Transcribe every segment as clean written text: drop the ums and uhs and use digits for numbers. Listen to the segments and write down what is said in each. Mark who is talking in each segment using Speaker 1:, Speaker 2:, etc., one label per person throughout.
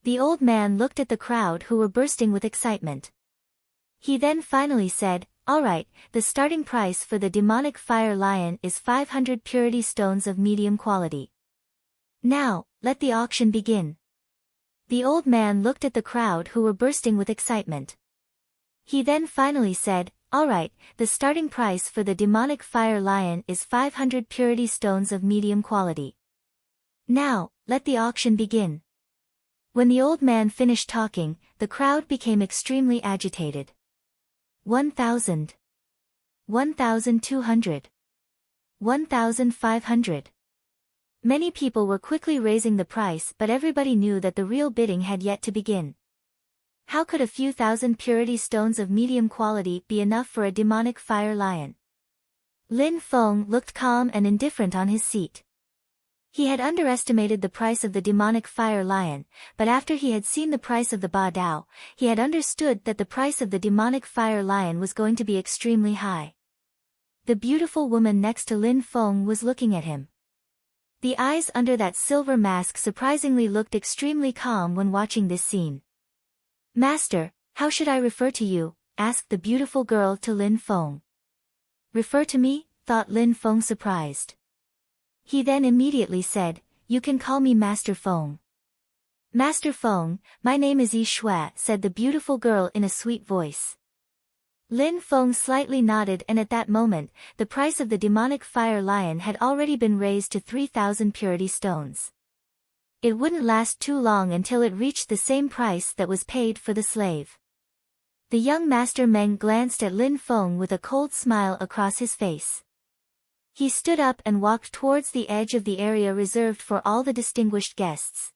Speaker 1: The old man looked at the crowd who were bursting with excitement. He then finally said, "All right, the starting price for the demonic fire lion is 500 purity stones of medium quality. Now, let the auction begin." The old man looked at the crowd who were bursting with excitement. He then finally said, "All right, the starting price for the demonic fire lion is 500 purity stones of medium quality. Now, let the auction begin." When the old man finished talking, the crowd became extremely agitated. 1,000. 1,200. 1,500. Many people were quickly raising the price, but everybody knew that the real bidding had yet to begin. How could a few thousand purity stones of medium quality be enough for a demonic fire lion? Lin Feng looked calm and indifferent on his seat. He had underestimated the price of the demonic fire lion, but after he had seen the price of the Ba Dao, he had understood that the price of the demonic fire lion was going to be extremely high. The beautiful woman next to Lin Feng was looking at him. The eyes under that silver mask surprisingly looked extremely calm when watching this scene. "Master, how should I refer to you?" asked the beautiful girl to Lin Feng. "Refer to me?" thought Lin Feng surprised. He then immediately said, "You can call me Master Feng." "Master Feng, my name is Yi Shui," said the beautiful girl in a sweet voice. Lin Feng slightly nodded, and at that moment, the price of the demonic fire lion had already been raised to 3,000 purity stones. It wouldn't last too long until it reached the same price that was paid for the slave. The young Master Meng glanced at Lin Feng with a cold smile across his face. He stood up and walked towards the edge of the area reserved for all the distinguished guests.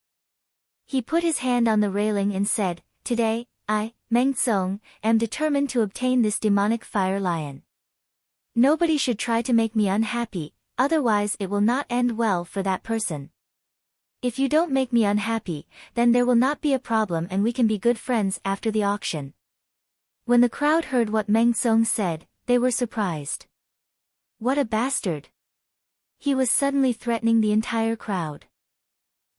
Speaker 1: He put his hand on the railing and said, "Today, I, Meng Tsong, am determined to obtain this demonic fire lion. Nobody should try to make me unhappy, otherwise it will not end well for that person. If you don't make me unhappy, then there will not be a problem and we can be good friends after the auction." When the crowd heard what Meng Tsong said, they were surprised. What a bastard! He was suddenly threatening the entire crowd.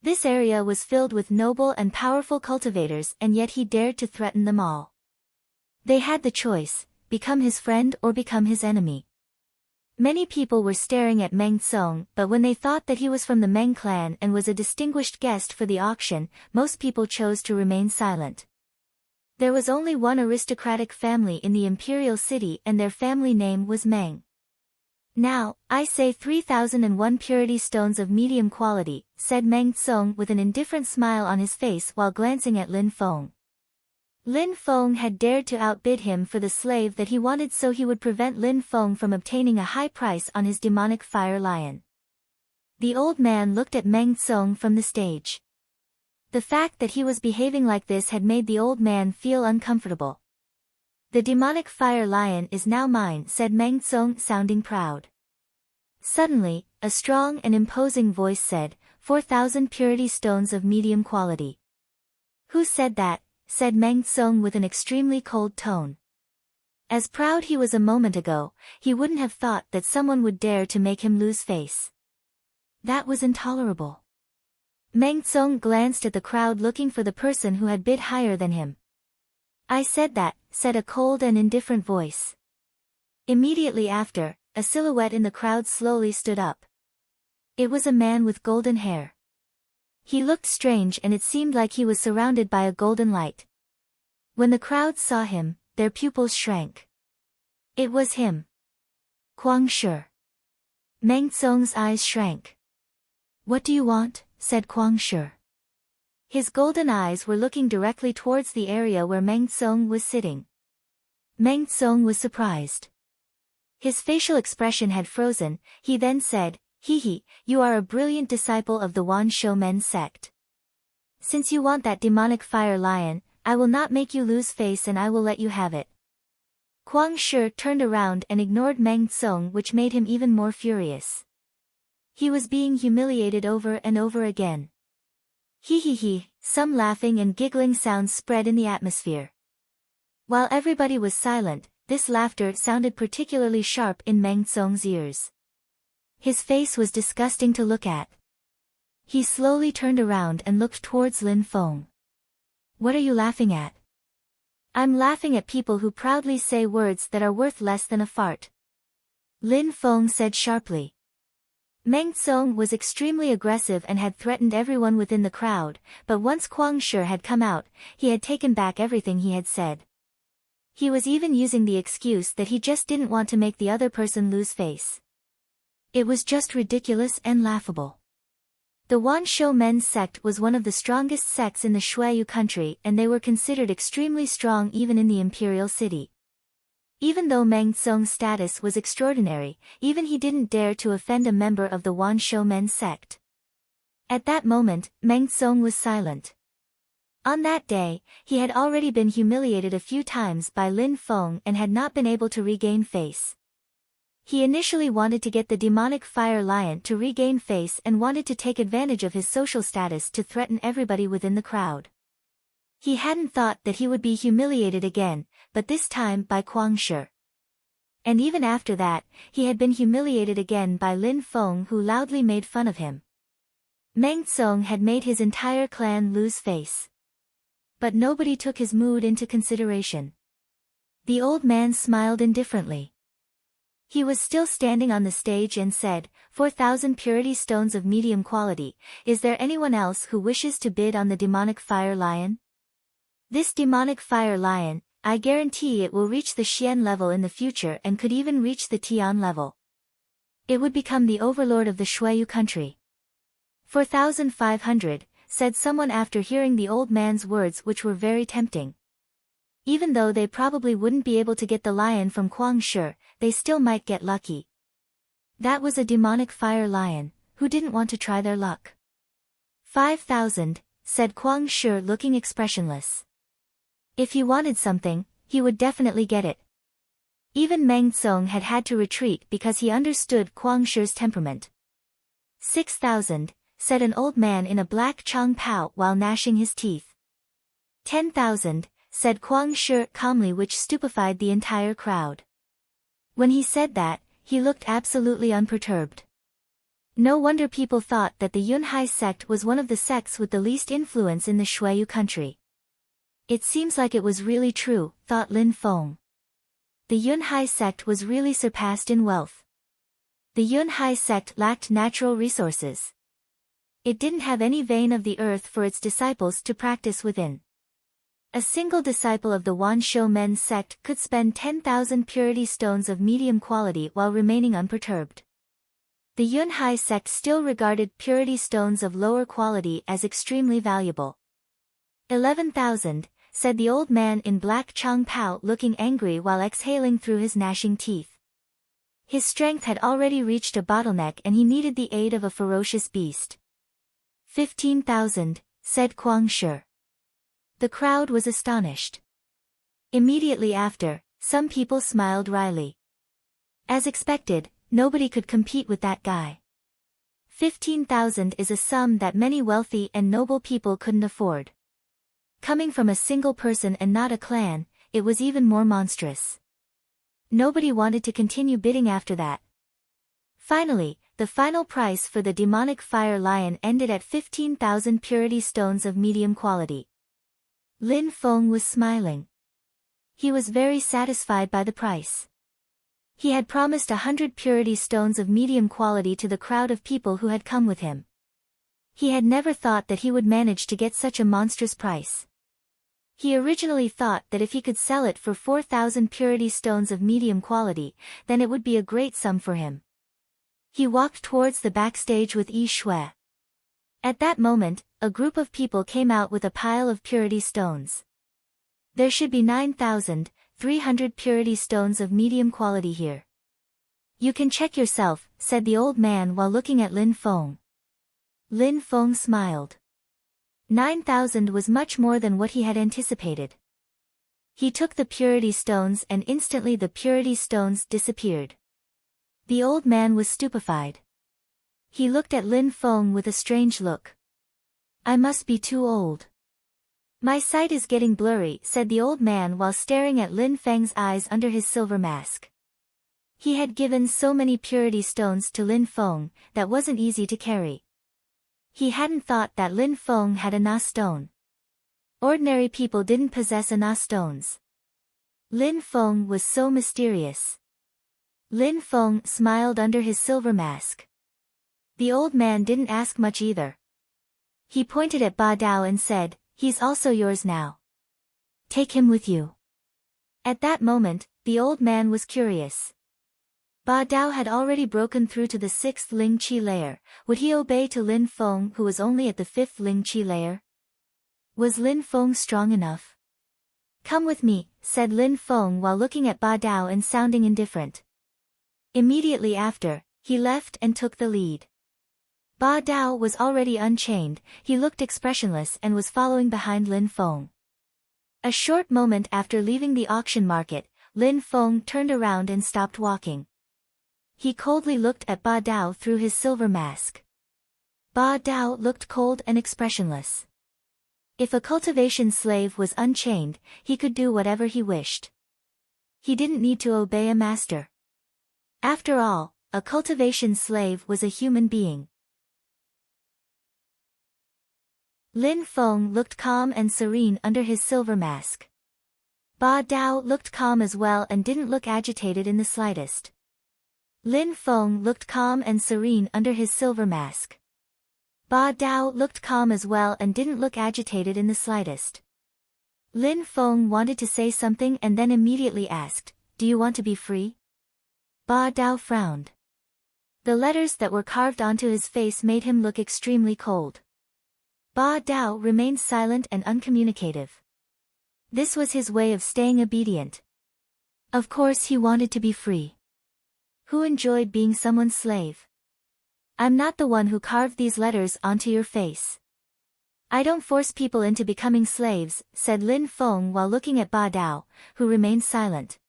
Speaker 1: This area was filled with noble and powerful cultivators, and yet he dared to threaten them all. They had the choice, become his friend or become his enemy. Many people were staring at Meng Tsong, but when they thought that he was from the Meng clan and was a distinguished guest for the auction, most people chose to remain silent. There was only one aristocratic family in the imperial city, and their family name was Meng. "Now, I say 3,001 purity stones of medium quality," said Meng Tsong with an indifferent smile on his face while glancing at Lin Feng. Lin Feng had dared to outbid him for the slave that he wanted, so he would prevent Lin Feng from obtaining a high price on his demonic fire lion. The old man looked at Meng Tsong from the stage. The fact that he was behaving like this had made the old man feel uncomfortable. "The demonic fire lion is now mine," said Meng Tsong, sounding proud. Suddenly, a strong and imposing voice said, 4,000 purity stones of medium quality. "Who said that?" said Meng Tsong with an extremely cold tone. As proud he was a moment ago, he wouldn't have thought that someone would dare to make him lose face. That was intolerable. Meng Tsong glanced at the crowd looking for the person who had bid higher than him. "I said that," said a cold and indifferent voice. Immediately after, a silhouette in the crowd slowly stood up. It was a man with golden hair. He looked strange, and it seemed like he was surrounded by a golden light. When the crowd saw him, their pupils shrank. It was him. Kuang Shi. Meng Tsong's eyes shrank. "What do you want?" said Kuang Shi. His golden eyes were looking directly towards the area where Meng Tsong was sitting. Meng Tsong was surprised. His facial expression had frozen. He then said, "He, you are a brilliant disciple of the Wan Shou Men sect. Since you want that demonic fire lion, I will not make you lose face and I will let you have it." Kuang Shi turned around and ignored Meng Tsong, which made him even more furious. He was being humiliated over and over again. He, some laughing and giggling sounds spread in the atmosphere. While everybody was silent, this laughter sounded particularly sharp in Meng Tsong's ears. His face was disgusting to look at. He slowly turned around and looked towards Lin Feng. What are you laughing at? I'm laughing at people who proudly say words that are worth less than a fart. Lin Feng said sharply. Meng Tsong was extremely aggressive and had threatened everyone within the crowd, but once Kuang Shi had come out, he had taken back everything he had said. He was even using the excuse that he just didn't want to make the other person lose face. It was just ridiculous and laughable. The Wanshou men's sect was one of the strongest sects in the Shuiyu country, and they were considered extremely strong even in the imperial city. Even though Meng Tsong's status was extraordinary, even he didn't dare to offend a member of the Wanshou men's sect. At that moment, Meng Tsong was silent. On that day, he had already been humiliated a few times by Lin Feng and had not been able to regain face. He initially wanted to get the demonic fire lion to regain face and wanted to take advantage of his social status to threaten everybody within the crowd. He hadn't thought that he would be humiliated again, but this time by Kuang Shi. And even after that, he had been humiliated again by Lin Feng, who loudly made fun of him. Meng Tsong had made his entire clan lose face. But nobody took his mood into consideration. The old man smiled indifferently. He was still standing on the stage and said, 4,000 purity stones of medium quality, is there anyone else who wishes to bid on the demonic fire lion? This demonic fire lion, I guarantee it will reach the Xian level in the future and could even reach the Tian level. It would become the overlord of the Shuiyu country. 4,500, said someone after hearing the old man's words, which were very tempting. Even though they probably wouldn't be able to get the lion from Kuang Shi, they still might get lucky. That was a demonic fire lion, who didn't want to try their luck? 5,000, said Kuang Shi, looking expressionless. If he wanted something, he would definitely get it. Even Meng Tsong had had to retreat because he understood Kuang Shi's temperament. 6,000, said an old man in a black chong pao while gnashing his teeth. 10,000, said Kuang Shi calmly, which stupefied the entire crowd. When he said that, he looked absolutely unperturbed. No wonder people thought that the Yunhai sect was one of the sects with the least influence in the Shuiyu country. It seems like it was really true, thought Lin Feng. The Yunhai sect was really surpassed in wealth. The Yunhai sect lacked natural resources. It didn't have any vein of the earth for its disciples to practice within. A single disciple of the Wanshou men's sect could spend 10,000 purity stones of medium quality while remaining unperturbed. The Yunhai sect still regarded purity stones of lower quality as extremely valuable. 11,000, said the old man in black chong pao, looking angry while exhaling through his gnashing teeth. His strength had already reached a bottleneck and he needed the aid of a ferocious beast. 15,000, said Kuang Shi. The crowd was astonished. Immediately after, some people smiled wryly. As expected, nobody could compete with that guy. 15,000 is a sum that many wealthy and noble people couldn't afford. Coming from a single person and not a clan, it was even more monstrous. Nobody wanted to continue bidding after that. Finally, the final price for the demonic fire lion ended at 15,000 purity stones of medium quality. Lin Feng was smiling. He was very satisfied by the price. He had promised 100 purity stones of medium quality to the crowd of people who had come with him. He had never thought that he would manage to get such a monstrous price. He originally thought that if he could sell it for 4,000 purity stones of medium quality, then it would be a great sum for him. He walked towards the backstage with Yi Shui. At that moment, a group of people came out with a pile of purity stones. There should be 9,300 purity stones of medium quality here. You can check yourself, said the old man while looking at Lin Feng. Lin Feng smiled. 9,000 was much more than what he had anticipated. He took the purity stones and instantly the purity stones disappeared. The old man was stupefied. He looked at Lin Feng with a strange look. I must be too old. My sight is getting blurry, said the old man while staring at Lin Feng's eyes under his silver mask. He had given so many purity stones to Lin Feng, that wasn't easy to carry. He hadn't thought that Lin Feng had a Na stone. Ordinary people didn't possess enough stones. Lin Feng was so mysterious. Lin Feng smiled under his silver mask. The old man didn't ask much either. He pointed at Ba Dao and said, "He's also yours now. Take him with you." At that moment, the old man was curious. Ba Dao had already broken through to the 6th Ling Qi layer. Would he obey to Lin Feng, who was only at the 5th Ling Qi layer? Was Lin Feng strong enough? "Come with me," said Lin Feng while looking at Ba Dao and sounding indifferent. Immediately after, he left and took the lead. Ba Dao was already unchained, he looked expressionless and was following behind Lin Feng. A short moment after leaving the auction market, Lin Feng turned around and stopped walking. He coldly looked at Ba Dao through his silver mask. Ba Dao looked cold and expressionless. If a cultivation slave was unchained, he could do whatever he wished. He didn't need to obey a master. After all, a cultivation slave was a human being. Lin Feng looked calm and serene under his silver mask. Ba Dao looked calm as well and didn't look agitated in the slightest. Lin Feng looked calm and serene under his silver mask. Ba Dao looked calm as well and didn't look agitated in the slightest. Lin Feng wanted to say something and then immediately asked, "Do you want to be free?" Ba Dao frowned. The letters that were carved onto his face made him look extremely cold. Ba Dao remained silent and uncommunicative. This was his way of staying obedient. Of course he wanted to be free. Who enjoyed being someone's slave? "I'm not the one who carved these letters onto your face. I don't force people into becoming slaves," said Lin Feng while looking at Ba Dao, who remained silent.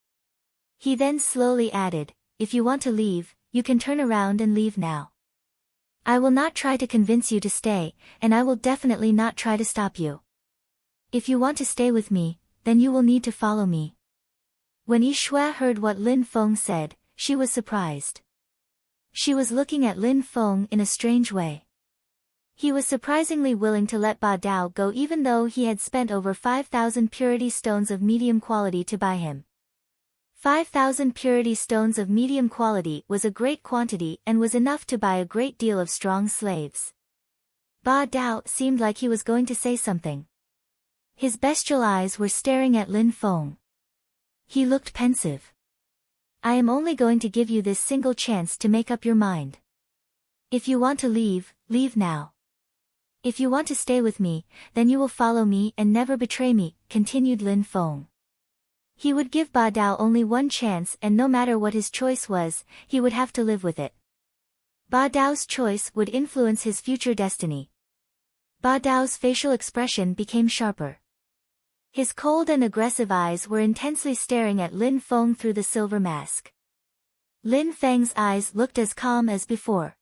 Speaker 1: He then slowly added, "If you want to leave, you can turn around and leave now. I will not try to convince you to stay, and I will definitely not try to stop you. If you want to stay with me, then you will need to follow me." When Yi Shui heard what Lin Feng said, she was surprised. She was looking at Lin Feng in a strange way. He was surprisingly willing to let Ba Dao go even though he had spent over 5,000 purity stones of medium quality to buy him. 5,000 purity stones of medium quality was a great quantity and was enough to buy a great deal of strong slaves. Ba Dao seemed like he was going to say something. His bestial eyes were staring at Lin Feng. He looked pensive. "I am only going to give you this single chance to make up your mind. If you want to leave, leave now. If you want to stay with me, then you will follow me and never betray me," continued Lin Feng. He would give Ba Dao only one chance and no matter what his choice was, he would have to live with it. Ba Dao's choice would influence his future destiny. Ba Dao's facial expression became sharper. His cold and aggressive eyes were intensely staring at Lin Feng through the silver mask. Lin Feng's eyes looked as calm as before.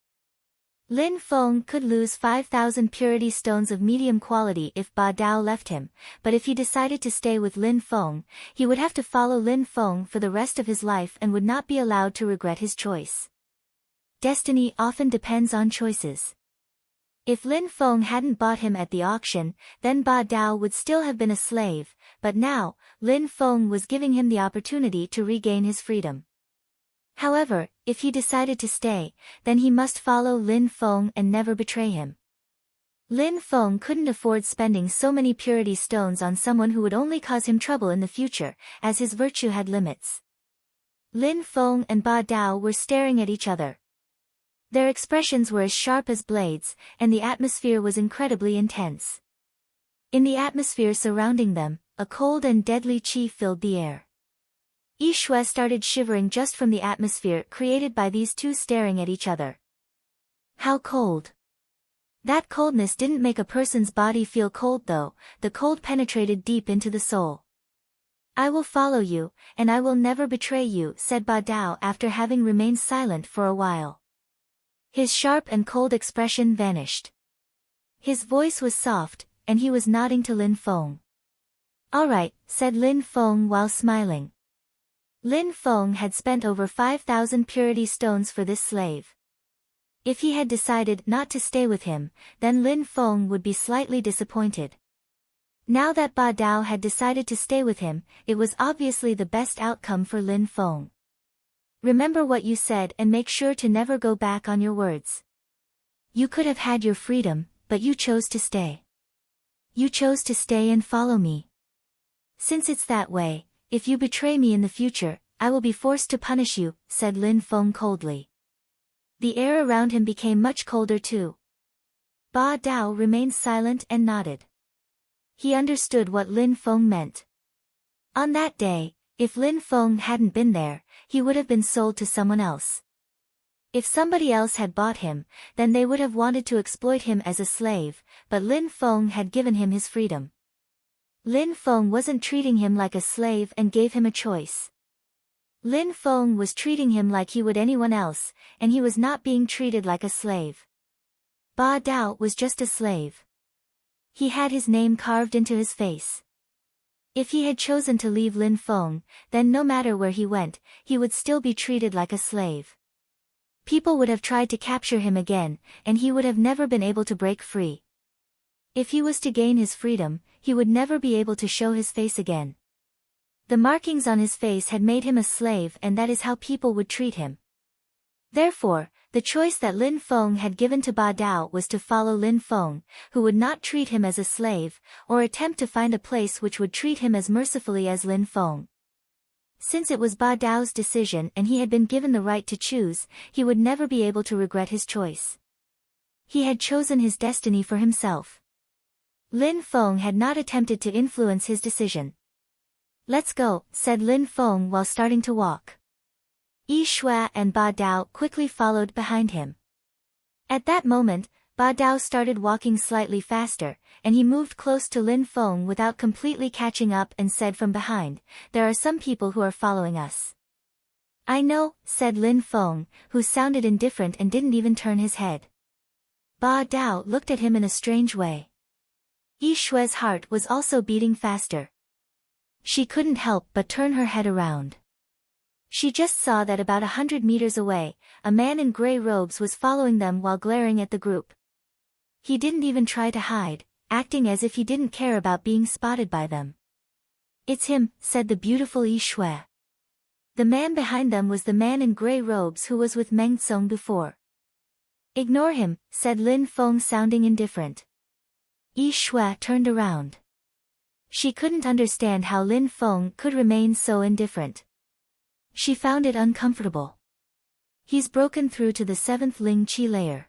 Speaker 1: Lin Feng could lose 5,000 purity stones of medium quality if Ba Dao left him, but if he decided to stay with Lin Feng, he would have to follow Lin Feng for the rest of his life and would not be allowed to regret his choice. Destiny often depends on choices. If Lin Feng hadn't bought him at the auction, then Ba Dao would still have been a slave, but now, Lin Feng was giving him the opportunity to regain his freedom. However, if he decided to stay, then he must follow Lin Feng and never betray him. Lin Feng couldn't afford spending so many purity stones on someone who would only cause him trouble in the future, as his virtue had limits. Lin Feng and Ba Dao were staring at each other. Their expressions were as sharp as blades, and the atmosphere was incredibly intense. In the atmosphere surrounding them, a cold and deadly qi filled the air. Yi Shui started shivering just from the atmosphere created by these two staring at each other. How cold! That coldness didn't make a person's body feel cold though, the cold penetrated deep into the soul. "I will follow you, and I will never betray you," said Ba Dao after having remained silent for a while. His sharp and cold expression vanished. His voice was soft, and he was nodding to Lin Feng. "All right," said Lin Feng while smiling. Lin Feng had spent over 5,000 purity stones for this slave. If he had decided not to stay with him, then Lin Feng would be slightly disappointed. Now that Ba Dao had decided to stay with him, it was obviously the best outcome for Lin Feng. Remember what you said and make sure to never go back on your words. You could have had your freedom, but you chose to stay. You chose to stay and follow me. Since it's that way, if you betray me in the future, I will be forced to punish you, said Lin Feng coldly. The air around him became much colder too. Ba Dao remained silent and nodded. He understood what Lin Feng meant. On that day, if Lin Feng hadn't been there, he would have been sold to someone else. If somebody else had bought him, then they would have wanted to exploit him as a slave, but Lin Feng had given him his freedom. Lin Feng wasn't treating him like a slave and gave him a choice. Lin Feng was treating him like he would anyone else, and he was not being treated like a slave. Ba Dao was just a slave. He had his name carved into his face. If he had chosen to leave Lin Feng, then no matter where he went, he would still be treated like a slave. People would have tried to capture him again, and he would have never been able to break free. If he was to gain his freedom, he would never be able to show his face again. The markings on his face had made him a slave, and that is how people would treat him. Therefore, the choice that Lin Feng had given to Ba Dao was to follow Lin Feng, who would not treat him as a slave, or attempt to find a place which would treat him as mercifully as Lin Feng. Since it was Ba Dao's decision and he had been given the right to choose, he would never be able to regret his choice. He had chosen his destiny for himself. Lin Feng had not attempted to influence his decision. Let's go, said Lin Feng while starting to walk. Yi Shui and Ba Dao quickly followed behind him. At that moment, Ba Dao started walking slightly faster, and he moved close to Lin Feng without completely catching up and said from behind, "There are some people who are following us." "I know," said Lin Feng, who sounded indifferent and didn't even turn his head. Ba Dao looked at him in a strange way. Yi Shui's heart was also beating faster. She couldn't help but turn her head around. She just saw that about 100 meters away, a man in gray robes was following them while glaring at the group. He didn't even try to hide, acting as if he didn't care about being spotted by them. "It's him," said the beautiful Yi Shui. The man behind them was the man in gray robes who was with Meng Tsong before. "Ignore him," said Lin Feng sounding indifferent. Yi Shui turned around. She couldn't understand how Lin Feng could remain so indifferent. She found it uncomfortable. He's broken through to the 7th Ling Qi layer.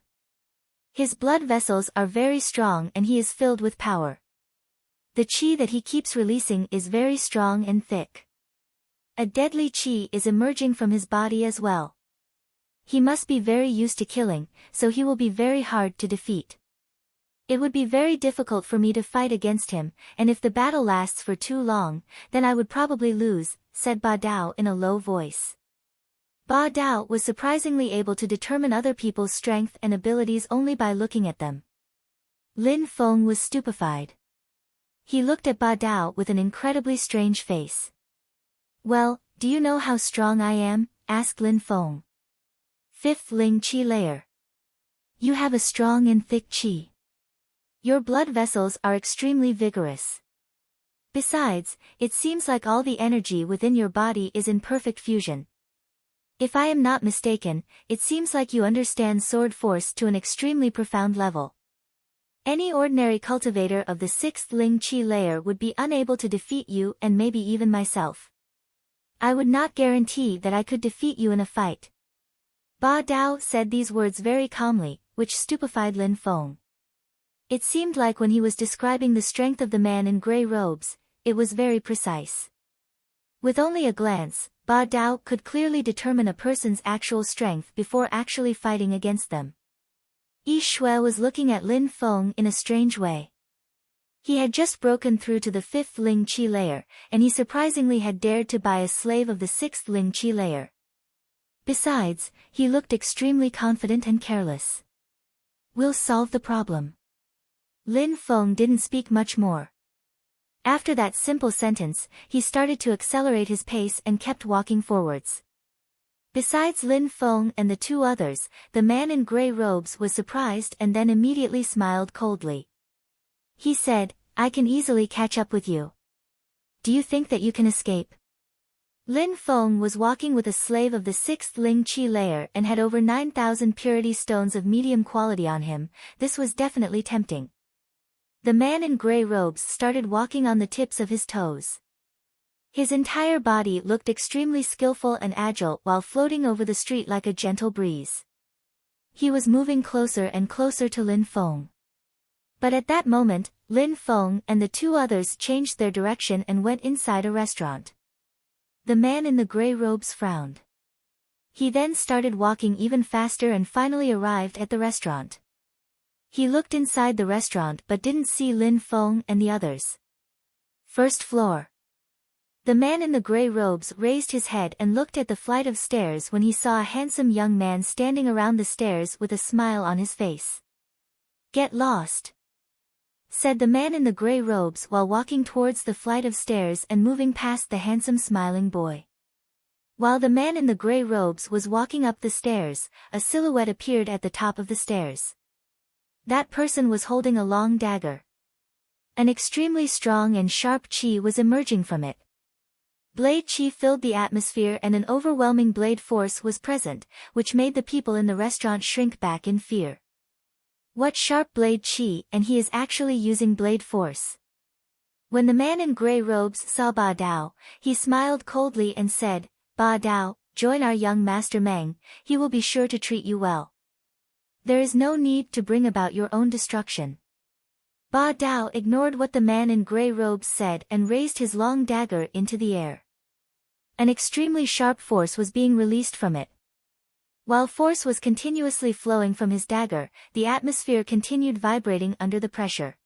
Speaker 1: His blood vessels are very strong and he is filled with power. The qi that he keeps releasing is very strong and thick. A deadly qi is emerging from his body as well. He must be very used to killing, so he will be very hard to defeat. It would be very difficult for me to fight against him, and if the battle lasts for too long, then I would probably lose, said Ba Dao in a low voice. Ba Dao was surprisingly able to determine other people's strength and abilities only by looking at them. Lin Feng was stupefied. He looked at Ba Dao with an incredibly strange face. "Well, do you know how strong I am?" asked Lin Feng. 5th Ling Qi layer. You have a strong and thick qi. Your blood vessels are extremely vigorous. Besides, it seems like all the energy within your body is in perfect fusion. If I am not mistaken, it seems like you understand sword force to an extremely profound level. Any ordinary cultivator of the 6th Ling Qi layer would be unable to defeat you and maybe even myself. I would not guarantee that I could defeat you in a fight. Ba Dao said these words very calmly, which stupefied Lin Feng. It seemed like when he was describing the strength of the man in gray robes, it was very precise. With only a glance, Ba Dao could clearly determine a person's actual strength before actually fighting against them. Yi Shui was looking at Lin Feng in a strange way. He had just broken through to the 5th Ling Qi layer, and he surprisingly had dared to buy a slave of the 6th Ling Qi layer. Besides, he looked extremely confident and careless. We'll solve the problem. Lin Feng didn't speak much more. After that simple sentence, he started to accelerate his pace and kept walking forwards. Besides Lin Feng and the two others, the man in gray robes was surprised and then immediately smiled coldly. He said, I can easily catch up with you. Do you think that you can escape? Lin Feng was walking with a slave of the 6th Ling Qi layer and had over 9,000 purity stones of medium quality on him. This was definitely tempting. The man in gray robes started walking on the tips of his toes. His entire body looked extremely skillful and agile while floating over the street like a gentle breeze. He was moving closer and closer to Lin Feng. But at that moment, Lin Feng and the two others changed their direction and went inside a restaurant. The man in the gray robes frowned. He then started walking even faster and finally arrived at the restaurant. He looked inside the restaurant but didn't see Lin Feng and the others. First floor. The man in the gray robes raised his head and looked at the flight of stairs when he saw a handsome young man standing around the stairs with a smile on his face. "Get lost," said the man in the gray robes while walking towards the flight of stairs and moving past the handsome smiling boy. While the man in the gray robes was walking up the stairs, a silhouette appeared at the top of the stairs. That person was holding a long dagger. An extremely strong and sharp chi was emerging from it. Blade chi filled the atmosphere and an overwhelming blade force was present, which made the people in the restaurant shrink back in fear. What sharp blade chi, and he is actually using blade force. When the man in gray robes saw Ba Dao, he smiled coldly and said, "Ba Dao, join our young master Meng, he will be sure to treat you well. There is no need to bring about your own destruction." Ba Dao ignored what the man in gray robes said and raised his long dagger into the air. An extremely sharp force was being released from it. While force was continuously flowing from his dagger, the atmosphere continued vibrating under the pressure.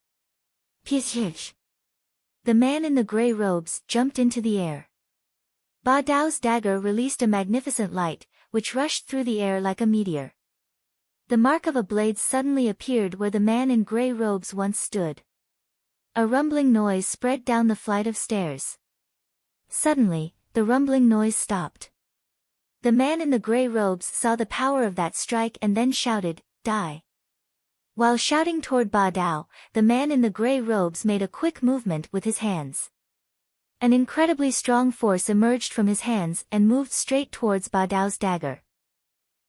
Speaker 1: Pish! The man in the gray robes jumped into the air. Ba Dao's dagger released a magnificent light, which rushed through the air like a meteor. The mark of a blade suddenly appeared where the man in gray robes once stood. A rumbling noise spread down the flight of stairs. Suddenly, the rumbling noise stopped. The man in the gray robes saw the power of that strike and then shouted, "Die!" While shouting toward Ba Dao, the man in the gray robes made a quick movement with his hands. An incredibly strong force emerged from his hands and moved straight towards Ba Dao's dagger.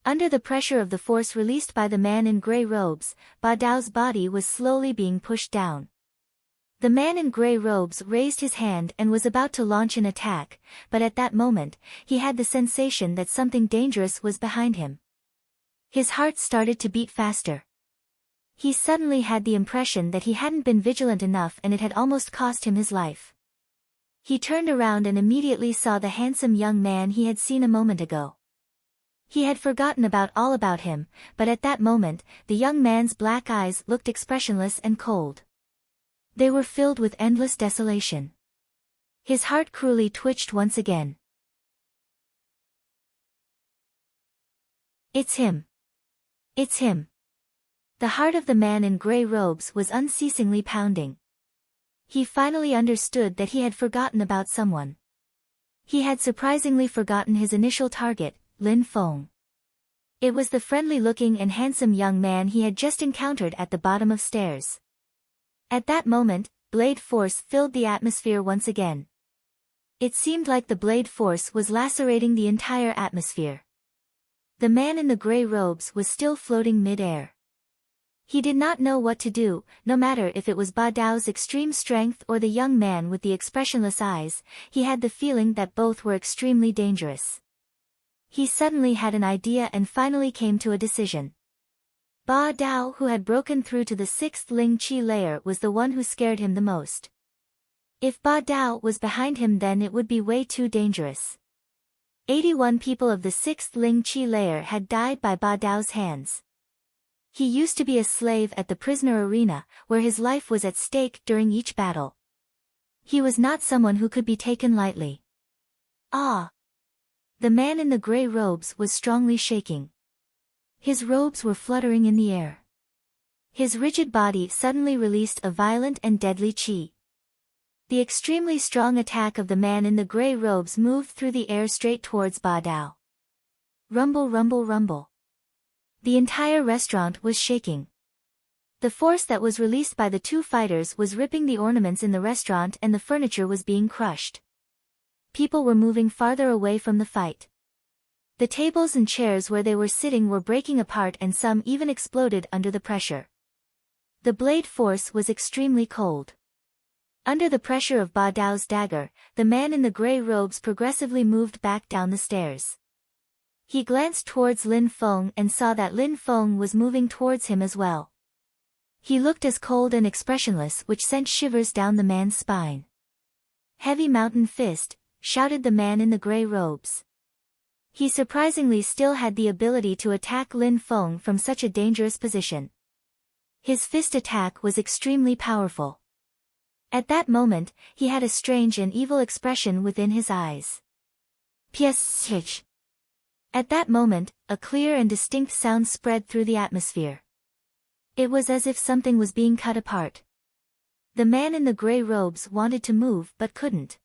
Speaker 1: Under the pressure of the force released by the man in gray robes, Ba Dao's body was slowly being pushed down. The man in gray robes raised his hand and was about to launch an attack, but at that moment, he had the sensation that something dangerous was behind him. His heart started to beat faster. He suddenly had the impression that he hadn't been vigilant enough and it had almost cost him his life. He turned around and immediately saw the handsome young man he had seen a moment ago. He had forgotten all about him, but at that moment, the young man's black eyes looked expressionless and cold. They were filled with endless desolation. His heart cruelly twitched once again. "It's him. It's him." The heart of the man in gray robes was unceasingly pounding. He finally understood that he had forgotten about someone. He had surprisingly forgotten his initial target, Lin Feng. It was the friendly-looking and handsome young man he had just encountered at the bottom of stairs. At that moment, blade force filled the atmosphere once again. It seemed like the blade force was lacerating the entire atmosphere. The man in the gray robes was still floating mid-air. He did not know what to do, no matter if it was Ba Dao's extreme strength or the young man with the expressionless eyes, he had the feeling that both were extremely dangerous. He suddenly had an idea and finally came to a decision. Ba Dao, who had broken through to the 6th Ling Qi layer, was the one who scared him the most. If Ba Dao was behind him, then it would be way too dangerous. 81 people of the 6th Ling Qi layer had died by Ba Dao's hands. He used to be a slave at the prisoner arena, where his life was at stake during each battle. He was not someone who could be taken lightly. Ah! The man in the gray robes was strongly shaking. His robes were fluttering in the air. His rigid body suddenly released a violent and deadly chi. The extremely strong attack of the man in the gray robes moved through the air straight towards Ba Dao. Rumble, rumble, rumble. The entire restaurant was shaking. The force that was released by the two fighters was ripping the ornaments in the restaurant and the furniture was being crushed. People were moving farther away from the fight. The tables and chairs where they were sitting were breaking apart and some even exploded under the pressure. The blade force was extremely cold. Under the pressure of Ba Dao's dagger, the man in the grey robes progressively moved back down the stairs. He glanced towards Lin Feng and saw that Lin Feng was moving towards him as well. He looked as cold and expressionless, which sent shivers down the man's spine. "Heavy mountain fist," shouted the man in the grey robes. He surprisingly still had the ability to attack Lin Feng from such a dangerous position. His fist attack was extremely powerful. At that moment, he had a strange and evil expression within his eyes. Psh. At that moment, a clear and distinct sound spread through the atmosphere. It was as if something was being cut apart. The man in the grey robes wanted to move but couldn't.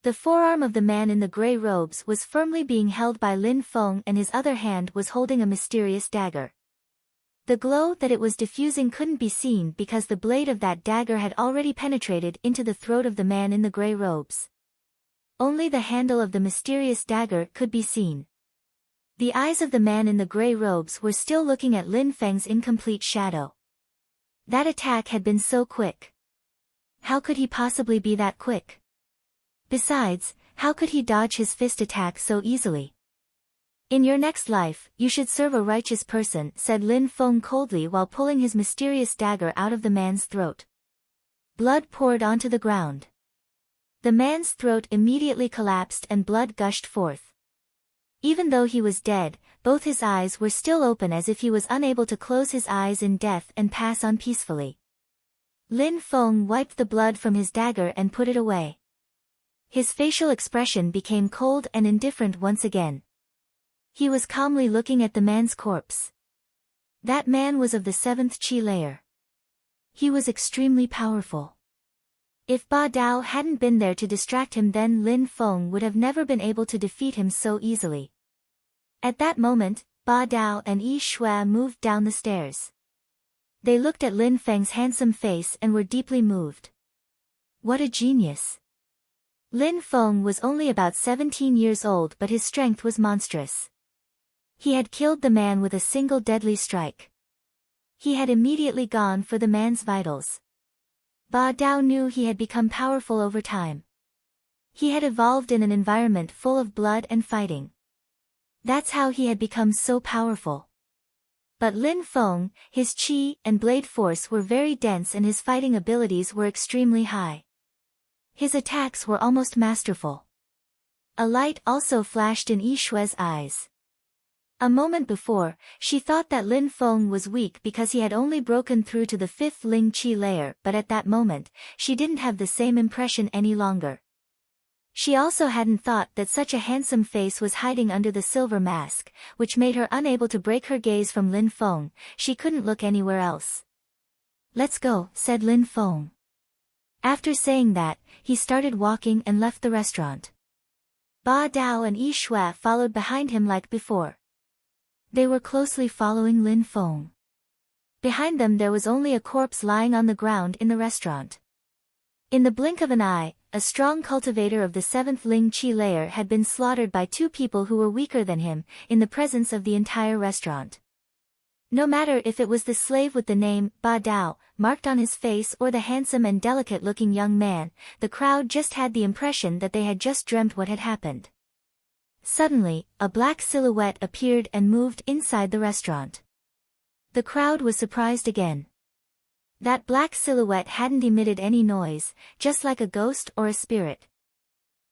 Speaker 1: The forearm of the man in the grey robes was firmly being held by Lin Feng and his other hand was holding a mysterious dagger. The glow that it was diffusing couldn't be seen because the blade of that dagger had already penetrated into the throat of the man in the grey robes. Only the handle of the mysterious dagger could be seen. The eyes of the man in the grey robes were still looking at Lin Feng's incomplete shadow. That attack had been so quick. How could he possibly be that quick? Besides, how could he dodge his fist attack so easily? "In your next life, you should serve a righteous person," said Lin Feng coldly while pulling his mysterious dagger out of the man's throat. Blood poured onto the ground. The man's throat immediately collapsed and blood gushed forth. Even though he was dead, both his eyes were still open as if he was unable to close his eyes in death and pass on peacefully. Lin Feng wiped the blood from his dagger and put it away. His facial expression became cold and indifferent once again. He was calmly looking at the man's corpse. That man was of the 7th Qi layer. He was extremely powerful. If Ba Dao hadn't been there to distract him, then Lin Feng would have never been able to defeat him so easily. At that moment, Ba Dao and Yi Shui moved down the stairs. They looked at Lin Feng's handsome face and were deeply moved. What a genius! Lin Feng was only about 17 years old, but his strength was monstrous. He had killed the man with a single deadly strike. He had immediately gone for the man's vitals. Ba Dao knew he had become powerful over time. He had evolved in an environment full of blood and fighting. That's how he had become so powerful. But Lin Feng, his qi and blade force were very dense and his fighting abilities were extremely high. His attacks were almost masterful. A light also flashed in Yi Shui's eyes. A moment before, she thought that Lin Feng was weak because he had only broken through to the 5th Ling Qi layer, but at that moment, she didn't have the same impression any longer. She also hadn't thought that such a handsome face was hiding under the silver mask, which made her unable to break her gaze from Lin Feng. She couldn't look anywhere else. "Let's go," said Lin Feng. After saying that, he started walking and left the restaurant. Ba Dao and Yi Shui followed behind him like before. They were closely following Lin Feng. Behind them there was only a corpse lying on the ground in the restaurant. In the blink of an eye, a strong cultivator of the 7th Ling Qi layer had been slaughtered by two people who were weaker than him, in the presence of the entire restaurant. No matter if it was the slave with the name Ba Dao marked on his face or the handsome and delicate-looking young man, the crowd just had the impression that they had just dreamt what had happened. Suddenly, a black silhouette appeared and moved inside the restaurant. The crowd was surprised again. That black silhouette hadn't emitted any noise, just like a ghost or a spirit.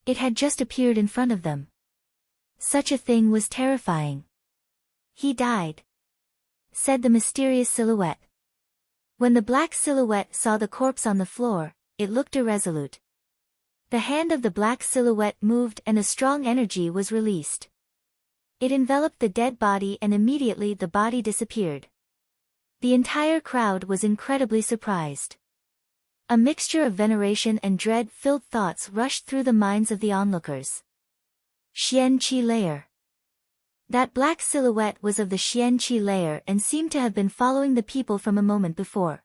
Speaker 1: It had just appeared in front of them. Such a thing was terrifying. "He died," said the mysterious silhouette. When the black silhouette saw the corpse on the floor, it looked irresolute. The hand of the black silhouette moved and a strong energy was released. It enveloped the dead body and immediately the body disappeared. The entire crowd was incredibly surprised. A mixture of veneration and dread-filled thoughts rushed through the minds of the onlookers. Xian Qi layer. That black silhouette was of the Xianqi layer and seemed to have been following the people from a moment before.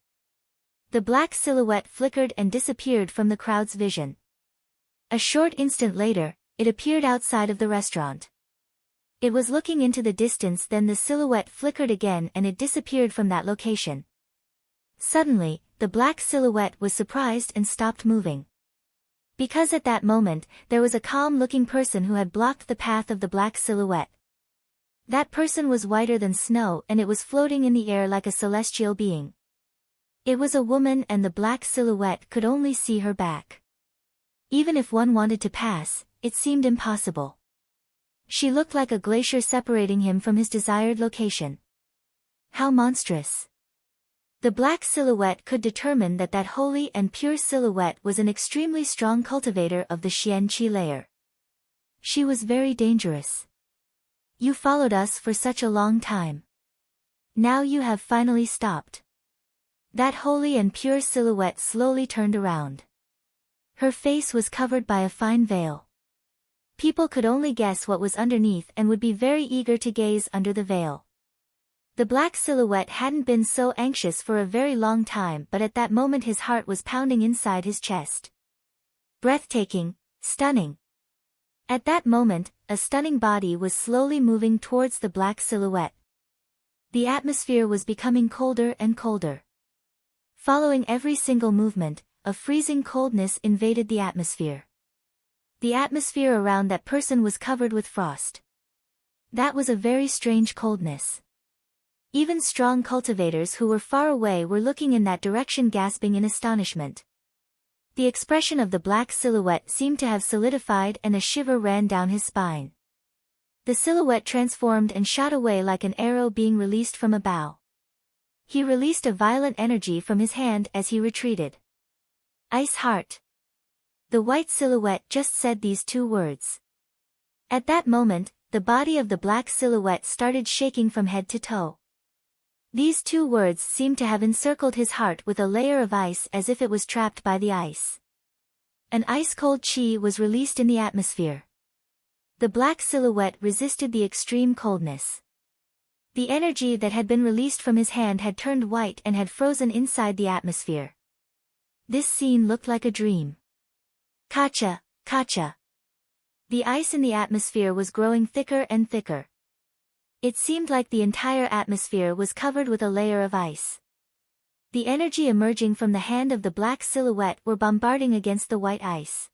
Speaker 1: The black silhouette flickered and disappeared from the crowd's vision. A short instant later, it appeared outside of the restaurant. It was looking into the distance, then the silhouette flickered again and it disappeared from that location. Suddenly, the black silhouette was surprised and stopped moving. Because at that moment, there was a calm-looking person who had blocked the path of the black silhouette. That person was whiter than snow and it was floating in the air like a celestial being. It was a woman and the black silhouette could only see her back. Even if one wanted to pass, it seemed impossible. She looked like a glacier separating him from his desired location. How monstrous! The black silhouette could determine that that holy and pure silhouette was an extremely strong cultivator of the Xianqi layer. She was very dangerous. You followed us for such a long time. Now you have finally stopped. That holy and pure silhouette slowly turned around. Her face was covered by a fine veil. People could only guess what was underneath and would be very eager to gaze under the veil. The black silhouette hadn't been so anxious for a very long time, but at that moment his heart was pounding inside his chest. Breathtaking, stunning. At that moment, a stunning body was slowly moving towards the black silhouette. The atmosphere was becoming colder and colder. Following every single movement, a freezing coldness invaded the atmosphere. The atmosphere around that person was covered with frost. That was a very strange coldness. Even strong cultivators who were far away were looking in that direction, gasping in astonishment. The expression of the black silhouette seemed to have solidified and a shiver ran down his spine. The silhouette transformed and shot away like an arrow being released from a bow. He released a violent energy from his hand as he retreated. Ice heart. The white silhouette just said these two words. At that moment, the body of the black silhouette started shaking from head to toe. These two words seemed to have encircled his heart with a layer of ice as if it was trapped by the ice. An ice-cold chi was released in the atmosphere. The black silhouette resisted the extreme coldness. The energy that had been released from his hand had turned white and had frozen inside the atmosphere. This scene looked like a dream. Kacha, kacha. The ice in the atmosphere was growing thicker and thicker. It seemed like the entire atmosphere was covered with a layer of ice. The energy emerging from the hand of the black silhouette were bombarding against the white ice.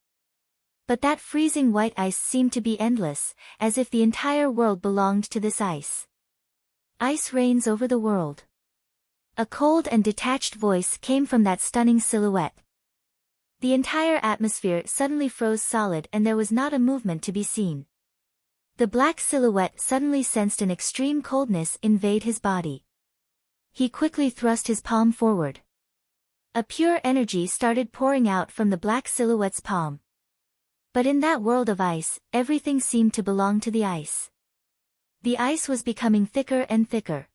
Speaker 1: But that freezing white ice seemed to be endless, as if the entire world belonged to this ice. Ice reigns over the world. A cold and detached voice came from that stunning silhouette. The entire atmosphere suddenly froze solid and there was not a movement to be seen. The black silhouette suddenly sensed an extreme coldness invade his body. He quickly thrust his palm forward. A pure energy started pouring out from the black silhouette's palm. But in that world of ice, everything seemed to belong to the ice. The ice was becoming thicker and thicker.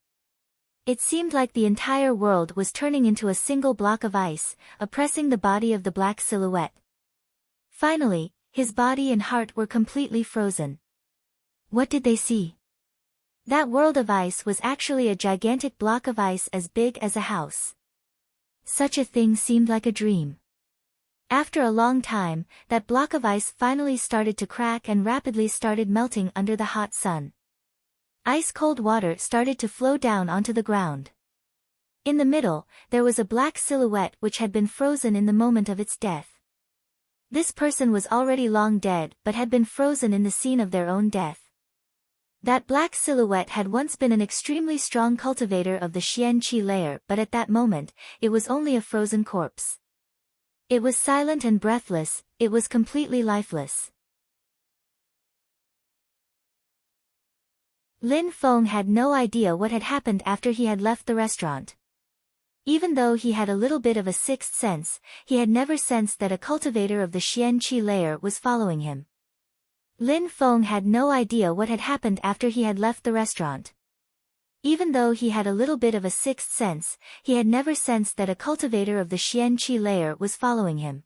Speaker 1: It seemed like the entire world was turning into a single block of ice, oppressing the body of the black silhouette. Finally, his body and heart were completely frozen. What did they see? That world of ice was actually a gigantic block of ice as big as a house. Such a thing seemed like a dream. After a long time, that block of ice finally started to crack and rapidly started melting under the hot sun. Ice-cold water started to flow down onto the ground. In the middle, there was a black silhouette which had been frozen in the moment of its death. This person was already long dead but had been frozen in the scene of their own death. That black silhouette had once been an extremely strong cultivator of the Xianqi layer, but at that moment, it was only a frozen corpse. It was silent and breathless, it was completely lifeless. Lin Feng had no idea what had happened after he had left the restaurant. Even though he had a little bit of a sixth sense, he had never sensed that a cultivator of the Xianqi layer was following him. Lin Feng had no idea what had happened after he had left the restaurant. Even though he had a little bit of a sixth sense, he had never sensed that a cultivator of the Xianqi layer was following him.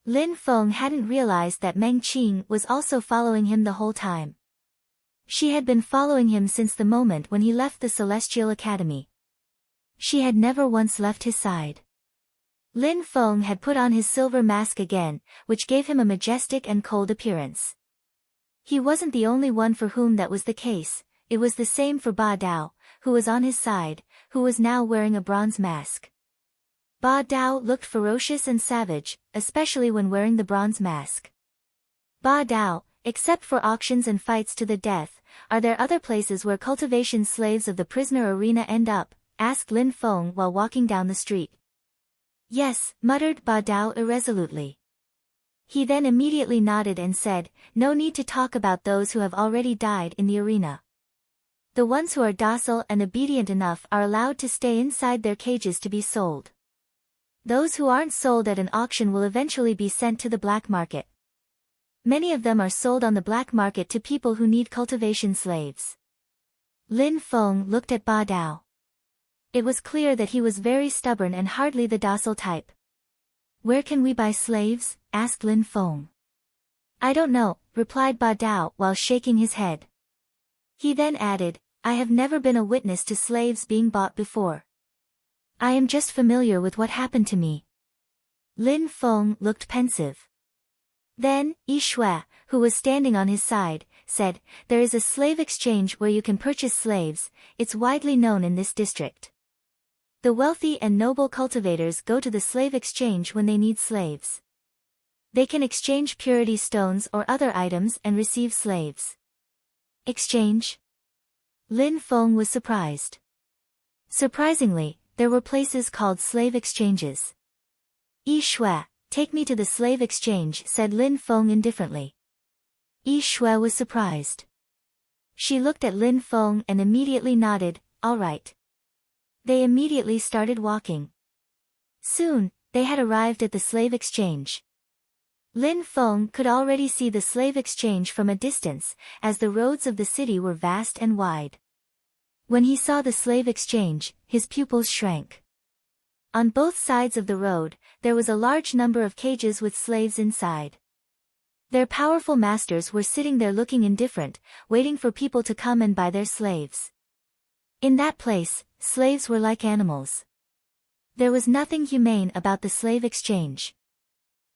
Speaker 1: Lin Feng hadn't realized that Meng Qing was also following him the whole time. She had been following him since the moment when he left the Celestial Academy. She had never once left his side. Lin Feng had put on his silver mask again, which gave him a majestic and cold appearance. He wasn't the only one for whom that was the case, it was the same for Ba Dao, who was on his side, who was now wearing a bronze mask. Ba Dao looked ferocious and savage, especially when wearing the bronze mask. Ba Dao, except for auctions and fights to the death, are there other places where cultivation slaves of the prisoner arena end up? Asked Lin Feng while walking down the street. Yes, muttered Ba Dao irresolutely. He then immediately nodded and said, no need to talk about those who have already died in the arena. The ones who are docile and obedient enough are allowed to stay inside their cages to be sold. Those who aren't sold at an auction will eventually be sent to the black market. Many of them are sold on the black market to people who need cultivation slaves. Lin Feng looked at Ba Dao. It was clear that he was very stubborn and hardly the docile type. Where can we buy slaves? Asked Lin Feng. I don't know, replied Ba Dao while shaking his head. He then added, I have never been a witness to slaves being bought before. I am just familiar with what happened to me. Lin Feng looked pensive. Then, Yi Shui, who was standing on his side, said, there is a slave exchange where you can purchase slaves, it's widely known in this district. The wealthy and noble cultivators go to the slave exchange when they need slaves. They can exchange purity stones or other items and receive slaves. Exchange? Lin Feng was surprised. Surprisingly, there were places called slave exchanges. Yi Shui, take me to the slave exchange, said Lin Feng indifferently. Yi Shui was surprised. She looked at Lin Feng and immediately nodded, all right. They immediately started walking. Soon, they had arrived at the slave exchange. Lin Feng could already see the slave exchange from a distance, as the roads of the city were vast and wide. When he saw the slave exchange, his pupils shrank. On both sides of the road, there was a large number of cages with slaves inside. Their powerful masters were sitting there looking indifferent, waiting for people to come and buy their slaves. In that place, slaves were like animals. There was nothing humane about the slave exchange.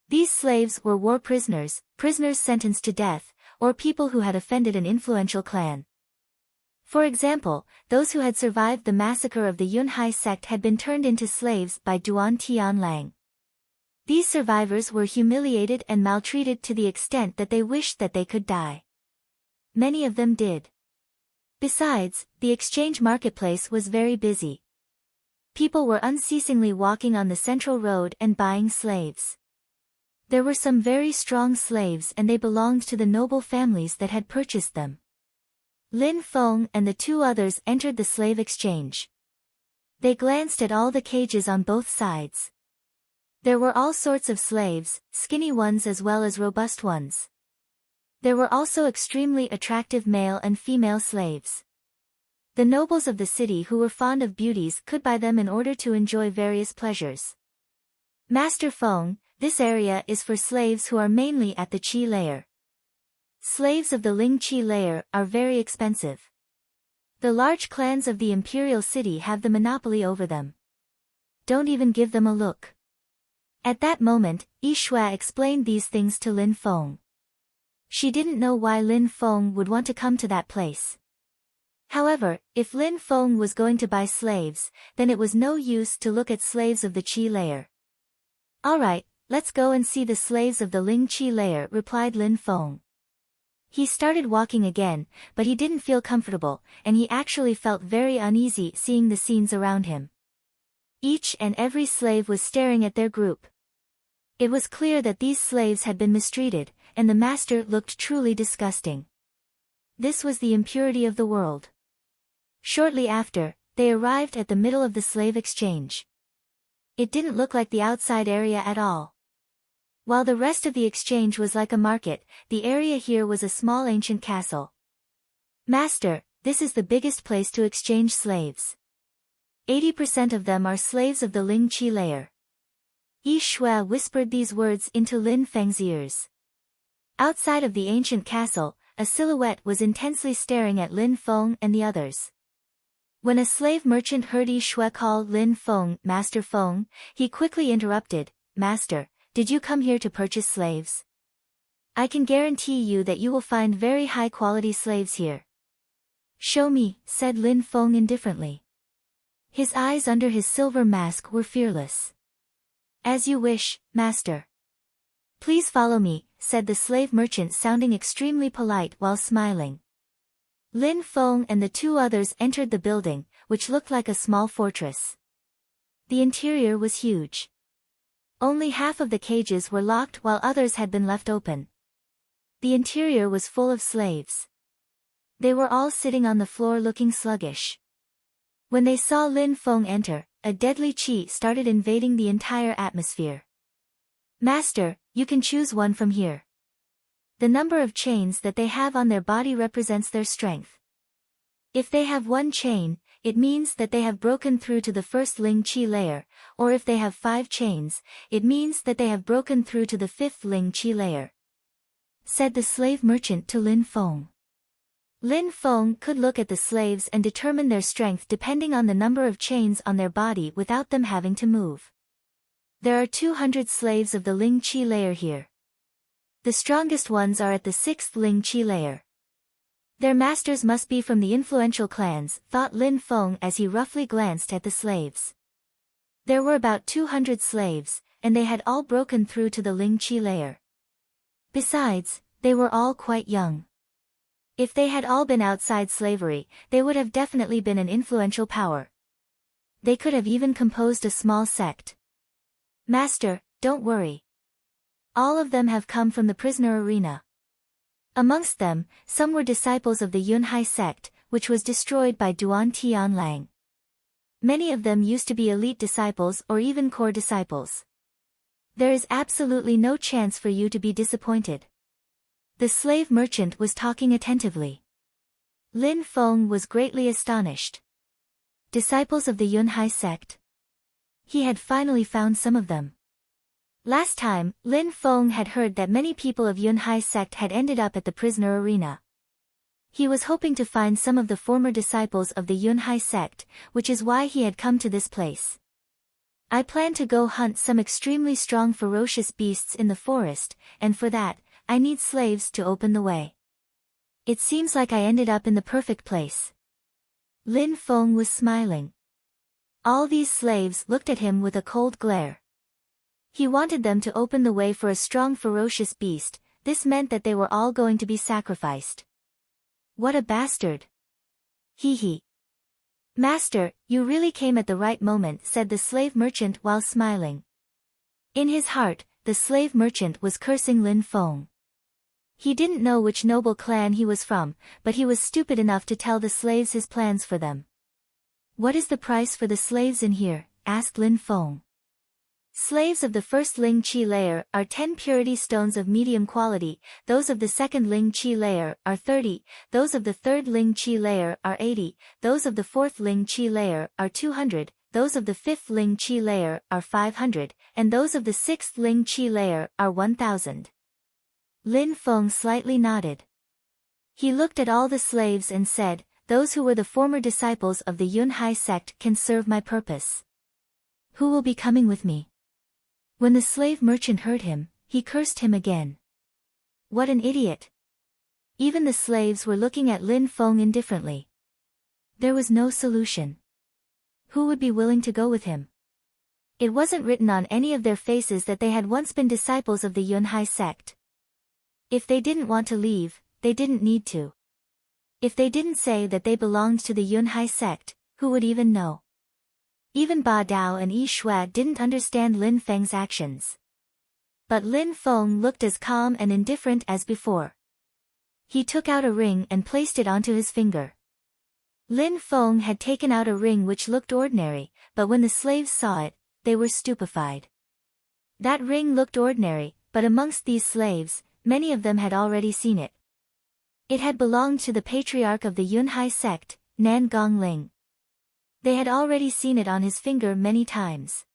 Speaker 1: These slaves were war prisoners, prisoners sentenced to death, or people who had offended an influential clan. For example, those who had survived the massacre of the Yunhai sect had been turned into slaves by Duan Tianlang. These survivors were humiliated and maltreated to the extent that they wished that they could die. Many of them did. Besides, the exchange marketplace was very busy. People were unceasingly walking on the central road and buying slaves. There were some very strong slaves and they belonged to the noble families that had purchased them. Lin Feng and the two others entered the slave exchange. They glanced at all the cages on both sides. There were all sorts of slaves, skinny ones as well as robust ones. There were also extremely attractive male and female slaves. The nobles of the city who were fond of beauties could buy them in order to enjoy various pleasures. Master Feng, this area is for slaves who are mainly at the Qi layer. Slaves of the Ling Qi layer are very expensive. The large clans of the imperial city have the monopoly over them. Don't even give them a look. At that moment, Yi Shui explained these things to Lin Feng. She didn't know why Lin Feng would want to come to that place. However, if Lin Feng was going to buy slaves, then it was no use to look at slaves of the Qi layer. Alright, let's go and see the slaves of the Ling Qi layer, replied Lin Feng. He started walking again, but he didn't feel comfortable, and he actually felt very uneasy seeing the scenes around him. Each and every slave was staring at their group. It was clear that these slaves had been mistreated, and the master looked truly disgusting. This was the impurity of the world. Shortly after, they arrived at the middle of the slave exchange. It didn't look like the outside area at all. While the rest of the exchange was like a market, the area here was a small ancient castle. Master, this is the biggest place to exchange slaves. 80% of them are slaves of the Ling Qi layer. Yi Shui whispered these words into Lin Feng's ears. Outside of the ancient castle, a silhouette was intensely staring at Lin Feng and the others. When a slave merchant heard Yi Shui call Lin Feng Master Feng, he quickly interrupted, "Master, did you come here to purchase slaves? I can guarantee you that you will find very high-quality slaves here." "Show me," said Lin Feng indifferently. His eyes under his silver mask were fearless. "As you wish, master." "Please follow me," said the slave merchant, sounding extremely polite while smiling. Lin Feng and the two others entered the building, which looked like a small fortress. The interior was huge. Only half of the cages were locked while others had been left open. The interior was full of slaves. They were all sitting on the floor looking sluggish. When they saw Lin Feng enter, a deadly qi started invading the entire atmosphere. "Master, you can choose one from here. The number of chains that they have on their body represents their strength. If they have one chain, it means that they have broken through to the first Ling Qi layer, or if they have 5 chains, it means that they have broken through to the 5th Ling Qi layer," said the slave merchant to Lin Feng. Lin Feng could look at the slaves and determine their strength depending on the number of chains on their body without them having to move. There are 200 slaves of the Ling Qi layer here. The strongest ones are at the 6th Ling Qi layer. Their masters must be from the influential clans, thought Lin Feng as he roughly glanced at the slaves. There were about 200 slaves, and they had all broken through to the Ling Qi layer. Besides, they were all quite young. If they had all been outside slavery, they would have definitely been an influential power. They could have even composed a small sect. "Master, don't worry. All of them have come from the prisoner arena." Amongst them, some were disciples of the Yunhai sect, which was destroyed by Duan Tianlang. Many of them used to be elite disciples or even core disciples. There is absolutely no chance for you to be disappointed. The slave merchant was talking attentively. Lin Feng was greatly astonished. Disciples of the Yunhai sect? He had finally found some of them. Last time, Lin Feng had heard that many people of Yunhai sect had ended up at the prisoner arena. He was hoping to find some of the former disciples of the Yunhai sect, which is why he had come to this place. "I plan to go hunt some extremely strong ferocious beasts in the forest, and for that, I need slaves to open the way. It seems like I ended up in the perfect place." Lin Feng was smiling. All these slaves looked at him with a cold glare. He wanted them to open the way for a strong ferocious beast. This meant that they were all going to be sacrificed. What a bastard! Hee hee. "Master, you really came at the right moment," said the slave merchant while smiling. In his heart, the slave merchant was cursing Lin Feng. He didn't know which noble clan he was from, but he was stupid enough to tell the slaves his plans for them. "What is the price for the slaves in here?" asked Lin Feng. "Slaves of the first Ling Qi layer are 10 purity stones of medium quality, those of the second Ling Qi layer are 30, those of the third Ling Qi layer are 80, those of the fourth Ling Qi layer are 200, those of the fifth Ling Qi layer are 500, and those of the sixth Ling Qi layer are 1000. Lin Feng slightly nodded. He looked at all the slaves and said, "Those who were the former disciples of the Yunhai sect can serve my purpose. Who will be coming with me?" When the slave merchant heard him, he cursed him again. What an idiot! Even the slaves were looking at Lin Feng indifferently. There was no solution. Who would be willing to go with him? It wasn't written on any of their faces that they had once been disciples of the Yunhai sect. If they didn't want to leave, they didn't need to. If they didn't say that they belonged to the Yunhai sect, who would even know? Even Ba Dao and Yi Shui didn't understand Lin Feng's actions. But Lin Feng looked as calm and indifferent as before. He took out a ring and placed it onto his finger. Lin Feng had taken out a ring which looked ordinary, but when the slaves saw it, they were stupefied. That ring looked ordinary, but amongst these slaves, many of them had already seen it. It had belonged to the patriarch of the Yunhai sect, Nan Gongling. They had already seen it on his finger many times.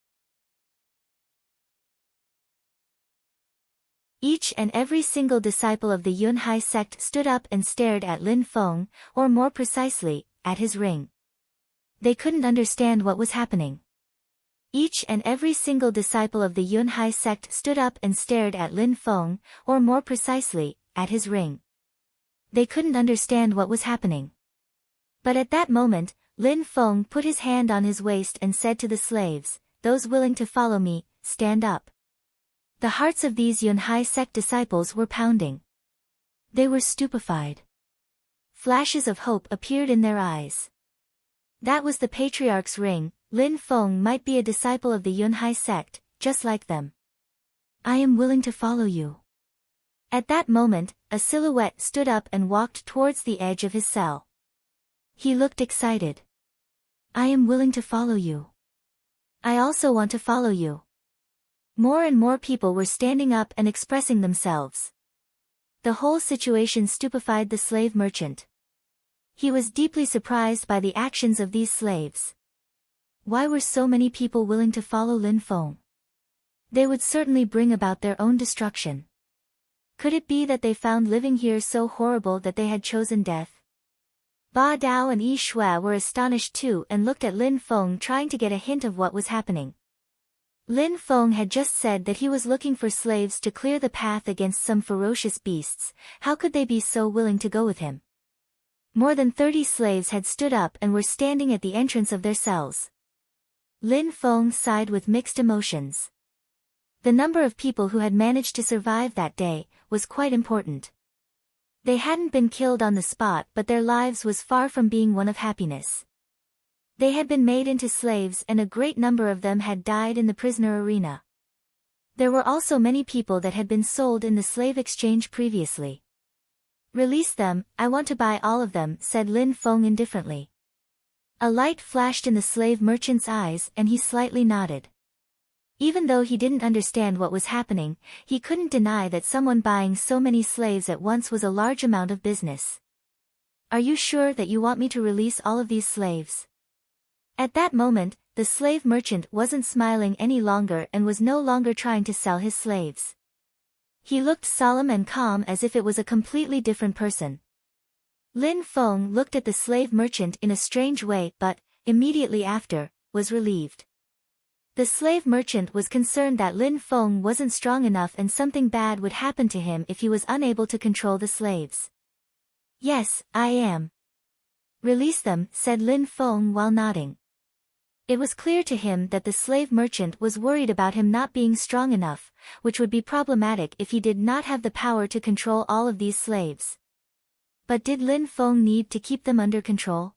Speaker 1: Each and every single disciple of the Yunhai sect stood up and stared at Lin Feng, or more precisely, at his ring. They couldn't understand what was happening. Each and every single disciple of the Yunhai sect stood up and stared at Lin Feng, or more precisely, at his ring. They couldn't understand what was happening. But at that moment, Lin Feng put his hand on his waist and said to the slaves, "Those willing to follow me, stand up." The hearts of these Yunhai sect disciples were pounding. They were stupefied. Flashes of hope appeared in their eyes. That was the patriarch's ring. Lin Feng might be a disciple of the Yunhai sect, just like them. "I am willing to follow you." At that moment, a silhouette stood up and walked towards the edge of his cell. He looked excited. "I am willing to follow you. I also want to follow you." More and more people were standing up and expressing themselves. The whole situation stupefied the slave merchant. He was deeply surprised by the actions of these slaves. Why were so many people willing to follow Lin Feng? They would certainly bring about their own destruction. Could it be that they found living here so horrible that they had chosen death? Ba Dao and Yi Shui were astonished too and looked at Lin Feng, trying to get a hint of what was happening. Lin Feng had just said that he was looking for slaves to clear the path against some ferocious beasts. How could they be so willing to go with him? More than 30 slaves had stood up and were standing at the entrance of their cells. Lin Feng sighed with mixed emotions. The number of people who had managed to survive that day was quite important. They hadn't been killed on the spot, but their lives was far from being one of happiness. They had been made into slaves and a great number of them had died in the prisoner arena. There were also many people that had been sold in the slave exchange previously. "Release them, I want to buy all of them," said Lin Feng indifferently. A light flashed in the slave merchant's eyes and he slightly nodded. Even though he didn't understand what was happening, he couldn't deny that someone buying so many slaves at once was a large amount of business. "Are you sure that you want me to release all of these slaves?" At that moment, the slave merchant wasn't smiling any longer and was no longer trying to sell his slaves. He looked solemn and calm as if it was a completely different person. Lin Feng looked at the slave merchant in a strange way but, immediately after, was relieved. The slave merchant was concerned that Lin Feng wasn't strong enough and something bad would happen to him if he was unable to control the slaves. "Yes, I am." "Release them," said Lin Feng while nodding. It was clear to him that the slave merchant was worried about him not being strong enough, which would be problematic if he did not have the power to control all of these slaves. But did Lin Feng need to keep them under control?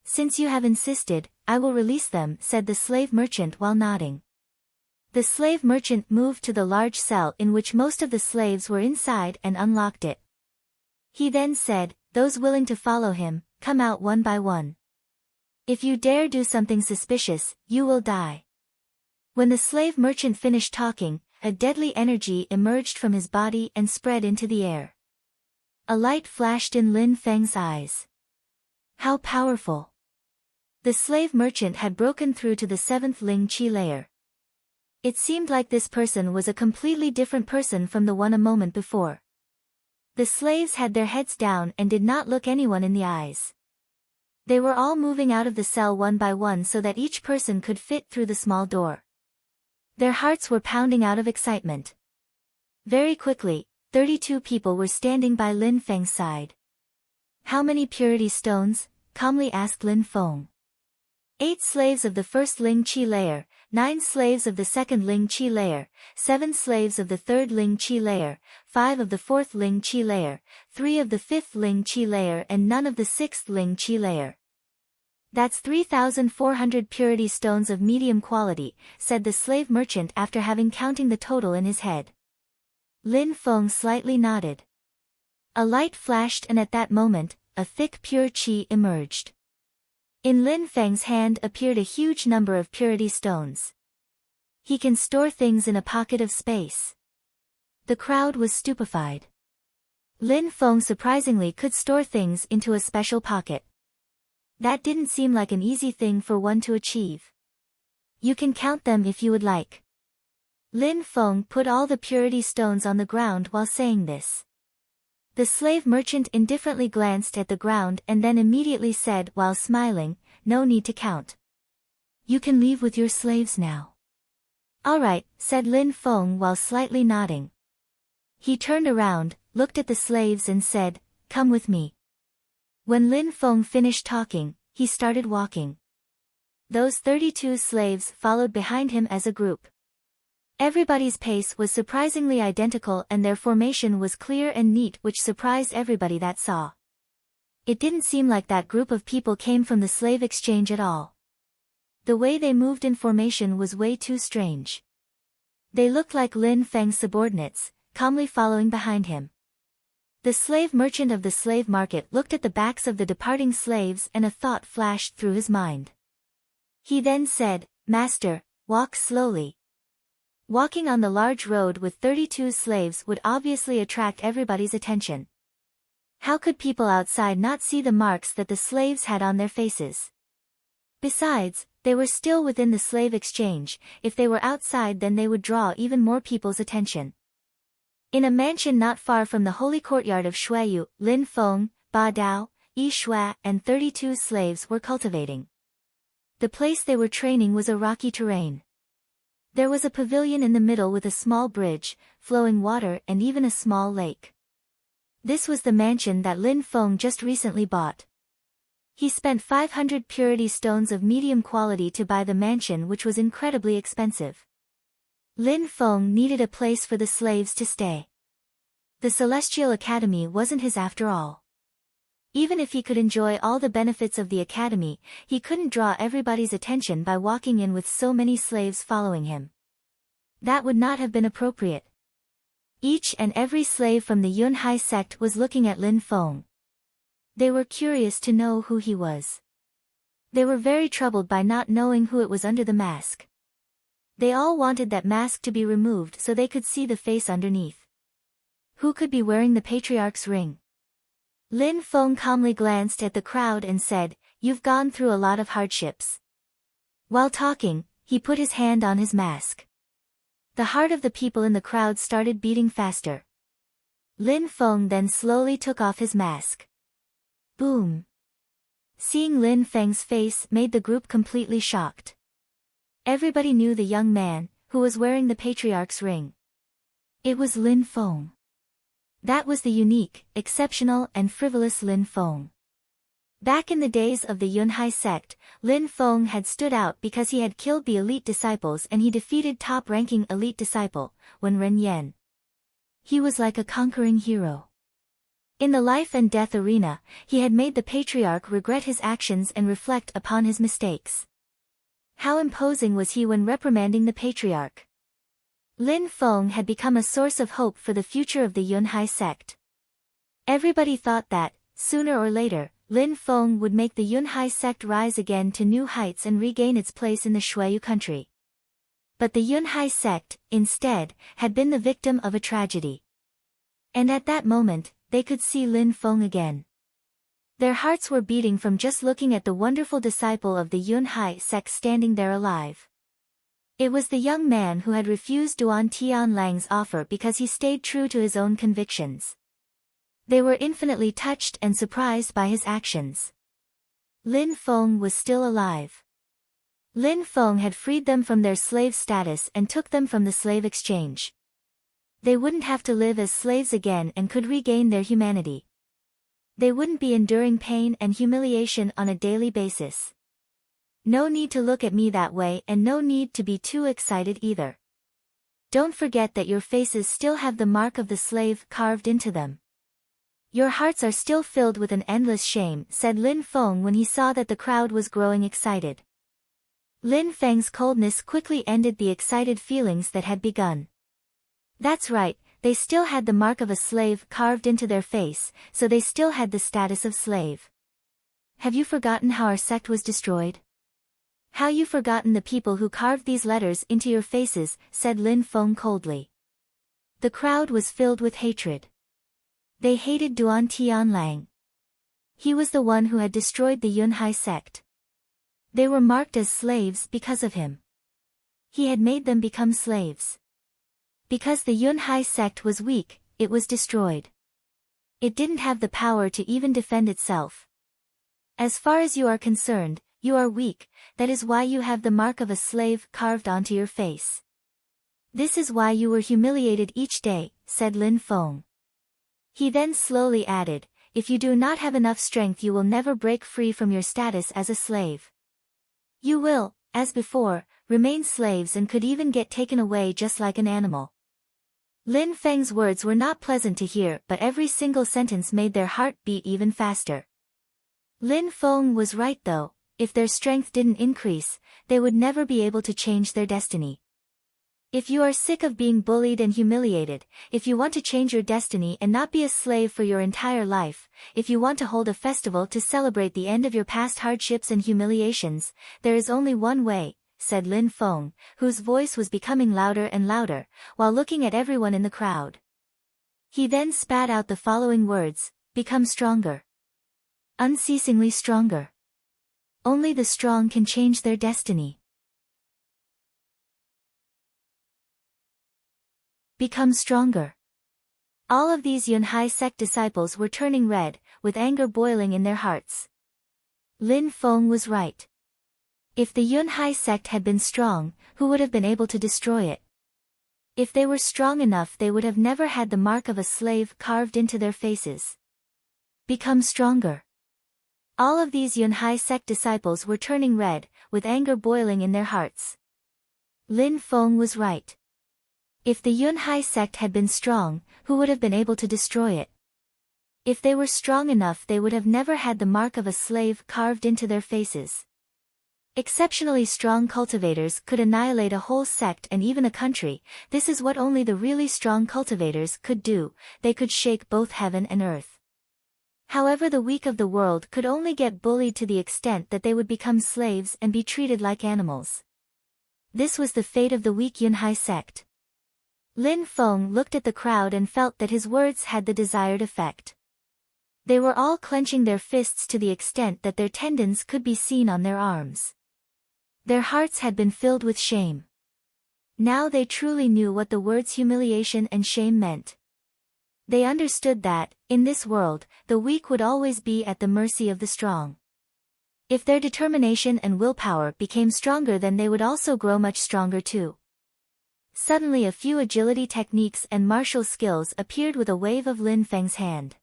Speaker 1: "Since you have insisted, I will release them," said the slave merchant while nodding. The slave merchant moved to the large cell in which most of the slaves were inside and unlocked it. He then said, "Those willing to follow him, come out one by one. If you dare do something suspicious, you will die." When the slave merchant finished talking, a deadly energy emerged from his body and spread into the air. A light flashed in Lin Feng's eyes. How powerful! The slave merchant had broken through to the 7th Ling Qi layer. It seemed like this person was a completely different person from the one a moment before. The slaves had their heads down and did not look anyone in the eyes. They were all moving out of the cell one by one so that each person could fit through the small door. Their hearts were pounding out of excitement. Very quickly, 32 people were standing by Lin Feng's side. "How many purity stones?" calmly asked Lin Feng. 8 slaves of the 1st Ling Qi layer, 9 slaves of the 2nd Ling Qi layer, 7 slaves of the 3rd Ling Qi layer, 5 of the 4th Ling Qi layer, 3 of the 5th Ling Qi layer and none of the 6th Ling Qi layer. "That's 3,400 purity stones of medium quality," said the slave merchant after having counting the total in his head. Lin Feng slightly nodded. A light flashed and at that moment, a thick pure qi emerged. In Lin Feng's hand appeared a huge number of purity stones. He can store things in a pocket of space. The crowd was stupefied. Lin Feng surprisingly could store things into a special pocket. That didn't seem like an easy thing for one to achieve. "You can count them if you would like." Lin Feng put all the purity stones on the ground while saying this. The slave merchant indifferently glanced at the ground and then immediately said while smiling, "No need to count. You can leave with your slaves now." "All right," said Lin Feng while slightly nodding. He turned around, looked at the slaves and said, "Come with me." When Lin Feng finished talking, he started walking. Those 32 slaves followed behind him as a group. Everybody's pace was surprisingly identical and their formation was clear and neat, which surprised everybody that saw. It didn't seem like that group of people came from the slave exchange at all. The way they moved in formation was way too strange. They looked like Lin Feng's subordinates, calmly following behind him. The slave merchant of the slave market looked at the backs of the departing slaves and a thought flashed through his mind. He then said, "Master, walk slowly." Walking on the large road with 32 slaves would obviously attract everybody's attention. How could people outside not see the marks that the slaves had on their faces? Besides, they were still within the slave exchange. If they were outside, then they would draw even more people's attention. In a mansion not far from the holy courtyard of Shuiyu, Lin Feng, Ba Dao, Yi Shua and 32 slaves were cultivating. The place they were training was a rocky terrain. There was a pavilion in the middle with a small bridge, flowing water and even a small lake. This was the mansion that Lin Feng just recently bought. He spent 500 purity stones of medium quality to buy the mansion, which was incredibly expensive. Lin Feng needed a place for the slaves to stay. The Celestial Academy wasn't his after all. Even if he could enjoy all the benefits of the academy, he couldn't draw everybody's attention by walking in with so many slaves following him. That would not have been appropriate. Each and every slave from the Yunhai sect was looking at Lin Feng. They were curious to know who he was. They were very troubled by not knowing who it was under the mask. They all wanted that mask to be removed so they could see the face underneath. Who could be wearing the Patriarch's ring? Lin Feng calmly glanced at the crowd and said, "You've gone through a lot of hardships." While talking, he put his hand on his mask. The heart of the people in the crowd started beating faster. Lin Feng then slowly took off his mask. Boom! Seeing Lin Feng's face made the group completely shocked. Everybody knew the young man, who was wearing the Patriarch's ring. It was Lin Feng. That was the unique, exceptional and frivolous Lin Feng. Back in the days of the Yunhai sect, Lin Feng had stood out because he had killed the elite disciples and he defeated top-ranking elite disciple, Ren Yan. He was like a conquering hero. In the life and death arena, he had made the Patriarch regret his actions and reflect upon his mistakes. How imposing was he when reprimanding the Patriarch. Lin Feng had become a source of hope for the future of the Yunhai sect. Everybody thought that, sooner or later, Lin Feng would make the Yunhai sect rise again to new heights and regain its place in the Shuiyu country. But the Yunhai sect, instead, had been the victim of a tragedy. And at that moment, they could see Lin Feng again. Their hearts were beating from just looking at the wonderful disciple of the Yunhai sect standing there alive. It was the young man who had refused Duan Tianlang's offer because he stayed true to his own convictions. They were infinitely touched and surprised by his actions. Lin Feng was still alive. Lin Feng had freed them from their slave status and took them from the slave exchange. They wouldn't have to live as slaves again and could regain their humanity. They wouldn't be enduring pain and humiliation on a daily basis. No need to look at me that way and no need to be too excited either. Don't forget that your faces still have the mark of the slave carved into them. Your hearts are still filled with an endless shame, said Lin Feng when he saw that the crowd was growing excited. Lin Feng's coldness quickly ended the excited feelings that had begun. That's right, they still had the mark of a slave carved into their face, so they still had the status of slave. Have you forgotten how our sect was destroyed? How you forgotten the people who carved these letters into your faces, said Lin Feng coldly. The crowd was filled with hatred. They hated Duan Tianlang. He was the one who had destroyed the Yunhai sect. They were marked as slaves because of him. He had made them become slaves. Because the Yunhai sect was weak, it was destroyed. It didn't have the power to even defend itself. As far as you are concerned, you are weak, that is why you have the mark of a slave carved onto your face. This is why you were humiliated each day, said Lin Feng. He then slowly added, if you do not have enough strength you will never break free from your status as a slave. You will, as before, remain slaves and could even get taken away just like an animal. Lin Feng's words were not pleasant to hear, but every single sentence made their heart beat even faster. Lin Feng was right though, if their strength didn't increase, they would never be able to change their destiny. If you are sick of being bullied and humiliated, if you want to change your destiny and not be a slave for your entire life, if you want to hold a festival to celebrate the end of your past hardships and humiliations, there is only one way, said Lin Feng, whose voice was becoming louder and louder, while looking at everyone in the crowd. He then spat out the following words, become stronger. Unceasingly stronger. Only the strong can change their destiny. Become stronger. All of these Yunhai sect disciples were turning red, with anger boiling in their hearts. Lin Feng was right. If the Yunhai sect had been strong, who would have been able to destroy it? If they were strong enough they would have never had the mark of a slave carved into their faces. Become stronger. All of these Yunhai sect disciples were turning red, with anger boiling in their hearts. Lin Feng was right. If the Yunhai sect had been strong, who would have been able to destroy it? If they were strong enough they would have never had the mark of a slave carved into their faces. Exceptionally strong cultivators could annihilate a whole sect and even a country. This is what only the really strong cultivators could do, they could shake both heaven and earth. However, the weak of the world could only get bullied to the extent that they would become slaves and be treated like animals. This was the fate of the weak Yunhai sect. Lin Feng looked at the crowd and felt that his words had the desired effect. They were all clenching their fists to the extent that their tendons could be seen on their arms. Their hearts had been filled with shame. Now they truly knew what the words humiliation and shame meant. They understood that, in this world, the weak would always be at the mercy of the strong. If their determination and willpower became stronger, then they would also grow much stronger too. Suddenly a few agility techniques and martial skills appeared with a wave of Lin Feng's hand.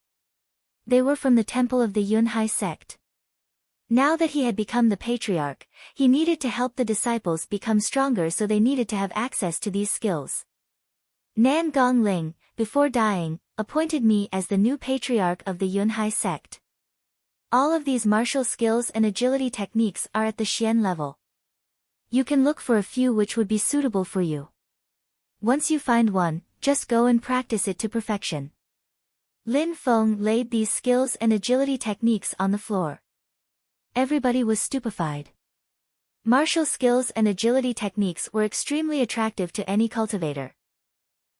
Speaker 1: They were from the temple of the Yunhai sect. Now that he had become the patriarch, he needed to help the disciples become stronger, so they needed to have access to these skills. Nan Gongling, before dying, appointed me as the new patriarch of the Yunhai sect. All of these martial skills and agility techniques are at the Xian level. You can look for a few which would be suitable for you. Once you find one, just go and practice it to perfection. Lin Feng laid these skills and agility techniques on the floor. Everybody was stupefied. Martial skills and agility techniques were extremely attractive to any cultivator.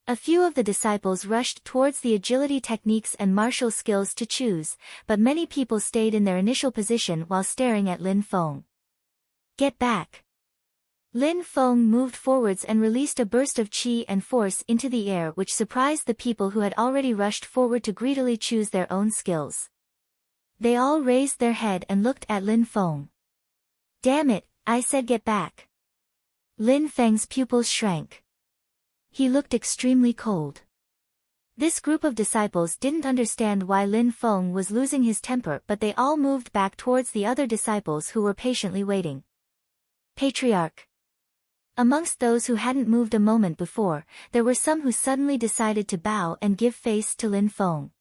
Speaker 1: A few of the disciples rushed towards the agility techniques and martial skills to choose, but many people stayed in their initial position while staring at Lin Feng. Get back! Lin Feng moved forwards and released a burst of qi and force into the air, which surprised the people who had already rushed forward to greedily choose their own skills. They all raised their head and looked at Lin Feng. Damn it, I said get back. Lin Feng's pupils shrank. He looked extremely cold. This group of disciples didn't understand why Lin Feng was losing his temper, but they all moved back towards the other disciples who were patiently waiting. Patriarch. Amongst those who hadn't moved a moment before, there were some who suddenly decided to bow and give face to Lin Feng.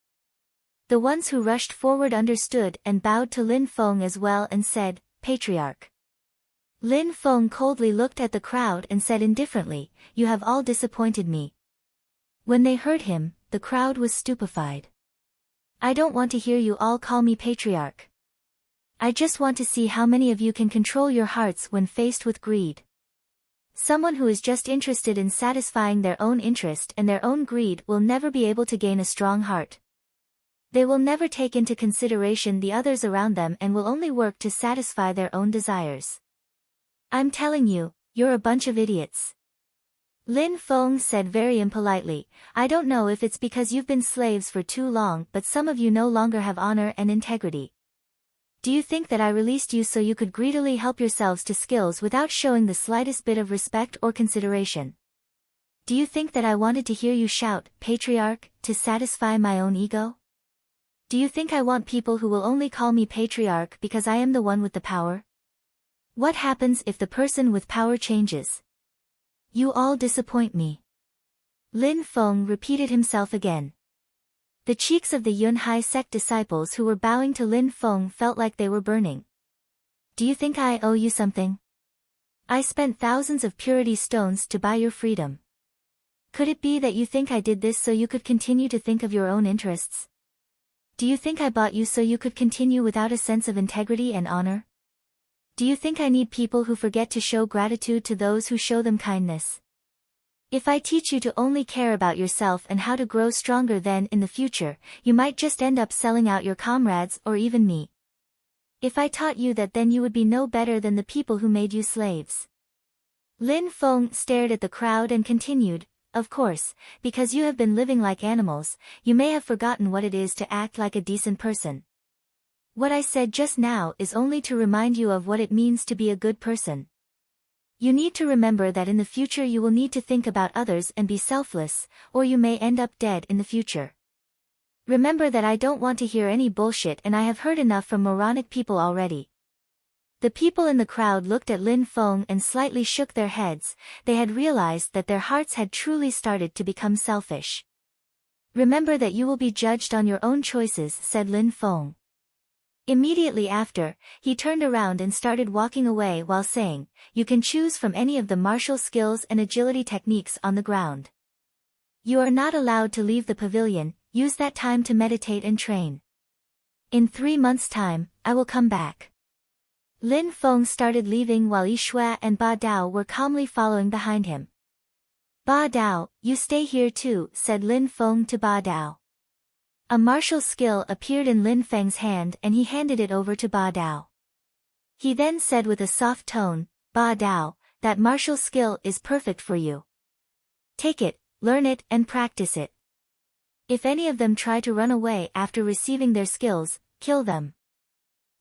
Speaker 1: The ones who rushed forward understood and bowed to Lin Feng as well and said, Patriarch. Lin Feng coldly looked at the crowd and said indifferently, you have all disappointed me. When they heard him, the crowd was stupefied. I don't want to hear you all call me Patriarch. I just want to see how many of you can control your hearts when faced with greed. Someone who is just interested in satisfying their own interest and their own greed will never be able to gain a strong heart. They will never take into consideration the others around them and will only work to satisfy their own desires. I'm telling you, you're a bunch of idiots. Lin Feng said very impolitely, I don't know if it's because you've been slaves for too long, but some of you no longer have honor and integrity. Do you think that I released you so you could greedily help yourselves to skills without showing the slightest bit of respect or consideration? Do you think that I wanted to hear you shout, Patriarch, to satisfy my own ego? Do you think I want people who will only call me Patriarch because I am the one with the power? What happens if the person with power changes? You all disappoint me. Lin Feng repeated himself again. The cheeks of the Yunhai sect disciples who were bowing to Lin Feng felt like they were burning. Do you think I owe you something? I spent thousands of purity stones to buy your freedom. Could it be that you think I did this so you could continue to think of your own interests? Do you think I bought you so you could continue without a sense of integrity and honor? Do you think I need people who forget to show gratitude to those who show them kindness? If I teach you to only care about yourself and how to grow stronger, then in the future, you might just end up selling out your comrades or even me. If I taught you that, then you would be no better than the people who made you slaves. Lin Feng stared at the crowd and continued, of course, because you have been living like animals, you may have forgotten what it is to act like a decent person. What I said just now is only to remind you of what it means to be a good person. You need to remember that in the future you will need to think about others and be selfless, or you may end up dead in the future. Remember that I don't want to hear any bullshit, and I have heard enough from moronic people already. The people in the crowd looked at Lin Feng and slightly shook their heads. They had realized that their hearts had truly started to become selfish. Remember that you will be judged on your own choices, said Lin Feng. Immediately after, he turned around and started walking away while saying, you can choose from any of the martial skills and agility techniques on the ground. You are not allowed to leave the pavilion, use that time to meditate and train. In 3 months' time, I will come back. Lin Feng started leaving while Yi Shui and Ba Dao were calmly following behind him. Ba Dao, you stay here too, said Lin Feng to Ba Dao. A martial skill appeared in Lin Feng's hand and he handed it over to Ba Dao. He then said with a soft tone, Ba Dao, that martial skill is perfect for you. Take it, learn it and practice it. If any of them try to run away after receiving their skills, kill them.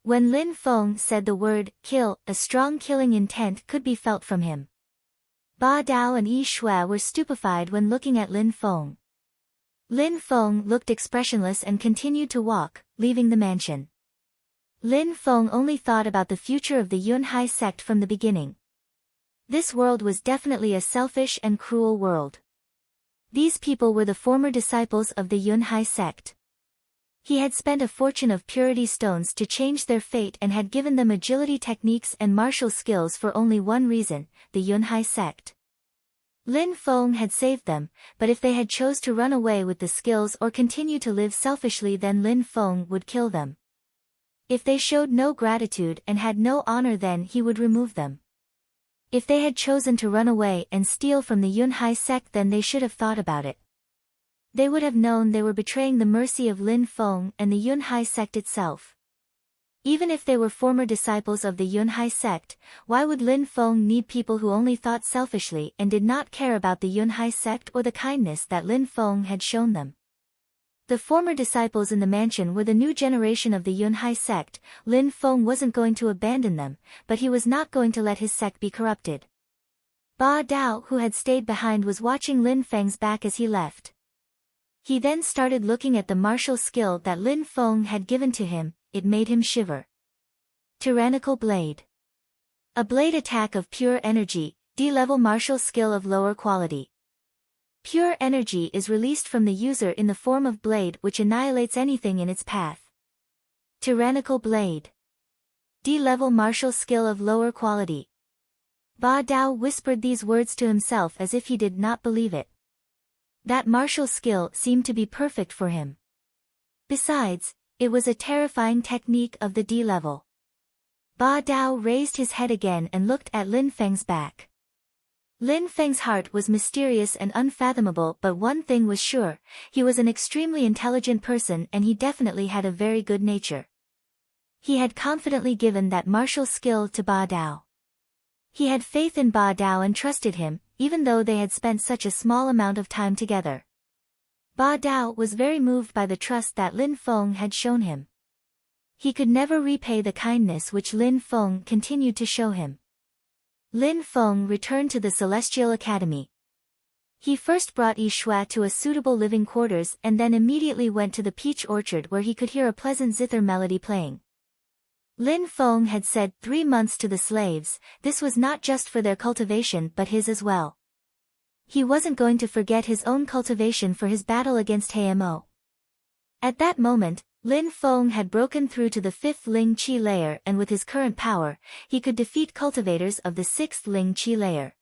Speaker 1: When Lin Feng said the word, kill, a strong killing intent could be felt from him. Ba Dao and Yi Shui were stupefied when looking at Lin Feng. Lin Feng looked expressionless and continued to walk, leaving the mansion. Lin Feng only thought about the future of the Yunhai sect from the beginning. This world was definitely a selfish and cruel world. These people were the former disciples of the Yunhai sect. He had spent a fortune of purity stones to change their fate and had given them agility techniques and martial skills for only one reason, the Yunhai sect. Lin Feng had saved them, but if they had chose to run away with the skills or continue to live selfishly, then Lin Feng would kill them. If they showed no gratitude and had no honor, then he would remove them. If they had chosen to run away and steal from the Yunhai sect, then they should have thought about it. They would have known they were betraying the mercy of Lin Feng and the Yunhai sect itself. Even if they were former disciples of the Yunhai sect, why would Lin Feng need people who only thought selfishly and did not care about the Yunhai sect or the kindness that Lin Feng had shown them? The former disciples in the mansion were the new generation of the Yunhai sect. Lin Feng wasn't going to abandon them, but he was not going to let his sect be corrupted. Ba Dao, who had stayed behind, was watching Lin Feng's back as he left. He then started looking at the martial skill that Lin Feng had given to him. It made him shiver. Tyrannical Blade. A blade attack of pure energy, D-level martial skill of lower quality. Pure energy is released from the user in the form of blade which annihilates anything in its path. Tyrannical Blade. D-level martial skill of lower quality. Ba Dao whispered these words to himself as if he did not believe it. That martial skill seemed to be perfect for him. Besides, it was a terrifying technique of the D level. Ba Dao raised his head again and looked at Lin Feng's back. Lin Feng's heart was mysterious and unfathomable, but one thing was sure, he was an extremely intelligent person and he definitely had a very good nature. He had confidently given that martial skill to Ba Dao. He had faith in Ba Dao and trusted him, even though they had spent such a small amount of time together. Ba Dao was very moved by the trust that Lin Feng had shown him. He could never repay the kindness which Lin Feng continued to show him. Lin Feng returned to the Celestial Academy. He first brought Yi Shui to a suitable living quarters and then immediately went to the peach orchard where he could hear a pleasant zither melody playing. Lin Feng had said 3 months to the slaves. This was not just for their cultivation but his as well. He wasn't going to forget his own cultivation for his battle against Hamo. At that moment, Lin Feng had broken through to the 5th Ling Qi layer and with his current power, he could defeat cultivators of the 6th Ling Qi layer.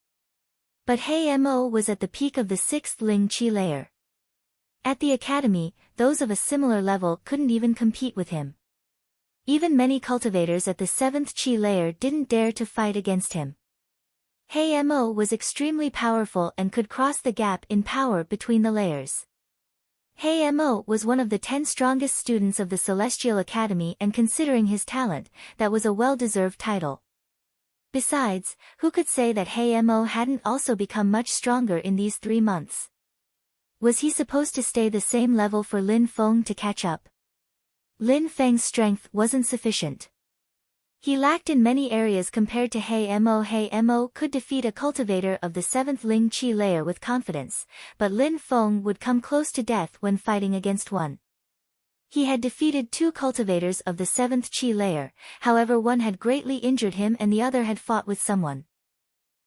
Speaker 1: But Hamo was at the peak of the 6th Ling Qi layer. At the academy, those of a similar level couldn't even compete with him. Even many cultivators at the 7th Qi layer didn't dare to fight against him. Hamo was extremely powerful and could cross the gap in power between the layers. Hamo was one of the 10 strongest students of the Celestial Academy, and considering his talent, that was a well-deserved title. Besides, who could say that Hamo hadn't also become much stronger in these 3 months? Was he supposed to stay the same level for Lin Feng to catch up? Lin Feng's strength wasn't sufficient. He lacked in many areas compared to Hamo. Hamo could defeat a cultivator of the 7th Ling Qi layer with confidence, but Lin Feng would come close to death when fighting against one. He had defeated 2 cultivators of the 7th Qi layer, however one had greatly injured him and the other had fought with someone.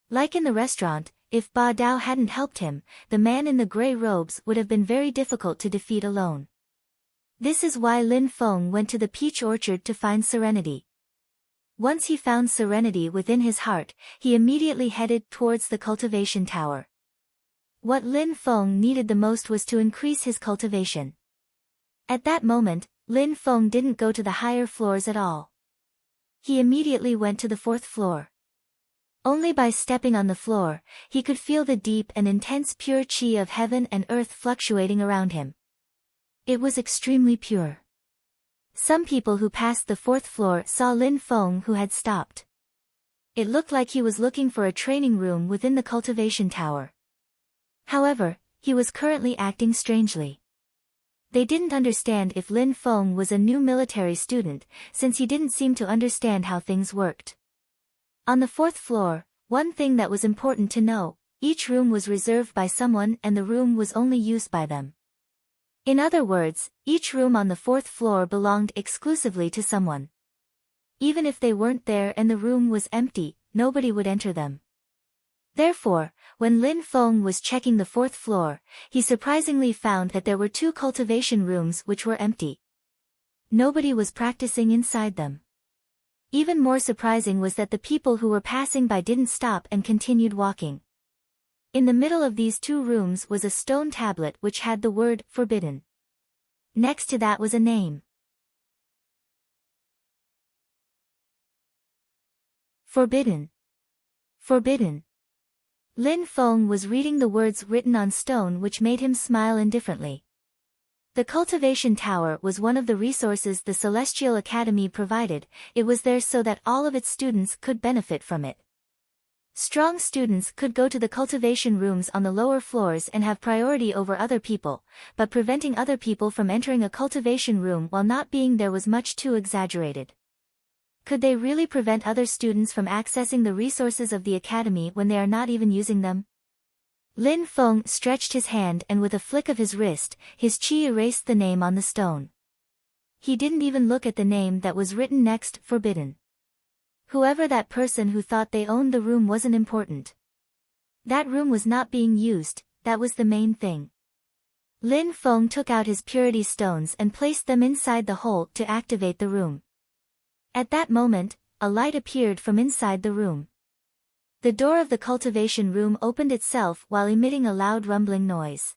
Speaker 1: Like in the restaurant, if Ba Dao hadn't helped him, the man in the grey robes would have been very difficult to defeat alone. This is why Lin Feng went to the peach orchard to find serenity. Once he found serenity within his heart, he immediately headed towards the cultivation tower. What Lin Feng needed the most was to increase his cultivation. At that moment, Lin Feng didn't go to the higher floors at all. He immediately went to the 4th floor. Only by stepping on the floor, he could feel the deep and intense pure qi of heaven and earth fluctuating around him. It was extremely pure. Some people who passed the 4th floor saw Lin Feng who had stopped. It looked like he was looking for a training room within the cultivation tower. However, he was currently acting strangely. They didn't understand if Lin Feng was a new military student, since he didn't seem to understand how things worked. On the 4th floor, one thing that was important to know, each room was reserved by someone and the room was only used by them. In other words, each room on the 4th floor belonged exclusively to someone. Even if they weren't there and the room was empty, nobody would enter them. Therefore, when Lin Feng was checking the 4th floor, he surprisingly found that there were 2 cultivation rooms which were empty. Nobody was practicing inside them. Even more surprising was that the people who were passing by didn't stop and continued walking. In the middle of these 2 rooms was a stone tablet which had the word forbidden. Next to that was a name. Forbidden. Forbidden. Lin Feng was reading the words written on stone which made him smile indifferently. The cultivation tower was one of the resources the Celestial Academy provided. It was there so that all of its students could benefit from it. Strong students could go to the cultivation rooms on the lower floors and have priority over other people, but preventing other people from entering a cultivation room while not being there was much too exaggerated. Could they really prevent other students from accessing the resources of the academy when they are not even using them? Lin Feng stretched his hand and with a flick of his wrist, his qi erased the name on the stone. He didn't even look at the name that was written next, forbidden. Whoever that person who thought they owned the room wasn't important. That room was not being used, that was the main thing. Lin Feng took out his purity stones and placed them inside the hole to activate the room. At that moment, a light appeared from inside the room. The door of the cultivation room opened itself while emitting a loud rumbling noise.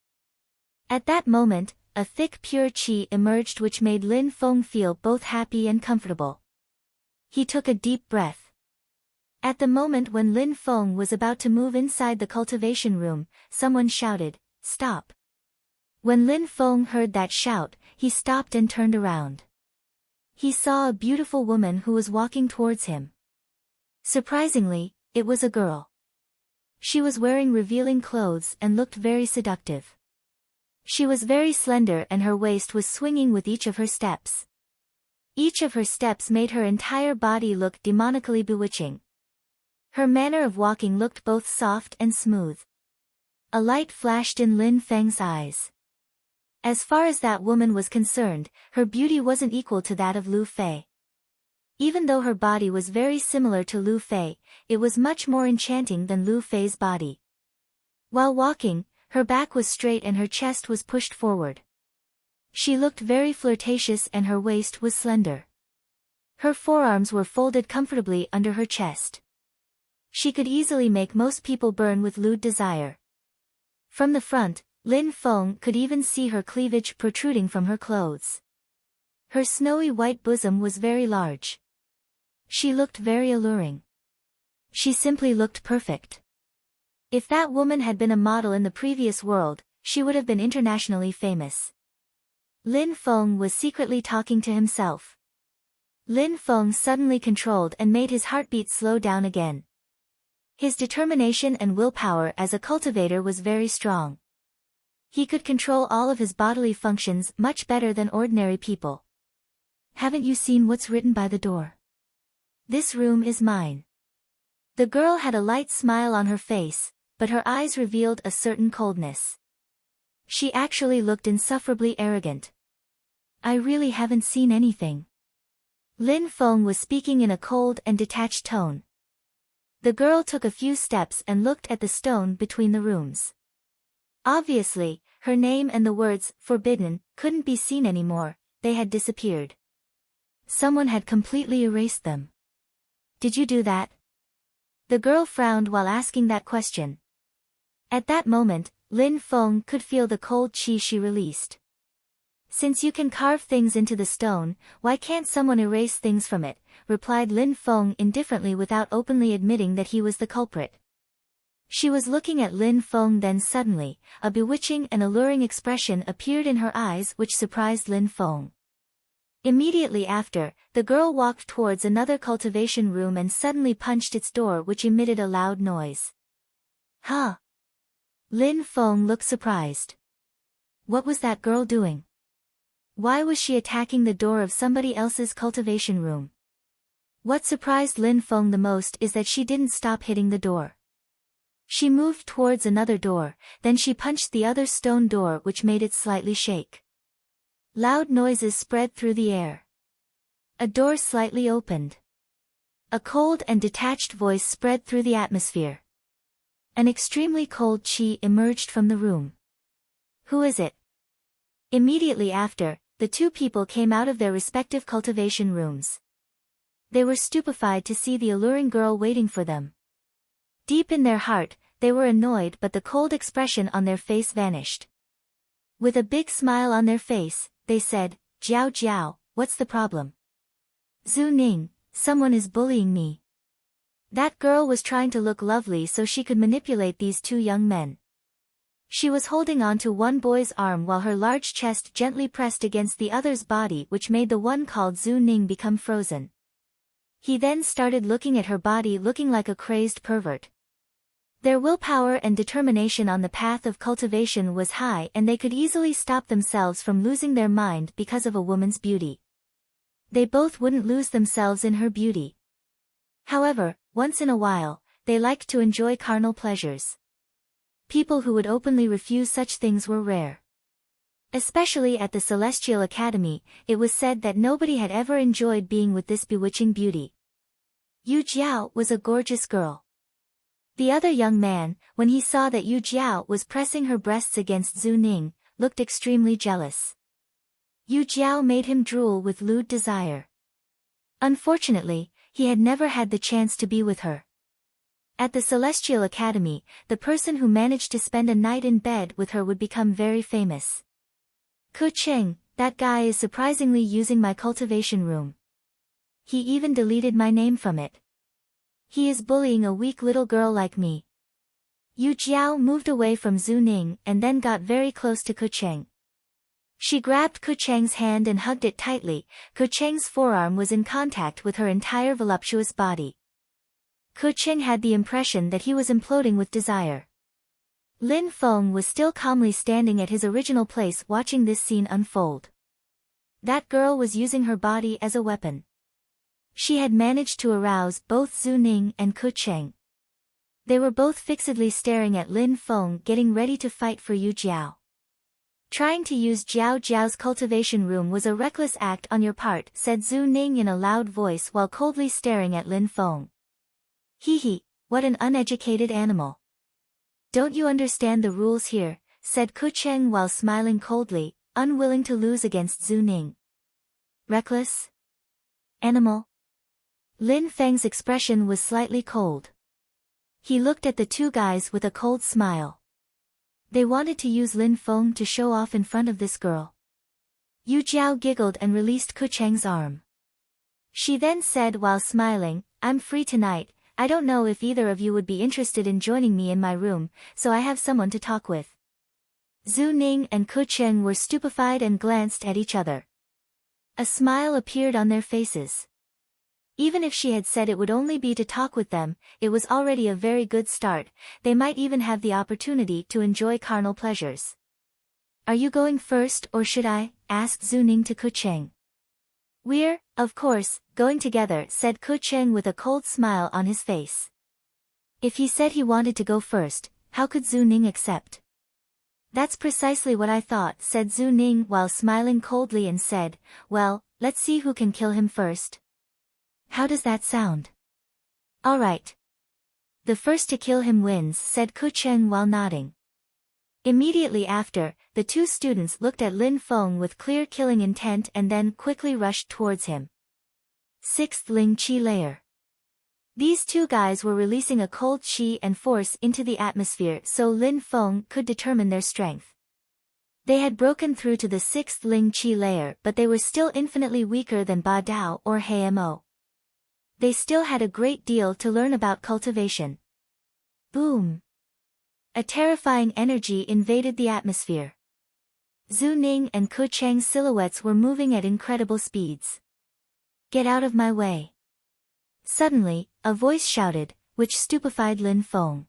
Speaker 1: At that moment, a thick pure qi emerged which made Lin Feng feel both happy and comfortable. He took a deep breath. At the moment when Lin Feng was about to move inside the cultivation room, someone shouted, "Stop!" When Lin Feng heard that shout, he stopped and turned around. He saw a beautiful woman who was walking towards him. Surprisingly, it was a girl. She was wearing revealing clothes and looked very seductive. She was very slender and her waist was swinging with each of her steps. Each of her steps made her entire body look demonically bewitching. Her manner of walking looked both soft and smooth. A light flashed in Lin Feng's eyes. As far as that woman was concerned, her beauty wasn't equal to that of Lu Fei. Even though her body was very similar to Lu Fei, it was much more enchanting than Lu Fei's body. While walking, her back was straight and her chest was pushed forward. She looked very flirtatious and her waist was slender. Her forearms were folded comfortably under her chest. She could easily make most people burn with lewd desire. From the front, Lin Feng could even see her cleavage protruding from her clothes. Her snowy white bosom was very large. She looked very alluring. She simply looked perfect. If that woman had been a model in the previous world, she would have been internationally famous. Lin Feng was secretly talking to himself. Lin Feng suddenly controlled and made his heartbeat slow down again. His determination and willpower as a cultivator was very strong. He could control all of his bodily functions much better than ordinary people. Haven't you seen what's written by the door? This room is mine. The girl had a light smile on her face, but her eyes revealed a certain coldness. She actually looked insufferably arrogant. I really haven't seen anything. Lin Feng was speaking in a cold and detached tone. The girl took a few steps and looked at the stone between the rooms. Obviously, her name and the words, forbidden, couldn't be seen anymore, they had disappeared. Someone had completely erased them. Did you do that? The girl frowned while asking that question. At that moment, Lin Feng could feel the cold qi she released. Since you can carve things into the stone, why can't someone erase things from it? Replied Lin Feng indifferently without openly admitting that he was the culprit. She was looking at Lin Feng, then suddenly, a bewitching and alluring expression appeared in her eyes which surprised Lin Feng. Immediately after, the girl walked towards another cultivation room and suddenly punched its door, which emitted a loud noise. Huh? Lin Feng looked surprised. What was that girl doing? Why was she attacking the door of somebody else's cultivation room? What surprised Lin Feng the most is that she didn't stop hitting the door. She moved towards another door, then she punched the other stone door, which made it slightly shake. Loud noises spread through the air. A door slightly opened. A cold and detached voice spread through the atmosphere. An extremely cold qi emerged from the room. Who is it? Immediately after, the two people came out of their respective cultivation rooms. They were stupefied to see the alluring girl waiting for them. Deep in their heart, they were annoyed, but the cold expression on their face vanished. With a big smile on their face, they said, Jiao Jiao, what's the problem? Zhu Ning, someone is bullying me. That girl was trying to look lovely so she could manipulate these two young men. She was holding on to one boy's arm while her large chest gently pressed against the other's body, which made the one called Zhu Ning become frozen. He then started looking at her body, looking like a crazed pervert. Their willpower and determination on the path of cultivation was high, and they could easily stop themselves from losing their mind because of a woman's beauty. They both wouldn't lose themselves in her beauty. However, once in a while, they liked to enjoy carnal pleasures. People who would openly refuse such things were rare. Especially at the Celestial Academy, it was said that nobody had ever enjoyed being with this bewitching beauty. Yu Jiao was a gorgeous girl. The other young man, when he saw that Yu Jiao was pressing her breasts against Zhu Ning, looked extremely jealous. Yu Jiao made him drool with lewd desire. Unfortunately, he had never had the chance to be with her. At the Celestial Academy, the person who managed to spend a night in bed with her would become very famous. Ku Cheng, that guy is surprisingly using my cultivation room. He even deleted my name from it. He is bullying a weak little girl like me. Yu Jiao moved away from Zhu Ning and then got very close to Ku Cheng. She grabbed Ku Cheng's hand and hugged it tightly. Ku Cheng's forearm was in contact with her entire voluptuous body. Ke Qing had the impression that he was imploding with desire. Lin Feng was still calmly standing at his original place watching this scene unfold. That girl was using her body as a weapon. She had managed to arouse both Zhu Ning and Ke Qing. They were both fixedly staring at Lin Feng getting ready to fight for Yu Jiao. Trying to use Jiao Jiao's cultivation room was a reckless act on your part, said Zhu Ning in a loud voice while coldly staring at Lin Feng. Hee, what an uneducated animal. Don't you understand the rules here, said Ke Qing while smiling coldly, unwilling to lose against Zhu Ning. Reckless? Animal? Lin Feng's expression was slightly cold. He looked at the two guys with a cold smile. They wanted to use Lin Feng to show off in front of this girl. Yu Jiao giggled and released Ke Qing's arm. She then said while smiling, I'm free tonight. I don't know if either of you would be interested in joining me in my room, so I have someone to talk with. Zhu Ning and Ke Qing were stupefied and glanced at each other. A smile appeared on their faces. Even if she had said it would only be to talk with them, it was already a very good start. They might even have the opportunity to enjoy carnal pleasures. Are you going first or should I? Asked Zhu Ning to Ke Qing. We're, of course, going together, said Ke Qing with a cold smile on his face. If he said he wanted to go first, how could Zhu Ning accept? That's precisely what I thought, said Zhu Ning while smiling coldly and said, well, let's see who can kill him first. How does that sound? All right. The first to kill him wins, said Ke Qing while nodding. Immediately after, the two students looked at Lin Feng with clear killing intent and then quickly rushed towards him. 6th Ling Qi Layer. These two guys were releasing a cold qi and force into the atmosphere so Lin Feng could determine their strength. They had broken through to the 6th Ling Qi layer but they were still infinitely weaker than Ba Dao or Hmo. They still had a great deal to learn about cultivation. Boom! A terrifying energy invaded the atmosphere. Zhu Ning and Ke Qing's silhouettes were moving at incredible speeds. Get out of my way. Suddenly, a voice shouted, which stupefied Lin Feng.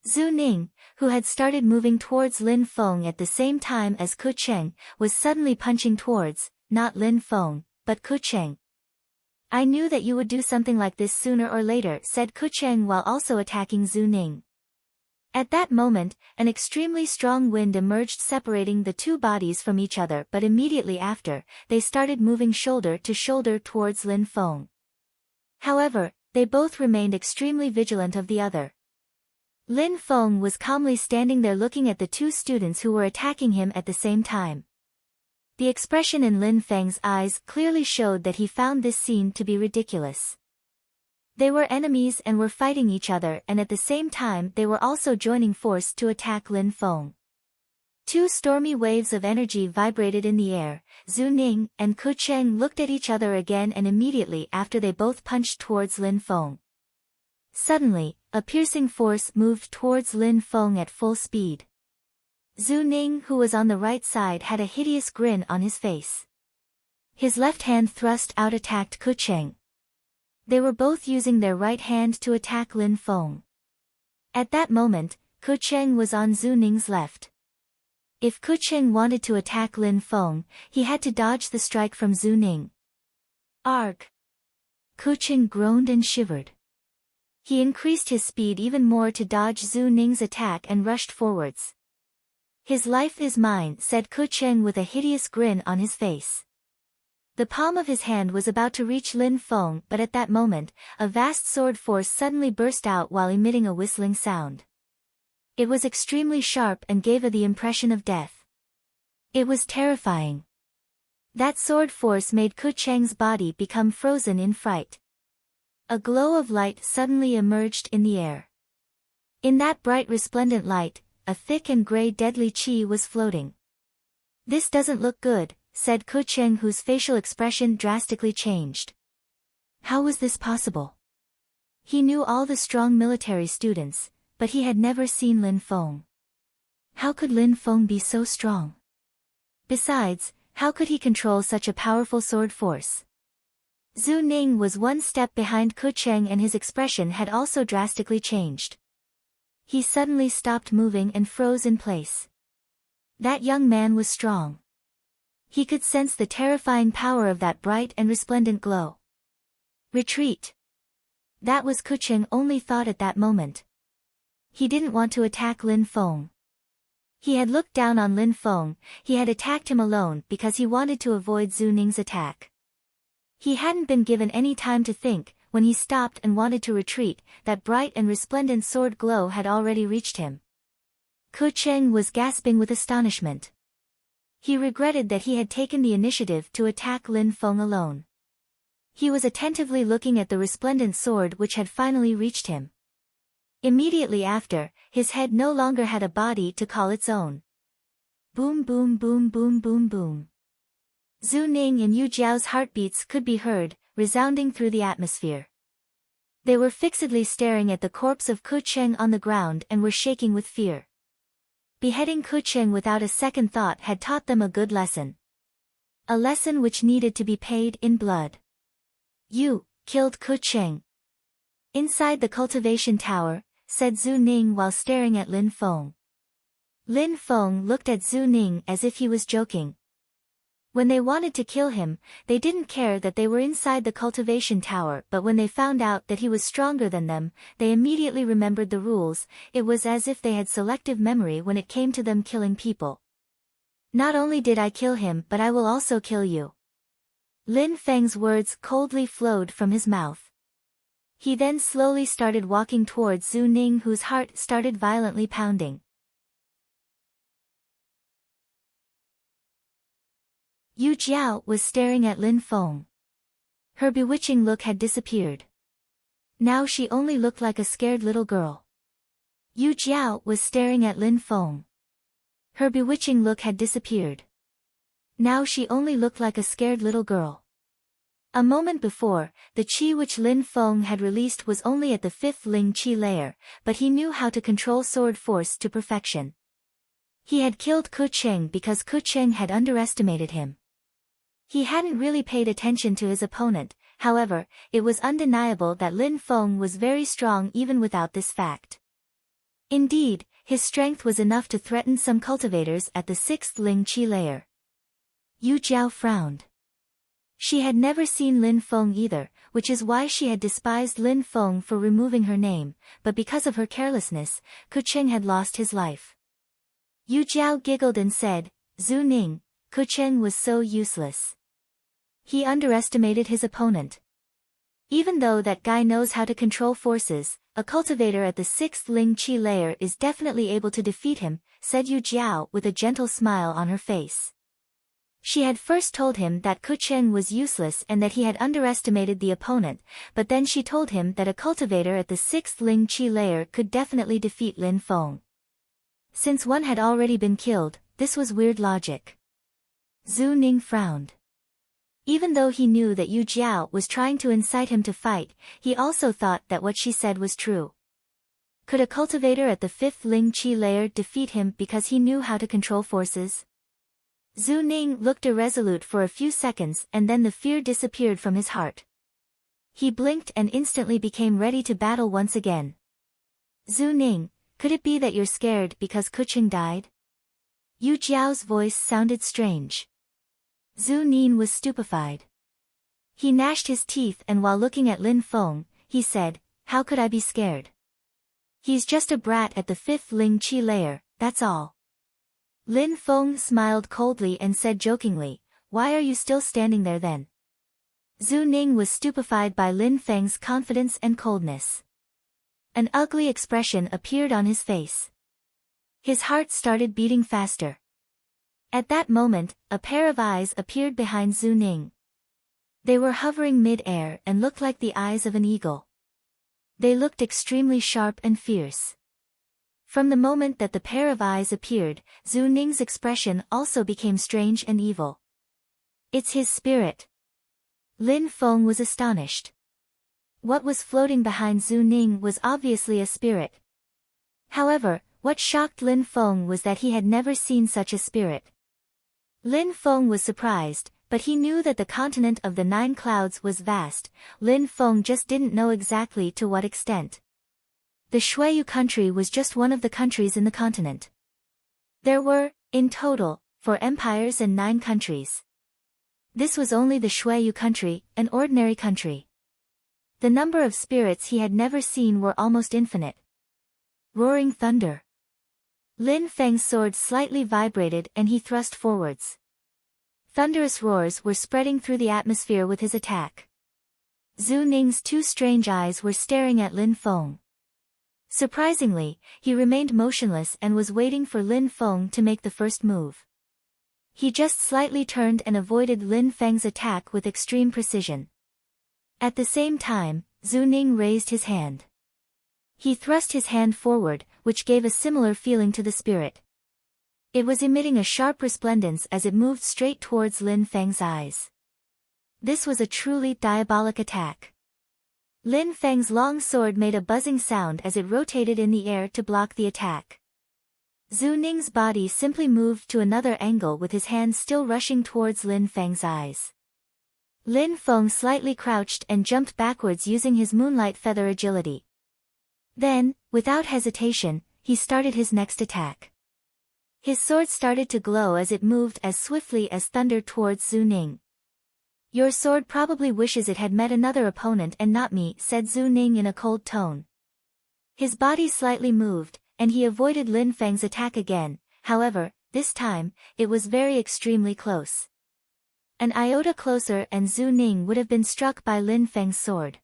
Speaker 1: Zhu Ning, who had started moving towards Lin Feng at the same time as Ke Qing, was suddenly punching towards, not Lin Feng, but Ke Qing. I knew that you would do something like this sooner or later, said Ke Qing while also attacking Zhu Ning. At that moment, an extremely strong wind emerged separating the two bodies from each other but immediately after, they started moving shoulder to shoulder towards Lin Feng. However, they both remained extremely vigilant of the other. Lin Feng was calmly standing there looking at the two students who were attacking him at the same time. The expression in Lin Feng's eyes clearly showed that he found this scene to be ridiculous. They were enemies and were fighting each other and at the same time they were also joining force to attack Lin Feng. Two stormy waves of energy vibrated in the air. Zhu Ning and Ke Qing looked at each other again and immediately after they both punched towards Lin Feng. Suddenly, a piercing force moved towards Lin Feng at full speed. Zhu Ning, who was on the right side, had a hideous grin on his face. His left hand thrust out attacked Ke Qing. They were both using their right hand to attack Lin Feng. At that moment, Ke Qing was on Zhu Ning's left. If Ke Qing wanted to attack Lin Feng, he had to dodge the strike from Zhu Ning. Arg! Ke Qing groaned and shivered. He increased his speed even more to dodge Zhu Ning's attack and rushed forwards. His life is mine, said Ke Qing with a hideous grin on his face. The palm of his hand was about to reach Lin Feng but at that moment, a vast sword force suddenly burst out while emitting a whistling sound. It was extremely sharp and gave the impression of death. It was terrifying. That sword force made Ke Qing's body become frozen in fright. A glow of light suddenly emerged in the air. In that bright resplendent light, a thick and grey deadly qi was floating. This doesn't look good, said Ke Qing, whose facial expression drastically changed. How was this possible? He knew all the strong military students, but he had never seen Lin Feng. How could Lin Feng be so strong? Besides, how could he control such a powerful sword force? Zhu Ning was one step behind Ku Cheng and his expression had also drastically changed. He suddenly stopped moving and froze in place. That young man was strong. He could sense the terrifying power of that bright and resplendent glow. Retreat. That was Ku Cheng's only thought at that moment. He didn't want to attack Lin Feng. He had looked down on Lin Feng, he had attacked him alone because he wanted to avoid Zhu Ning's attack. He hadn't been given any time to think. When he stopped and wanted to retreat, that bright and resplendent sword glow had already reached him. Ku Cheng was gasping with astonishment. He regretted that he had taken the initiative to attack Lin Feng alone. He was attentively looking at the resplendent sword which had finally reached him. Immediately after, his head no longer had a body to call its own. Boom boom boom boom boom boom. Zhu Ning and Yu Jiao's heartbeats could be heard, resounding through the atmosphere. They were fixedly staring at the corpse of Ku Cheng on the ground and were shaking with fear. Beheading Ku Cheng without a second thought had taught them a good lesson. A lesson which needed to be paid in blood. You killed Ku Cheng. Inside the cultivation tower, said Zhu Ning while staring at Lin Feng. Lin Feng looked at Zhu Ning as if he was joking. When they wanted to kill him, they didn't care that they were inside the cultivation tower, but when they found out that he was stronger than them, they immediately remembered the rules. It was as if they had selective memory when it came to them killing people. Not only did I kill him, but I will also kill you. Lin Feng's words coldly flowed from his mouth. He then slowly started walking towards Zhu Ning, whose heart started violently pounding. Yu Jiao was staring at Lin Feng. Her bewitching look had disappeared. Now she only looked like a scared little girl. Yu Jiao was staring at Lin Feng. Her bewitching look had disappeared. Now she only looked like a scared little girl. A moment before, the qi which Lin Feng had released was only at the 5th Ling Qi layer, but he knew how to control sword force to perfection. He had killed Ku Cheng because Ku Cheng had underestimated him. He hadn't really paid attention to his opponent. However, it was undeniable that Lin Feng was very strong even without this fact. Indeed, his strength was enough to threaten some cultivators at the 6th Ling Qi layer. Yu Jiao frowned. She had never seen Lin Feng either, which is why she had despised Lin Feng for removing her name, but because of her carelessness, Ku Cheng had lost his life. Yu Jiao giggled and said, Zhu Ning, Ku Cheng was so useless. He underestimated his opponent. Even though that guy knows how to control forces, a cultivator at the 6th Ling Qi layer is definitely able to defeat him, said Yu Jiao with a gentle smile on her face. She had first told him that Ku Cheng was useless and that he had underestimated the opponent, but then she told him that a cultivator at the 6th Ling Qi layer could definitely defeat Lin Feng. Since one had already been killed, this was weird logic. Zhu Ning frowned. Even though he knew that Yu Jiao was trying to incite him to fight, he also thought that what she said was true. Could a cultivator at the 5th Ling Qi layer defeat him because he knew how to control forces? Zhu Ning looked irresolute for a few seconds and then the fear disappeared from his heart. He blinked and instantly became ready to battle once again. Zhu Ning, could it be that you're scared because Ku Cheng died? Yu Jiao's voice sounded strange. Zhu Ning was stupefied. He gnashed his teeth and while looking at Lin Feng, he said, how could I be scared? He's just a brat at the 5th Ling Qi layer, that's all. Lin Feng smiled coldly and said jokingly, why are you still standing there then? Zhu Ning was stupefied by Lin Feng's confidence and coldness. An ugly expression appeared on his face. His heart started beating faster. At that moment, a pair of eyes appeared behind Zhu Ning. They were hovering mid-air and looked like the eyes of an eagle. They looked extremely sharp and fierce. From the moment that the pair of eyes appeared, Zhu Ning's expression also became strange and evil. It's his spirit. Lin Feng was astonished. What was floating behind Zhu Ning was obviously a spirit. However, what shocked Lin Feng was that he had never seen such a spirit. Lin Feng was surprised, But he knew that the continent of the 9 clouds was vast. Lin Feng just didn't know exactly to what extent. The Shuiyu country was just one of the countries in the continent. There were, in total, 4 empires and 9 countries. This was only the Shuiyu country, an ordinary country. The number of spirits he had never seen were almost infinite. Roaring thunder. Lin Feng's sword slightly vibrated and he thrust forwards. Thunderous roars were spreading through the atmosphere with his attack. Zhu Ning's 2 strange eyes were staring at Lin Feng. Surprisingly, he remained motionless and was waiting for Lin Feng to make the first move. He just slightly turned and avoided Lin Feng's attack with extreme precision. At the same time, Zhu Ning raised his hand. He thrust his hand forward, which gave a similar feeling to the spirit. It was emitting a sharp resplendence as it moved straight towards Lin Feng's eyes. This was a truly diabolic attack. Lin Feng's long sword made a buzzing sound as it rotated in the air to block the attack. Zhu Ning's body simply moved to another angle with his hand still rushing towards Lin Feng's eyes. Lin Feng slightly crouched and jumped backwards using his moonlight feather agility. Then, without hesitation, he started his next attack. His sword started to glow as it moved as swiftly as thunder towards Zhu Ning. "Your sword probably wishes it had met another opponent and not me," said Zhu Ning in a cold tone. His body slightly moved, and he avoided Lin Feng's attack again. However, this time, it was very extremely close. An iota closer and Zhu Ning would have been struck by Lin Feng's sword.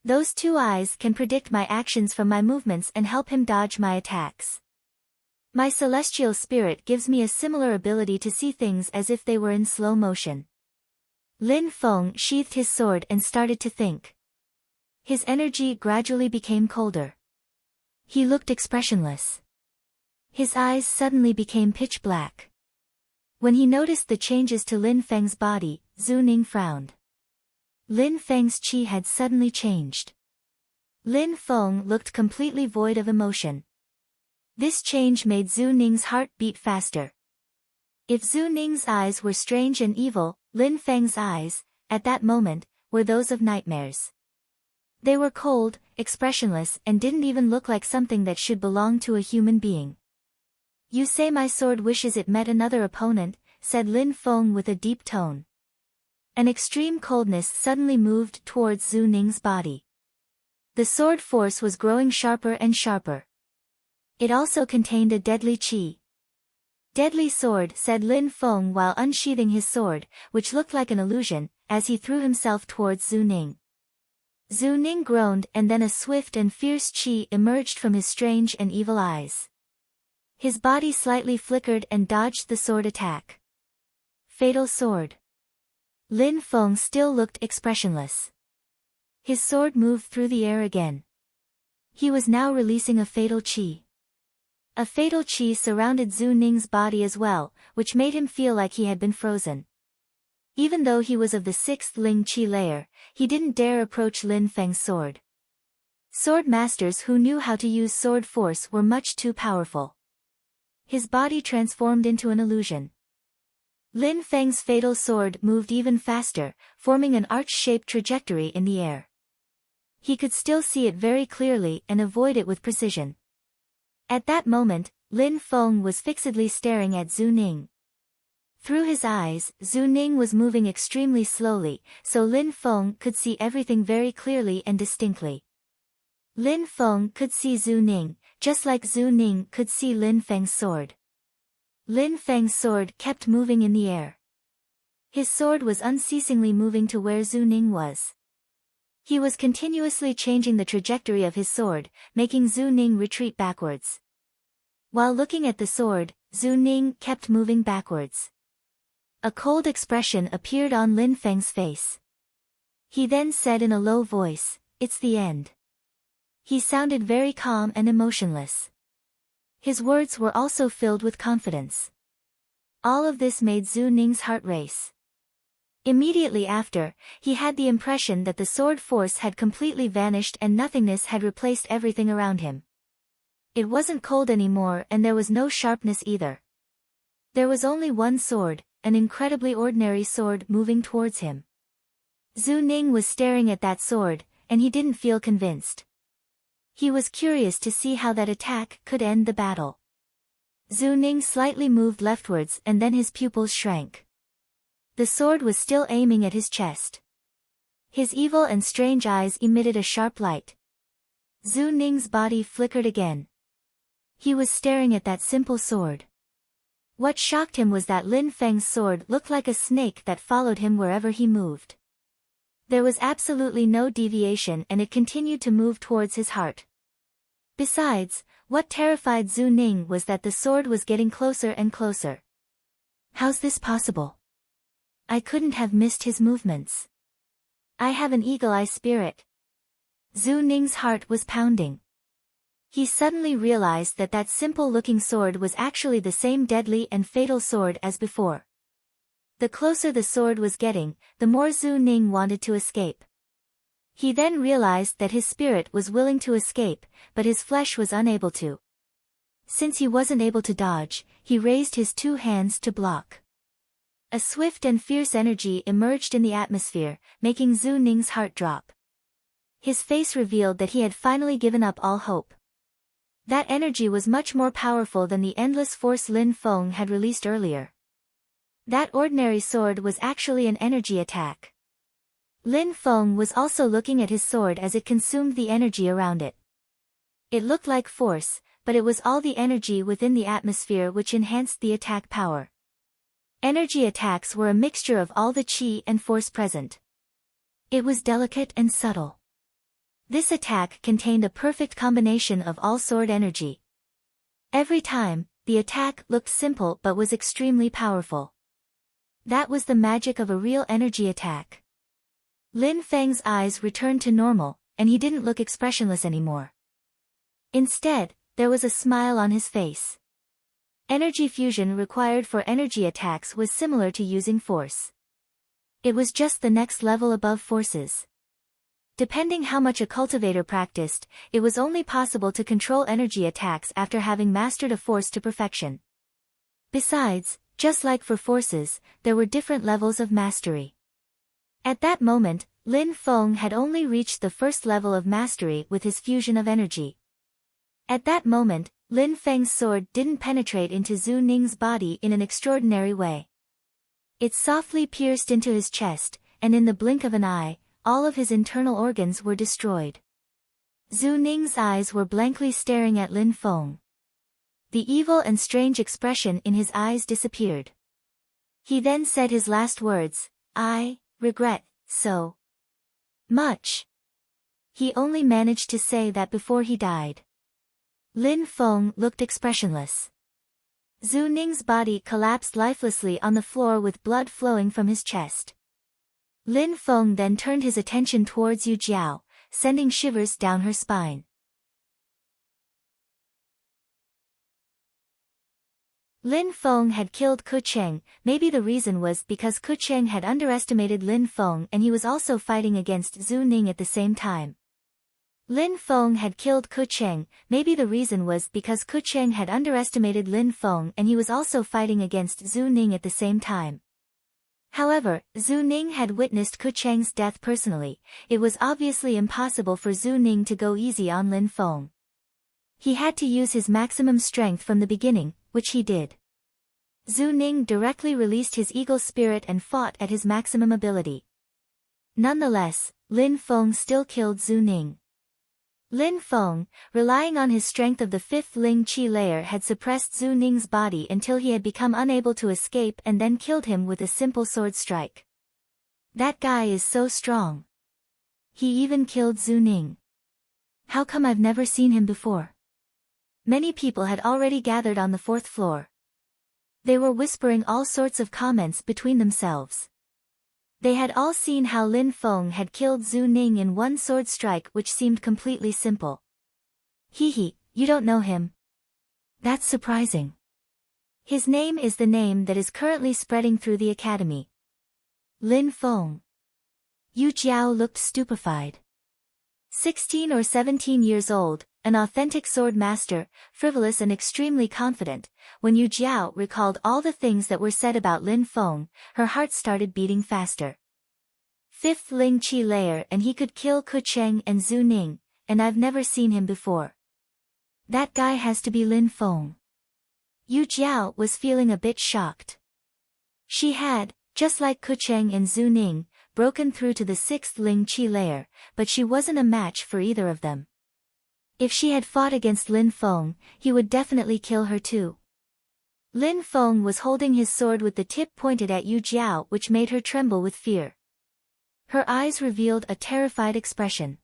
Speaker 1: Those 2 eyes can predict my actions from my movements and help him dodge my attacks. My celestial spirit gives me a similar ability to see things as if they were in slow motion. Lin Feng sheathed his sword and started to think. His energy gradually became colder. He looked expressionless. His eyes suddenly became pitch black. When he noticed the changes to Lin Feng's body, Zhu Ning frowned. Lin Feng's chi had suddenly changed. Lin Feng looked completely void of emotion. This change made Zhu Ning's heart beat faster. If Zhu Ning's eyes were strange and evil, Lin Feng's eyes, at that moment, were those of nightmares. They were cold, expressionless and didn't even look like something that should belong to a human being. "You say my sword wishes it met another opponent," said Lin Feng with a deep tone. An extreme coldness suddenly moved towards Zhu Ning's body. The sword force was growing sharper and sharper. It also contained a deadly chi. "Deadly sword," said Lin Feng while unsheathing his sword, which looked like an illusion, as he threw himself towards Zhu Ning. Zhu Ning groaned and then a swift and fierce chi emerged from his strange and evil eyes. His body slightly flickered and dodged the sword attack. Fatal sword. Lin Feng still looked expressionless. His sword moved through the air again. He was now releasing a fatal chi. A fatal chi surrounded Zhu Ning's body as well, which made him feel like he had been frozen. Even though he was of the 6th Ling Chi layer, he didn't dare approach Lin Feng's sword. Sword masters who knew how to use sword force were much too powerful. His body transformed into an illusion. Lin Feng's fatal sword moved even faster, forming an arch-shaped trajectory in the air. He could still see it very clearly and avoid it with precision. At that moment, Lin Feng was fixedly staring at Zhu Ning. Through his eyes, Zhu Ning was moving extremely slowly, so Lin Feng could see everything very clearly and distinctly. Lin Feng could see Zhu Ning, just like Zhu Ning could see Lin Feng's sword. Lin Feng's sword kept moving in the air. His sword was unceasingly moving to where Zhu Ning was. He was continuously changing the trajectory of his sword, making Zhu Ning retreat backwards. While looking at the sword, Zhu Ning kept moving backwards. A cold expression appeared on Lin Feng's face. He then said in a low voice, "It's the end." He sounded very calm and emotionless. His words were also filled with confidence. All of this made Zhu Ning's heart race. Immediately after, he had the impression that the sword force had completely vanished and nothingness had replaced everything around him. It wasn't cold anymore and there was no sharpness either. There was only one sword, an incredibly ordinary sword moving towards him. Zhu Ning was staring at that sword, and he didn't feel convinced. He was curious to see how that attack could end the battle. Zhu Ning slightly moved leftwards and then his pupils shrank. The sword was still aiming at his chest. His evil and strange eyes emitted a sharp light. Zhu Ning's body flickered again. He was staring at that simple sword. What shocked him was that Lin Feng's sword looked like a snake that followed him wherever he moved. There was absolutely no deviation and it continued to move towards his heart. Besides, what terrified Zhu Ning was that the sword was getting closer and closer. How's this possible? I couldn't have missed his movements. I have an eagle-eye spirit. Zhu Ning's heart was pounding. He suddenly realized that that simple-looking sword was actually the same deadly and fatal sword as before. The closer the sword was getting, the more Zhu Ning wanted to escape. He then realized that his spirit was willing to escape, but his flesh was unable to. Since he wasn't able to dodge, he raised his two hands to block. A swift and fierce energy emerged in the atmosphere, making Zhu Ning's heart drop. His face revealed that he had finally given up all hope. That energy was much more powerful than the endless force Lin Feng had released earlier. That ordinary sword was actually an energy attack. Lin Feng was also looking at his sword as it consumed the energy around it. It looked like force, but it was all the energy within the atmosphere which enhanced the attack power. Energy attacks were a mixture of all the qi and force present. It was delicate and subtle. This attack contained a perfect combination of all sword energy. Every time, the attack looked simple but was extremely powerful. That was the magic of a real energy attack. Lin Feng's eyes returned to normal, and he didn't look expressionless anymore. Instead, there was a smile on his face. Energy fusion required for energy attacks was similar to using force. It was just the next level above forces. Depending how much a cultivator practiced, it was only possible to control energy attacks after having mastered a force to perfection. Besides, just like for forces, there were different levels of mastery. At that moment, Lin Feng had only reached the first level of mastery with his fusion of energy. At that moment, Lin Feng's sword didn't penetrate into Zhu Ning's body in an extraordinary way. It softly pierced into his chest, and in the blink of an eye, all of his internal organs were destroyed. Zhu Ning's eyes were blankly staring at Lin Feng. The evil and strange expression in his eyes disappeared. He then said his last words, "I regret so much." He only managed to say that before he died. Lin Feng looked expressionless. Zhu Ning's body collapsed lifelessly on the floor with blood flowing from his chest. Lin Feng then turned his attention towards Yu Jiao, sending shivers down her spine. Lin Feng had killed Ku Cheng. Maybe the reason was because Ku Cheng had underestimated Lin Feng and he was also fighting against Zhu Ning at the same time. Lin Feng had killed Ku Cheng. Maybe the reason was because Ku Cheng had underestimated Lin Feng and he was also fighting against Zhu Ning at the same time. However, Zhu Ning had witnessed Ku Cheng's death personally. It was obviously impossible for Zhu Ning to go easy on Lin Feng. He had to use his maximum strength from the beginning, which he did. Zhu Ning directly released his eagle spirit and fought at his maximum ability. Nonetheless, Lin Feng still killed Zhu Ning. Lin Feng, relying on his strength of the fifth Ling Qi layer, had suppressed Zhu Ning's body until he had become unable to escape and then killed him with a simple sword strike. That guy is so strong. He even killed Zhu Ning. How come I've never seen him before? Many people had already gathered on the fourth floor. They were whispering all sorts of comments between themselves. They had all seen how Lin Feng had killed Zhu Ning in one sword strike, which seemed completely simple. Hee, you don't know him? That's surprising. His name is the name that is currently spreading through the academy. Lin Feng. Yu Jiao looked stupefied. 16 or 17 years old, an authentic sword master, frivolous and extremely confident. When Yu Jiao recalled all the things that were said about Lin Feng, her heart started beating faster. 5th Ling Qi layer and he could kill Ku Cheng and Zhu Ning, and I've never seen him before. That guy has to be Lin Feng. Yu Jiao was feeling a bit shocked. She had, just like Ku Cheng and Zhu Ning, broken through to the 6th Ling Qi layer, but she wasn't a match for either of them. If she had fought against Lin Feng, he would definitely kill her too. Lin Feng was holding his sword with the tip pointed at Yu Jiao, which made her tremble with fear. Her eyes revealed a terrified expression.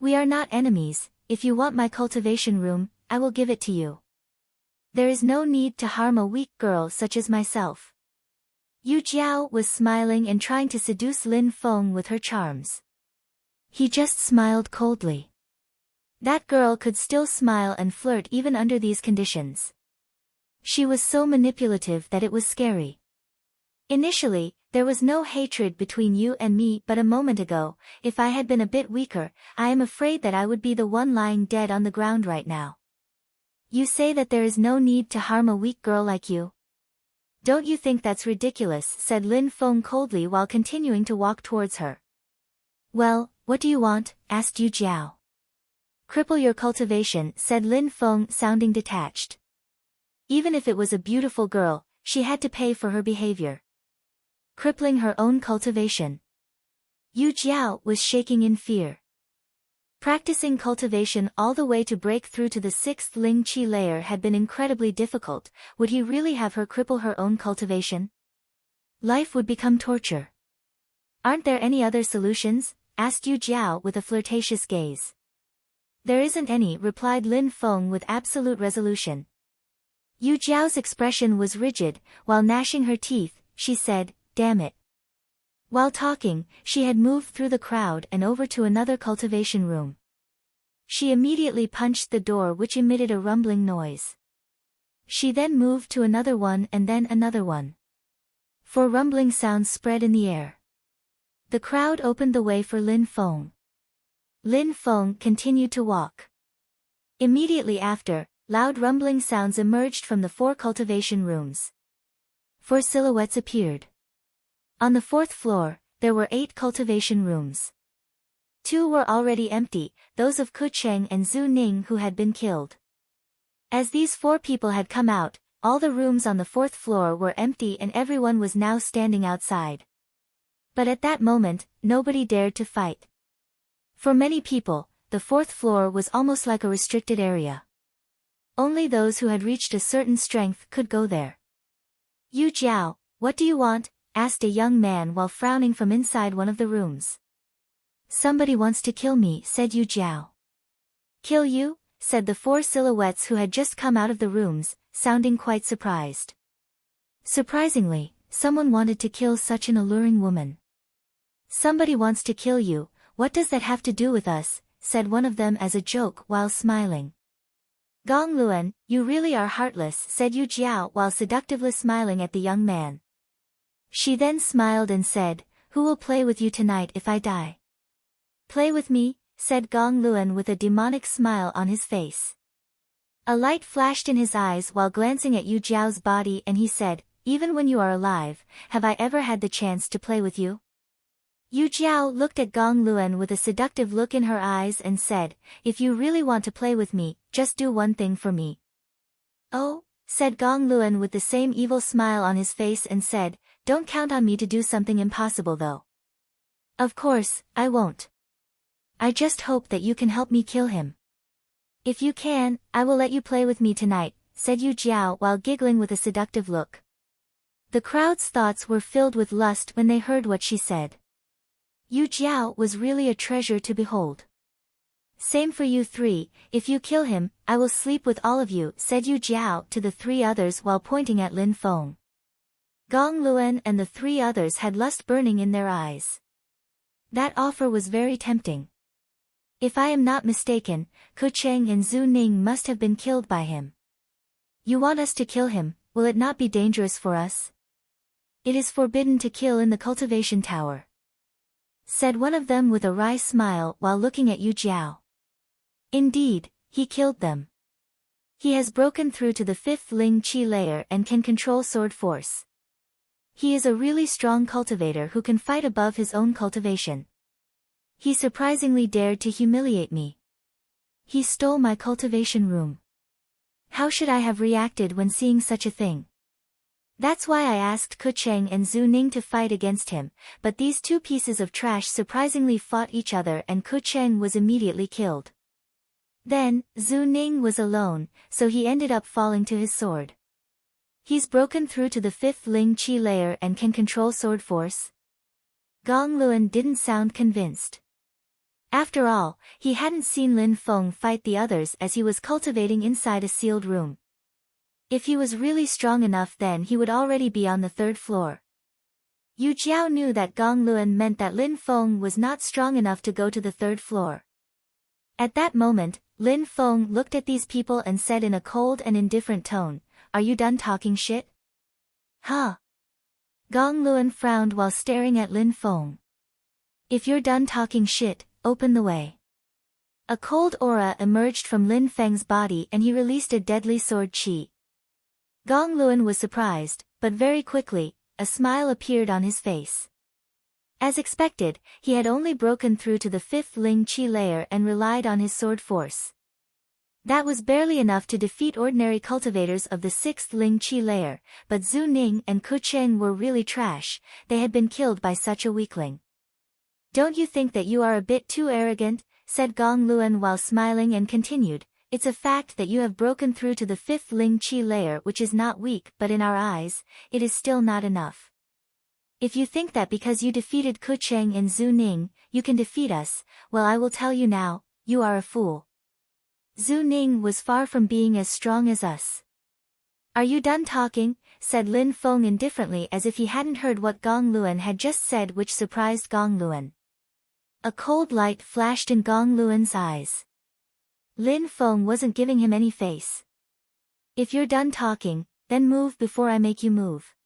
Speaker 1: We are not enemies. If you want my cultivation room, I will give it to you. There is no need to harm a weak girl such as myself. Yu Jiao was smiling and trying to seduce Lin Feng with her charms. He just smiled coldly. That girl could still smile and flirt even under these conditions. She was so manipulative that it was scary. Initially, there was no hatred between you and me, but a moment ago, if I had been a bit weaker, I am afraid that I would be the one lying dead on the ground right now. You say that there is no need to harm a weak girl like you? Don't you think that's ridiculous? Said Lin Feng coldly while continuing to walk towards her. Well, what do you want? Asked Yu Jiao. Cripple your cultivation, said Lin Feng, sounding detached. Even if it was a beautiful girl, she had to pay for her behavior. Crippling her own cultivation. Yu Jiao was shaking in fear. Practicing cultivation all the way to break through to the 6th Ling Qi layer had been incredibly difficult. Would he really have her cripple her own cultivation? Life would become torture. Aren't there any other solutions? Asked Yu Jiao with a flirtatious gaze. There isn't any, replied Lin Feng with absolute resolution. Yu Jiao's expression was rigid. While gnashing her teeth, she said, "Damn it." While talking, she had moved through the crowd and over to another cultivation room. She immediately punched the door, which emitted a rumbling noise. She then moved to another one and then another one. 4 rumbling sounds spread in the air. The crowd opened the way for Lin Feng. Lin Feng continued to walk. Immediately after, loud rumbling sounds emerged from the 4 cultivation rooms. 4 silhouettes appeared. On the 4th floor, there were 8 cultivation rooms. 2 were already empty, those of Ku Cheng and Zhu Ning who had been killed. As these 4 people had come out, all the rooms on the 4th floor were empty and everyone was now standing outside. But at that moment, nobody dared to fight. For many people, the 4th floor was almost like a restricted area. Only those who had reached a certain strength could go there. Yu Jiao, what do you want? Asked a young man while frowning from inside one of the rooms. Somebody wants to kill me, said Yu Jiao. Kill you? Said the 4 silhouettes who had just come out of the rooms, sounding quite surprised. Surprisingly, someone wanted to kill such an alluring woman. Somebody wants to kill you, what does that have to do with us? Said one of them as a joke while smiling. Gong Luan, you really are heartless, said Yu Jiao while seductively smiling at the young man. She then smiled and said, who will play with you tonight if I die? Play with me, said Gong Luan with a demonic smile on his face. A light flashed in his eyes while glancing at Yu Jiao's body and he said, even when you are alive, have I ever had the chance to play with you? Yu Jiao looked at Gong Luan with a seductive look in her eyes and said, if you really want to play with me, just do one thing for me. Oh, said Gong Luan with the same evil smile on his face and said, don't count on me to do something impossible though. Of course, I won't. I just hope that you can help me kill him. If you can, I will let you play with me tonight, said Yu Jiao while giggling with a seductive look. The crowd's thoughts were filled with lust when they heard what she said. Yu Jiao was really a treasure to behold. Same for you 3, if you kill him, I will sleep with all of you, said Yu Jiao to the 3 others while pointing at Lin Feng. Gong Luan and the 3 others had lust burning in their eyes. That offer was very tempting. If I am not mistaken, Ku Cheng and Zhu Ning must have been killed by him. You want us to kill him, will it not be dangerous for us? It is forbidden to kill in the cultivation tower, said one of them with a wry smile while looking at Yu Jiao. Indeed, He killed them. He has broken through to the 5th Ling Qi layer and can control sword force. He is a really strong cultivator who can fight above his own cultivation. He surprisingly dared to humiliate me. He stole my cultivation room. How should I have reacted when seeing such a thing? That's why I asked Ku Cheng and Zhu Ning to fight against him, but these two pieces of trash surprisingly fought each other and Ku Cheng was immediately killed. Then, Zhu Ning was alone, so he ended up falling to his sword. He's broken through to the 5th Ling Qi layer and can control sword force? Gong Luan didn't sound convinced. After all, he hadn't seen Lin Feng fight the others as he was cultivating inside a sealed room. If he was really strong enough then he would already be on the 3rd floor. Yu Jiao knew that Gong Luan meant that Lin Feng was not strong enough to go to the 3rd floor. At that moment, Lin Feng looked at these people and said in a cold and indifferent tone, "Are you done talking shit?" Huh? Gong Luan frowned while staring at Lin Feng. "If you're done talking shit, open the way." A cold aura emerged from Lin Feng's body and he released a deadly sword qi. Gong Luan was surprised, but very quickly, a smile appeared on his face. As expected, he had only broken through to the 5th Ling Qi layer and relied on his sword force. That was barely enough to defeat ordinary cultivators of the 6th Ling Qi layer, but Zhu Ning and Ku Cheng were really trash, they had been killed by such a weakling. "Don't you think that you are a bit too arrogant?" said Gong Luan while smiling and continued, "It's a fact that you have broken through to the 5th Ling Qi layer which is not weak but in our eyes, it is still not enough. If you think that because you defeated Ku Cheng and Zhu Ning, you can defeat us, well I will tell you now, you are a fool. Zhu Ning was far from being as strong as us." "Are you done talking?" said Lin Feng indifferently as if he hadn't heard what Gong Luan had just said, which surprised Gong Luan. A cold light flashed in Gong Luan's eyes. Lin Feng wasn't giving him any face. "If you're done talking, then move before I make you move."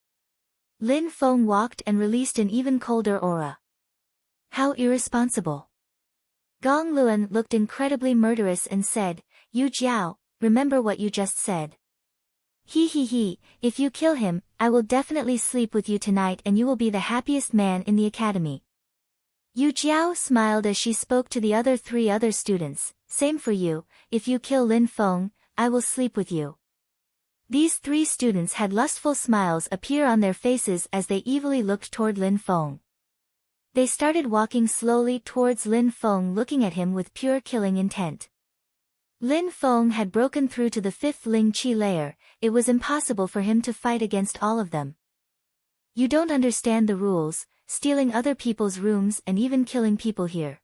Speaker 1: Lin Feng walked and released an even colder aura. How irresponsible. Gong Luan looked incredibly murderous and said, "Yu Jiao, remember what you just said. He, if you kill him, I will definitely sleep with you tonight and you will be the happiest man in the academy." Yu Jiao smiled as she spoke to the other 3 other students, "Same for you, if you kill Lin Feng, I will sleep with you." These 3 students had lustful smiles appear on their faces as they evilly looked toward Lin Feng. They started walking slowly towards Lin Feng, looking at him with pure killing intent. Lin Feng had broken through to the 5th Ling Qi layer, it was impossible for him to fight against all of them. "You don't understand the rules, stealing other people's rooms and even killing people here.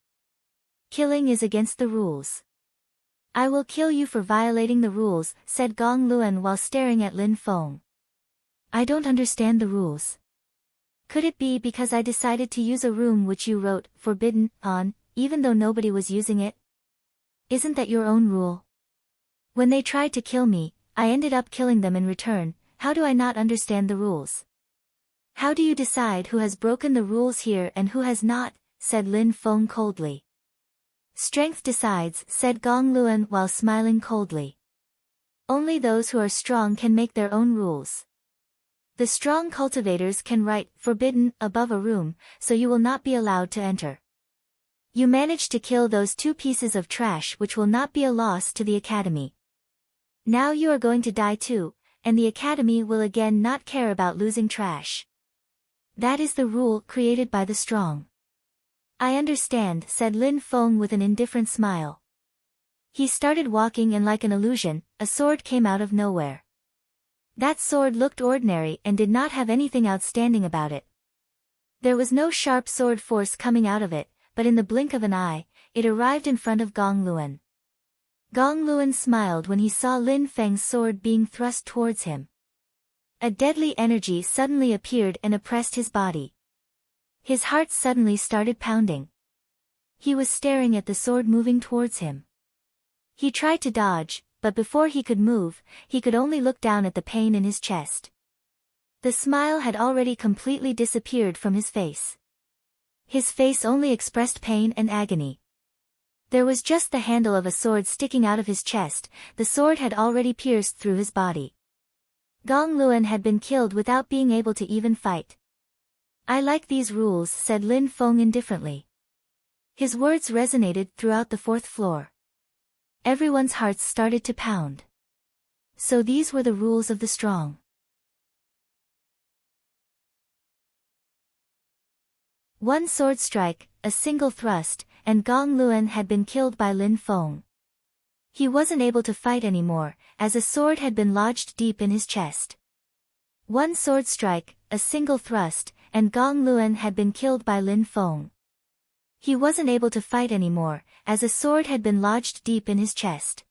Speaker 1: Killing is against the rules. I will kill you for violating the rules," said Gong Luan while staring at Lin Feng. "I don't understand the rules. Could it be because I decided to use a room which you wrote, forbidden, on, even though nobody was using it? Isn't that your own rule? When they tried to kill me, I ended up killing them in return, how do I not understand the rules? How do you decide who has broken the rules here and who has not?" said Lin Feng coldly. "Strength decides," said Gong Luan while smiling coldly. "Only those who are strong can make their own rules. The strong cultivators can write, forbidden, above a room, so you will not be allowed to enter. You managed to kill those 2 pieces of trash which will not be a loss to the academy. Now you are going to die too, and the academy will again not care about losing trash. That is the rule created by the strong." "I understand," said Lin Feng with an indifferent smile. He started walking and like an illusion, a sword came out of nowhere. That sword looked ordinary and did not have anything outstanding about it. There was no sharp sword force coming out of it, but in the blink of an eye, it arrived in front of Gong Luan. Gong Luan smiled when he saw Lin Feng's sword being thrust towards him. A deadly energy suddenly appeared and oppressed his body. His heart suddenly started pounding. He was staring at the sword moving towards him. He tried to dodge, but before he could move, he could only look down at the pain in his chest. The smile had already completely disappeared from his face. His face only expressed pain and agony. There was just the handle of a sword sticking out of his chest. The sword had already pierced through his body. Gong Luan had been killed without being able to even fight. "I like these rules," said Lin Feng indifferently. His words resonated throughout the fourth floor. Everyone's hearts started to pound. So these were the rules of the strong. One sword strike, a single thrust, and Gong Luan had been killed by Lin Feng. He wasn't able to fight anymore, as a sword had been lodged deep in his chest. One sword strike, a single thrust, and Gong Luan had been killed by Lin Feng. He wasn't able to fight anymore, as a sword had been lodged deep in his chest.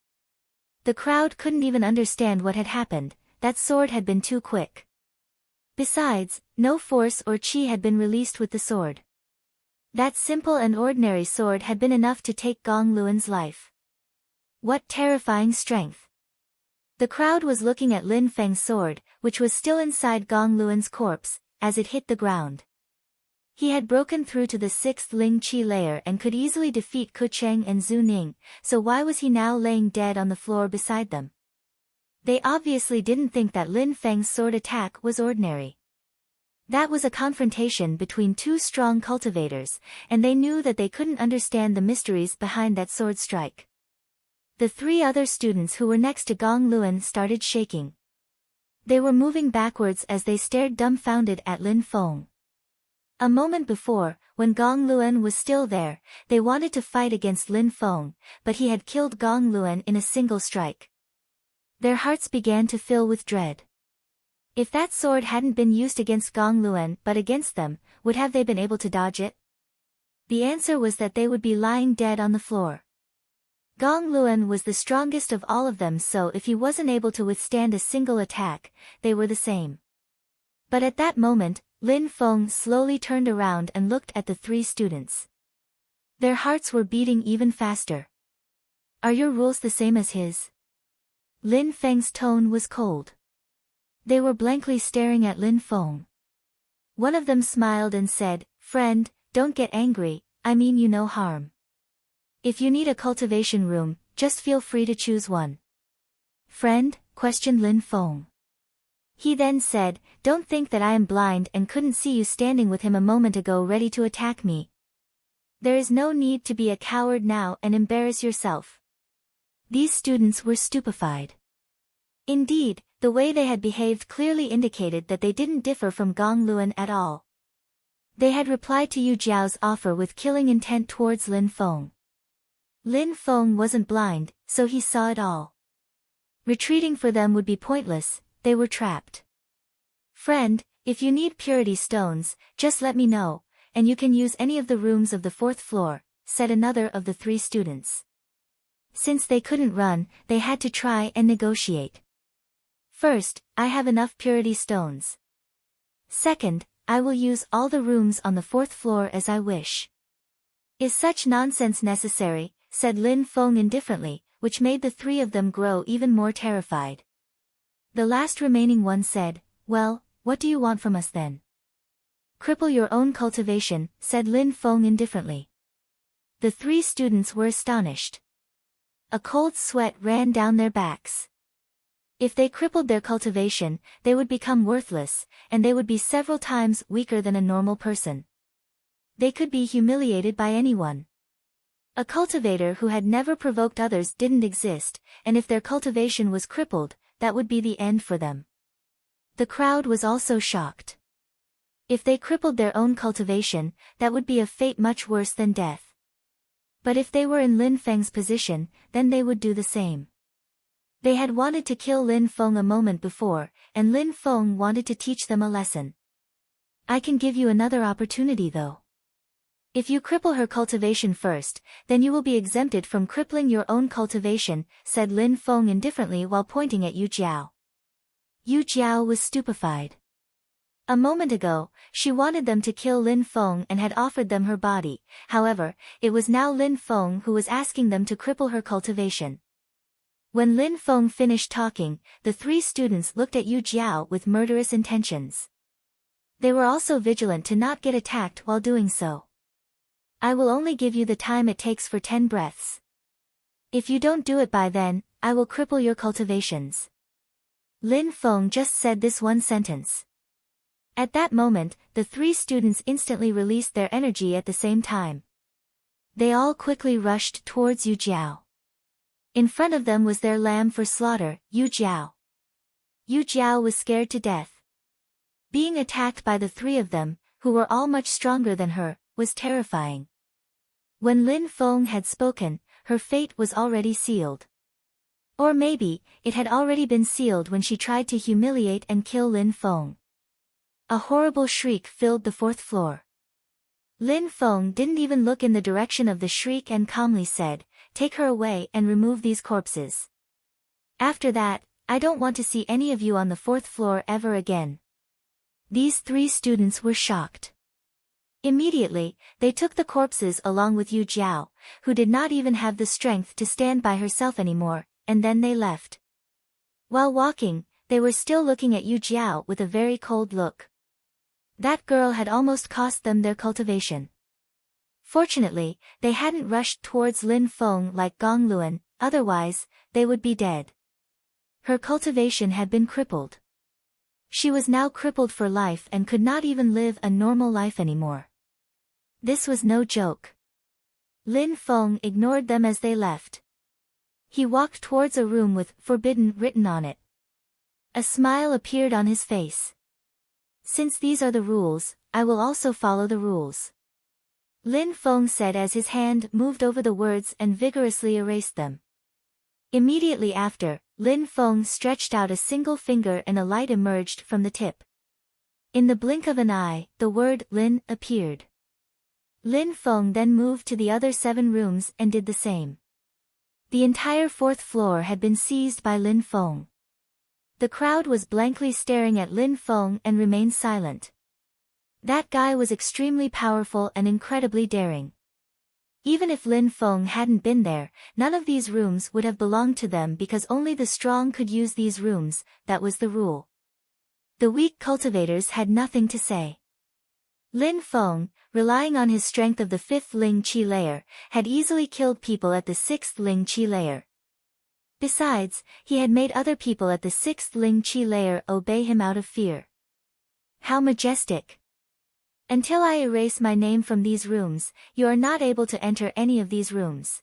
Speaker 1: The crowd couldn't even understand what had happened. That sword had been too quick. Besides, no force or chi had been released with the sword. That simple and ordinary sword had been enough to take Gong Luan's life. What terrifying strength! The crowd was looking at Lin Feng's sword, which was still inside Gong Luan's corpse, as it hit the ground. He had broken through to the 6th Ling Qi layer and could easily defeat Ku Cheng and Zhu Ning, so why was he now laying dead on the floor beside them? They obviously didn't think that Lin Feng's sword attack was ordinary. That was a confrontation between two strong cultivators, and they knew that they couldn't understand the mysteries behind that sword strike. The 3 other students who were next to Gong Luan started shaking. They were moving backwards as they stared dumbfounded at Lin Feng. A moment before, when Gong Luan was still there, they wanted to fight against Lin Feng, but he had killed Gong Luan in a single strike. Their hearts began to fill with dread. If that sword hadn't been used against Gong Luan but against them, would have they been able to dodge it? The answer was that they would be lying dead on the floor. Gong Luan was the strongest of all of them, so if he wasn't able to withstand a single attack, they were the same. But at that moment, Lin Feng slowly turned around and looked at the 3 students. Their hearts were beating even faster. "Are your rules the same as his?" Lin Feng's tone was cold. They were blankly staring at Lin Feng. One of them smiled and said, "Friend, don't get angry, I mean you no harm. If you need a cultivation room, just feel free to choose one." "Friend?" questioned Lin Feng. He then said, "Don't think that I am blind and couldn't see you standing with him a moment ago ready to attack me. There is no need to be a coward now and embarrass yourself." These students were stupefied. Indeed, the way they had behaved clearly indicated that they didn't differ from Gong Luan at all. They had replied to Yu Jiao's offer with killing intent towards Lin Feng. Lin Feng wasn't blind, so he saw it all. Retreating for them would be pointless. They were trapped. "Friend, if you need purity stones, just let me know, and you can use any of the rooms of the 4th floor, said another of the 3 students. Since they couldn't run, they had to try and negotiate. "First, I have enough purity stones. Second, I will use all the rooms on the 4th floor as I wish." "Is such nonsense necessary?" said Lin Feng indifferently, which made the 3 of them grow even more terrified. The last remaining one said, "Well, what do you want from us then?" "Cripple your own cultivation," said Lin Feng indifferently. The 3 students were astonished. A cold sweat ran down their backs. If they crippled their cultivation, they would become worthless, and they would be several times weaker than a normal person. They could be humiliated by anyone. A cultivator who had never provoked others didn't exist, and if their cultivation was crippled, that would be the end for them. The crowd was also shocked. If they crippled their own cultivation, that would be a fate much worse than death. But if they were in Lin Feng's position, then they would do the same. They had wanted to kill Lin Feng a moment before, and Lin Feng wanted to teach them a lesson. "I can give you another opportunity though. If you cripple her cultivation first, then you will be exempted from crippling your own cultivation," said Lin Feng indifferently while pointing at Yu Jiao. Yu Jiao was stupefied. A moment ago, she wanted them to kill Lin Feng and had offered them her body. However, it was now Lin Feng who was asking them to cripple her cultivation. When Lin Feng finished talking, the 3 students looked at Yu Jiao with murderous intentions. They were also vigilant to not get attacked while doing so. I will only give you the time it takes for 10 breaths. If you don't do it by then, I will cripple your cultivations. Lin Feng just said this one sentence. At that moment, the 3 students instantly released their energy at the same time. They all quickly rushed towards Yu Jiao. In front of them was their lamb for slaughter, Yu Jiao. Yu Jiao was scared to death. Being attacked by the 3 of them, who were all much stronger than her, was terrifying. When Lin Feng had spoken, her fate was already sealed. Or maybe, it had already been sealed when she tried to humiliate and kill Lin Feng. A horrible shriek filled the 4th floor. Lin Feng didn't even look in the direction of the shriek and calmly said, "Take her away and remove these corpses. After that, I don't want to see any of you on the 4th floor ever again." These 3 students were shocked. Immediately, they took the corpses along with Yu Jiao, who did not even have the strength to stand by herself anymore, and then they left. While walking, they were still looking at Yu Jiao with a very cold look. That girl had almost cost them their cultivation. Fortunately, they hadn't rushed towards Lin Feng like Gong Luan, otherwise, they would be dead. Her cultivation had been crippled. She was now crippled for life and could not even live a normal life anymore. This was no joke. Lin Feng ignored them as they left. He walked towards a room with "Forbidden" written on it. A smile appeared on his face. "Since these are the rules, I will also follow the rules," Lin Feng said as his hand moved over the words and vigorously erased them. Immediately after, Lin Feng stretched out a single finger and a light emerged from the tip. In the blink of an eye, the word "Lin" appeared. Lin Feng then moved to the other 7 rooms and did the same. The entire 4th floor had been seized by Lin Feng. The crowd was blankly staring at Lin Feng and remained silent. That guy was extremely powerful and incredibly daring. Even if Lin Feng hadn't been there, none of these rooms would have belonged to them because only the strong could use these rooms, that was the rule. The weak cultivators had nothing to say. Lin Feng, relying on his strength of the 5th Ling Qi layer, had easily killed people at the 6th Ling Qi layer. Besides, he had made other people at the 6th Ling Qi layer obey him out of fear. How majestic! Until I erase my name from these rooms, you are not able to enter any of these rooms.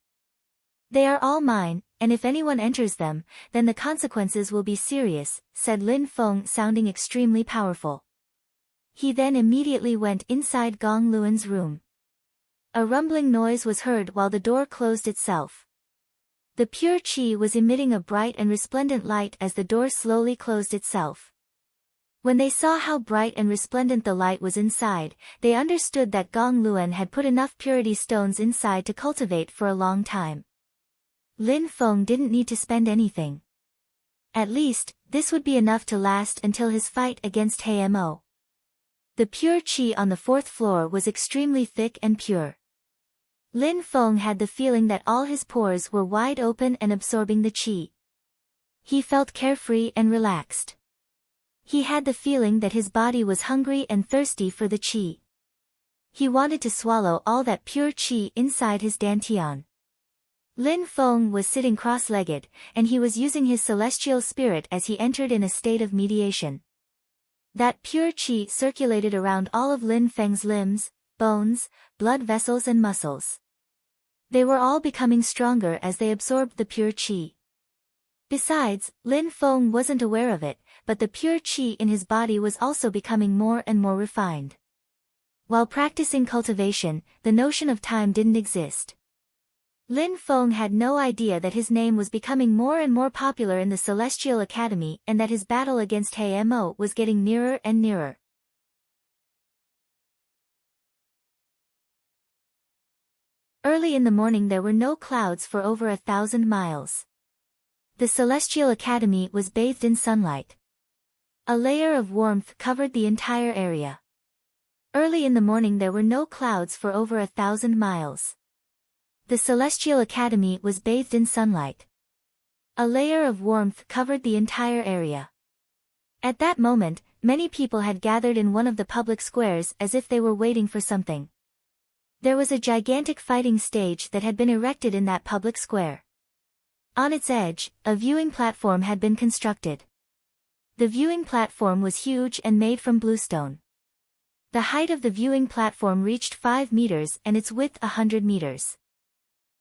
Speaker 1: They are all mine, and if anyone enters them, then the consequences will be serious, said Lin Feng, sounding extremely powerful. He then immediately went inside Gong Luan's room. A rumbling noise was heard while the door closed itself. The pure qi was emitting a bright and resplendent light as the door slowly closed itself. When they saw how bright and resplendent the light was inside, they understood that Gong Luan had put enough purity stones inside to cultivate for a long time. Lin Feng didn't need to spend anything. At least, this would be enough to last until his fight against Hamo. The pure qi on the 4th floor was extremely thick and pure. Lin Feng had the feeling that all his pores were wide open and absorbing the qi. He felt carefree and relaxed. He had the feeling that his body was hungry and thirsty for the qi. He wanted to swallow all that pure qi inside his dantian. Lin Feng was sitting cross-legged, and he was using his celestial spirit as he entered in a state of mediation. That pure qi circulated around all of Lin Feng's limbs, bones, blood vessels and muscles. They were all becoming stronger as they absorbed the pure qi. Besides, Lin Feng wasn't aware of it, but the pure qi in his body was also becoming more and more refined. While practicing cultivation, the notion of time didn't exist. Lin Feng had no idea that his name was becoming more and more popular in the Celestial Academy and that his battle against Hamo was getting nearer and nearer. Early in the morning there were no clouds for over 1,000 miles. The Celestial Academy was bathed in sunlight. A layer of warmth covered the entire area. Early in the morning there were no clouds for over 1,000 miles. The Celestial Academy was bathed in sunlight. A layer of warmth covered the entire area. At that moment, many people had gathered in one of the public squares as if they were waiting for something. There was a gigantic fighting stage that had been erected in that public square. On its edge, a viewing platform had been constructed. The viewing platform was huge and made from bluestone. The height of the viewing platform reached 5 meters and its width 100 meters.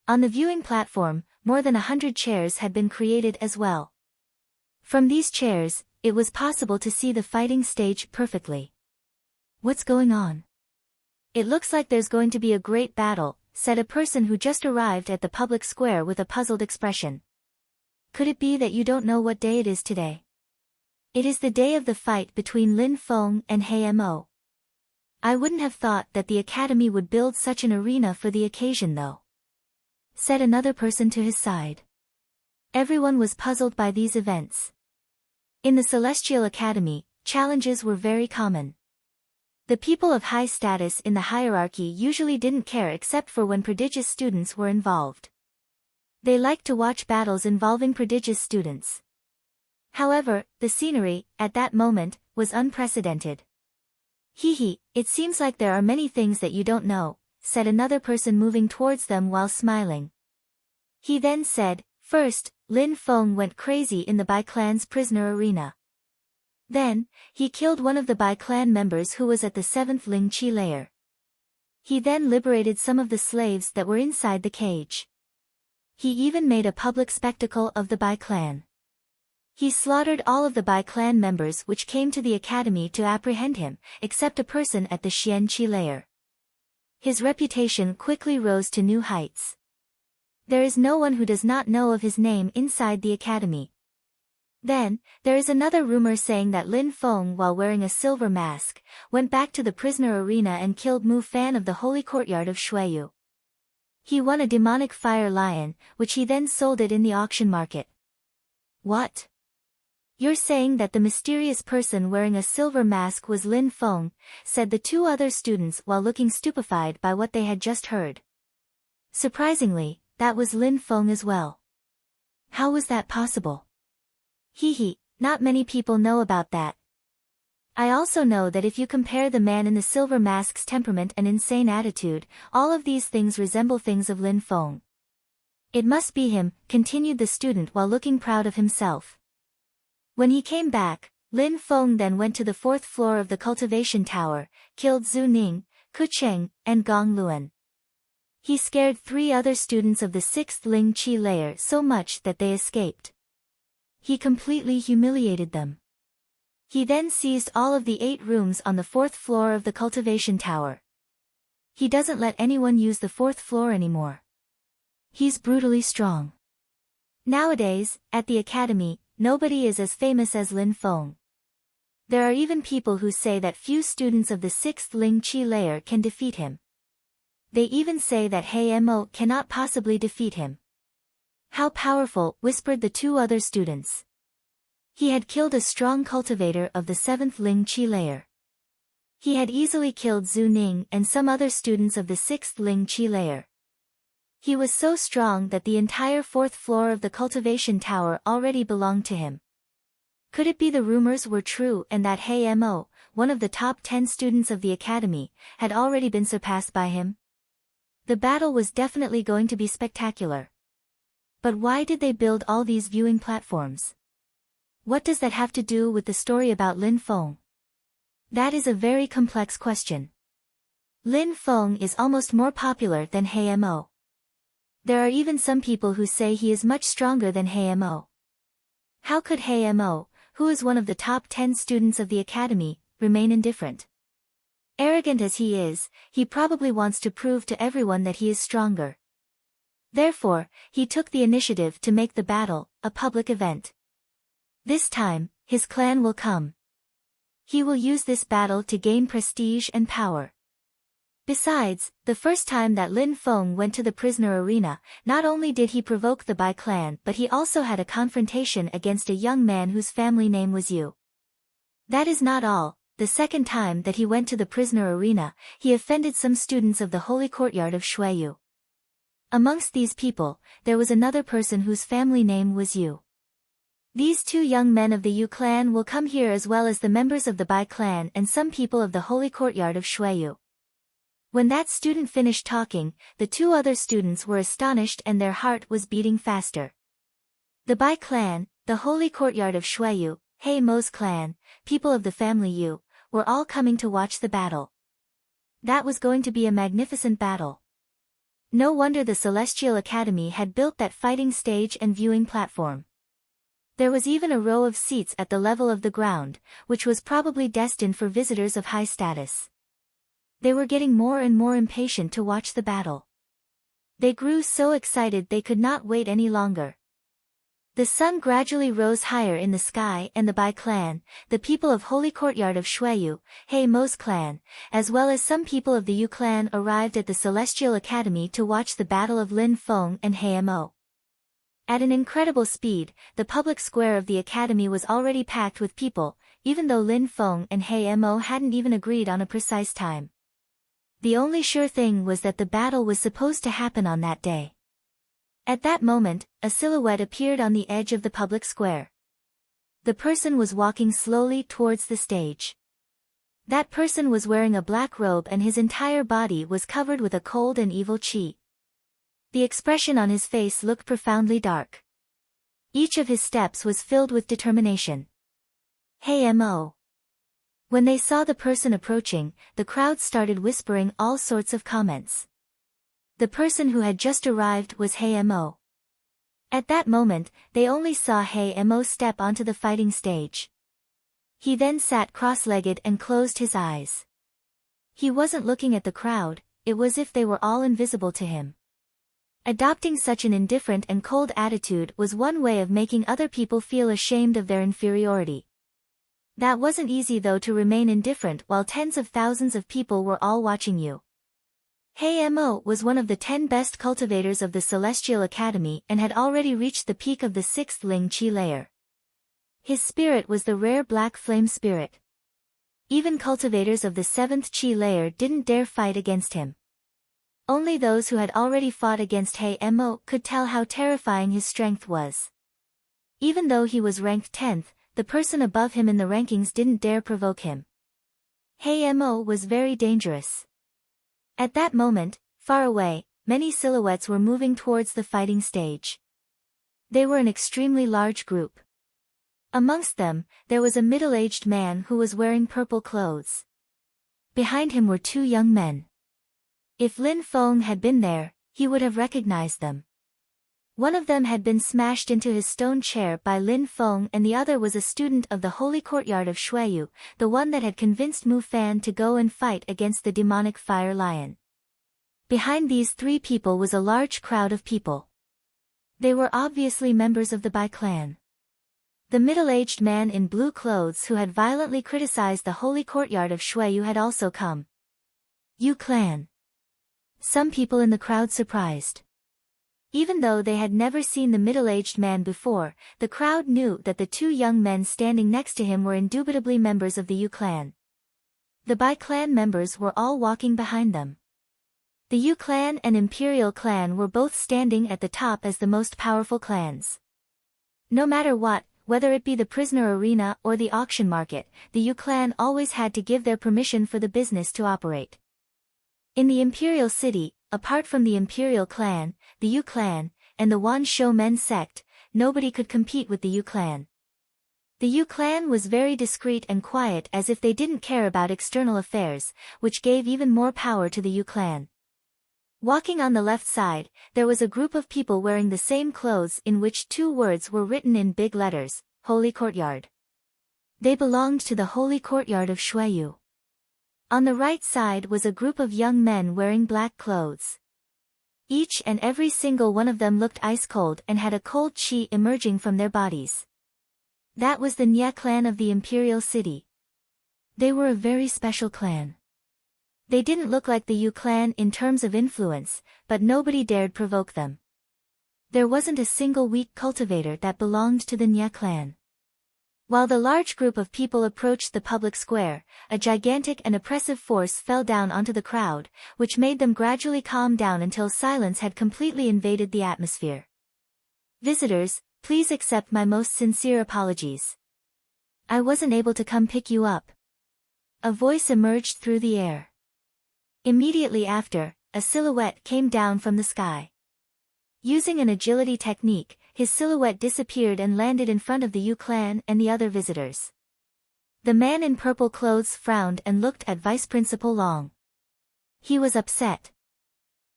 Speaker 1: On the viewing platform, more than 100 chairs had been created as well. From these chairs, it was possible to see the fighting stage perfectly. "What's going on?" "It looks like there's going to be a great battle," said a person who just arrived at the public square with a puzzled expression. "Could it be that you don't know what day it is today?" "It is the day of the fight between Lin Feng and He Mo. I wouldn't have thought that the academy would build such an arena for the occasion though," said another person to his side. Everyone was puzzled by these events. In the Celestial Academy, challenges were very common. The people of high status in the hierarchy usually didn't care except for when prodigious students were involved. They liked to watch battles involving prodigious students. However, the scenery, at that moment, was unprecedented. "Hee, it seems like there are many things that you don't know," said another person moving towards them while smiling. He then said, "First, Lin Feng went crazy in the Bai clan's prisoner arena. Then, he killed one of the Bai clan members who was at the 7th Ling Chi layer. He then liberated some of the slaves that were inside the cage. He even made a public spectacle of the Bai clan. He slaughtered all of the Bai clan members which came to the academy to apprehend him, except a person at the Xian Chi layer. His reputation quickly rose to new heights. There is no one who does not know of his name inside the academy. Then, there is another rumor saying that Lin Feng, while wearing a silver mask, went back to the prisoner arena and killed Mu Fan of the holy courtyard of Shuiyu. He won a demonic fire lion, which he then sold it in the auction market." "What? You're saying that the mysterious person wearing a silver mask was Lin Feng," said the two other students while looking stupefied by what they had just heard. Surprisingly, that was Lin Feng as well. "How was that possible?" "Hee, not many people know about that. I also know that if you compare the man in the silver mask's temperament and insane attitude, all of these things resemble things of Lin Feng. It must be him," continued the student while looking proud of himself. When he came back, Lin Feng then went to the 4th floor of the cultivation tower, killed Zhu Ning, Ku Cheng, and Gong Luan. He scared 3 other students of the 6th Ling Chi layer so much that they escaped. He completely humiliated them. He then seized all of the 8 rooms on the 4th floor of the cultivation tower. He doesn't let anyone use the 4th floor anymore. He's brutally strong. Nowadays, at the academy, nobody is as famous as Lin Feng. There are even people who say that few students of the 6th Ling Chi layer can defeat him. They even say that He Mo cannot possibly defeat him. "How powerful," whispered the 2 other students. He had killed a strong cultivator of the 7th Ling Chi layer. He had easily killed Zhu Ning and some other students of the 6th Ling Chi layer. He was so strong that the entire 4th floor of the cultivation tower already belonged to him. Could it be the rumors were true and that He Mo, one of the top 10 students of the academy, had already been surpassed by him? The battle was definitely going to be spectacular. But why did they build all these viewing platforms? What does that have to do with the story about Lin Feng? That is a very complex question. Lin Feng is almost more popular than He Mo. There are even some people who say he is much stronger than He Mo. How could He Mo, who is one of the top 10 students of the academy, remain indifferent? Arrogant as he is, he probably wants to prove to everyone that he is stronger. Therefore, he took the initiative to make the battle a public event. This time, his clan will come. He will use this battle to gain prestige and power. Besides, the first time that Lin Feng went to the prisoner arena, not only did he provoke the Bai clan but he also had a confrontation against a young man whose family name was Yu. That is not all. The second time that he went to the prisoner arena, he offended some students of the holy courtyard of Shuiyu. Amongst these people, there was another person whose family name was Yu. These 2 young men of the Yu clan will come here as well as the members of the Bai clan and some people of the holy courtyard of Shuiyu. When that student finished talking, the two other students were astonished and their heart was beating faster. The Bai clan, the holy courtyard of Shuiyu, Hei Mo's clan, people of the family Yu, were all coming to watch the battle. That was going to be a magnificent battle. No wonder the Celestial Academy had built that fighting stage and viewing platform. There was even a row of seats at the level of the ground, which was probably destined for visitors of high status. They were getting more and more impatient to watch the battle. They grew so excited they could not wait any longer. The sun gradually rose higher in the sky and the Bai clan, the people of Holy Courtyard of Shuiyu, Hei Mo's clan, as well as some people of the Yu clan arrived at the Celestial Academy to watch the battle of Lin Feng and Hei Mo. At an incredible speed, the public square of the academy was already packed with people, even though Lin Feng and Hei Mo hadn't even agreed on a precise time. The only sure thing was that the battle was supposed to happen on that day. At that moment, a silhouette appeared on the edge of the public square. The person was walking slowly towards the stage. That person was wearing a black robe and his entire body was covered with a cold and evil chi. The expression on his face looked profoundly dark. Each of his steps was filled with determination. Hey Mo. When they saw the person approaching, the crowd started whispering all sorts of comments. The person who had just arrived was Hei Mo. At that moment, they only saw Hei Mo step onto the fighting stage. He then sat cross-legged and closed his eyes. He wasn't looking at the crowd, it was as if they were all invisible to him. Adopting such an indifferent and cold attitude was one way of making other people feel ashamed of their inferiority. That wasn't easy though, to remain indifferent while tens of thousands of people were all watching you. Hei Mo was one of the 10 best cultivators of the Celestial Academy and had already reached the peak of the 6th Ling Chi layer. His spirit was the rare black flame spirit. Even cultivators of the 7th Chi layer didn't dare fight against him. Only those who had already fought against Hei Mo could tell how terrifying his strength was. Even though he was ranked 10th, the person above him in the rankings didn't dare provoke him. Hei Mo was very dangerous. At that moment, far away, many silhouettes were moving towards the fighting stage. They were an extremely large group. Amongst them, there was a middle-aged man who was wearing purple clothes. Behind him were 2 young men. If Lin Feng had been there, he would have recognized them. One of them had been smashed into his stone chair by Lin Feng and the other was a student of the Holy Courtyard of Shuiyu, the one that had convinced Mu Fan to go and fight against the demonic fire lion. Behind these 3 people was a large crowd of people. They were obviously members of the Bai clan. The middle-aged man in blue clothes who had violently criticized the Holy Courtyard of Shuiyu had also come. Yu clan. Some people in the crowd surprised. Even though they had never seen the middle-aged man before, the crowd knew that the 2 young men standing next to him were indubitably members of the Yu clan. The Bai clan members were all walking behind them. The Yu clan and Imperial clan were both standing at the top as the most powerful clans. No matter what, whether it be the prisoner arena or the auction market, the Yu clan always had to give their permission for the business to operate. In the Imperial City, apart from the Imperial clan, the Yu clan, and the Wan Shou Men sect, nobody could compete with the Yu clan. The Yu clan was very discreet and quiet as if they didn't care about external affairs, which gave even more power to the Yu clan. Walking on the left side, there was a group of people wearing the same clothes in which 2 words were written in big letters, Holy Courtyard. They belonged to the Holy Courtyard of Shuiyu. On the right side was a group of young men wearing black clothes. Each and every single one of them looked ice cold and had a cold chi emerging from their bodies. That was the Nya clan of the Imperial City. They were a very special clan. They didn't look like the Yu clan in terms of influence, but nobody dared provoke them. There wasn't a single weak cultivator that belonged to the Nya clan. While the large group of people approached the public square, a gigantic and oppressive force fell down onto the crowd, which made them gradually calm down until silence had completely invaded the atmosphere. Visitors, please accept my most sincere apologies. I wasn't able to come pick you up. A voice emerged through the air. Immediately after, a silhouette came down from the sky. Using an agility technique, his silhouette disappeared and landed in front of the Yu clan and the other visitors. The man in purple clothes frowned and looked at Vice Principal Long. He was upset.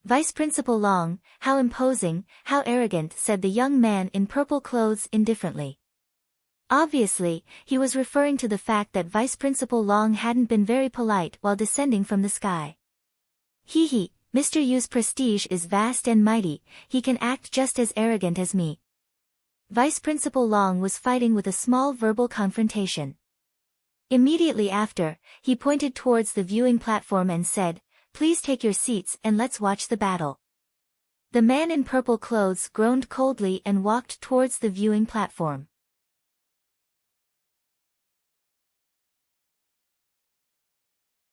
Speaker 1: Vice Principal Long, how imposing, how arrogant, said the young man in purple clothes indifferently. Obviously, he was referring to the fact that Vice Principal Long hadn't been very polite while descending from the sky. Hee, Mr. Yu's prestige is vast and mighty, he can act just as arrogant as me. Vice Principal Long was fighting with a small verbal confrontation. Immediately after, he pointed towards the viewing platform and said, "Please take your seats and let's watch the battle." The man in purple clothes groaned coldly and walked towards the viewing platform.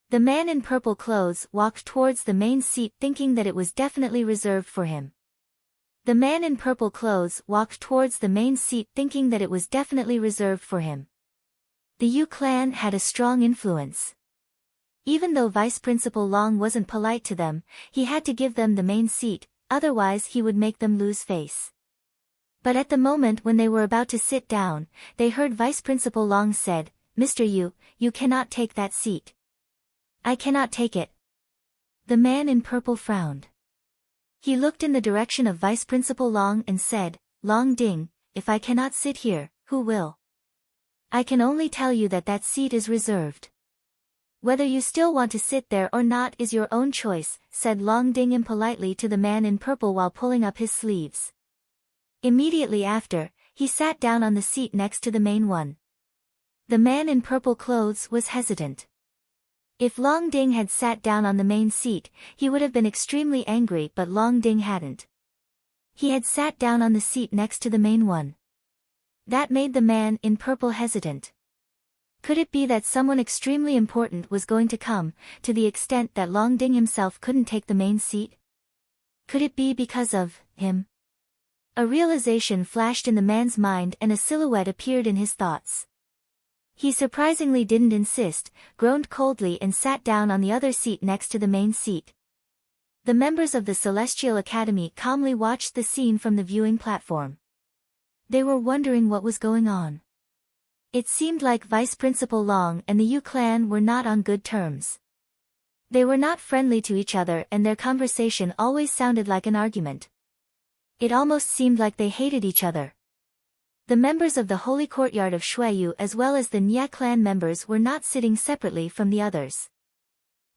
Speaker 1: The man in purple clothes walked towards the main seat thinking that it was definitely reserved for him. The man in purple clothes walked towards the main seat thinking that it was definitely reserved for him. The Yu clan had a strong influence. Even though Vice Principal Long wasn't polite to them, he had to give them the main seat, otherwise he would make them lose face. But at the moment when they were about to sit down, they heard Vice Principal Long said, "Mr. Yu, you cannot take that seat." "I cannot take it." The man in purple frowned. He looked in the direction of Vice Principal Long and said, "Long Ding, if I cannot sit here, who will? I can only tell you that that seat is reserved. Whether you still want to sit there or not is your own choice," said Long Ding impolitely to the man in purple while pulling up his sleeves. Immediately after, he sat down on the seat next to the main one. The man in purple clothes was hesitant. If Long Ding had sat down on the main seat, he would have been extremely angry, but Long Ding hadn't. He had sat down on the seat next to the main one. That made the man in purple hesitant. Could it be that someone extremely important was going to come, to the extent that Long Ding himself couldn't take the main seat? Could it be because of him? A realization flashed in the man's mind and a silhouette appeared in his thoughts. He surprisingly didn't insist, groaned coldly and sat down on the other seat next to the main seat. The members of the Celestial Academy calmly watched the scene from the viewing platform. They were wondering what was going on. It seemed like Vice Principal Long and the Yu clan were not on good terms. They were not friendly to each other and their conversation always sounded like an argument. It almost seemed like they hated each other. The members of the Holy Courtyard of Shuiyu as well as the Nya clan members were not sitting separately from the others.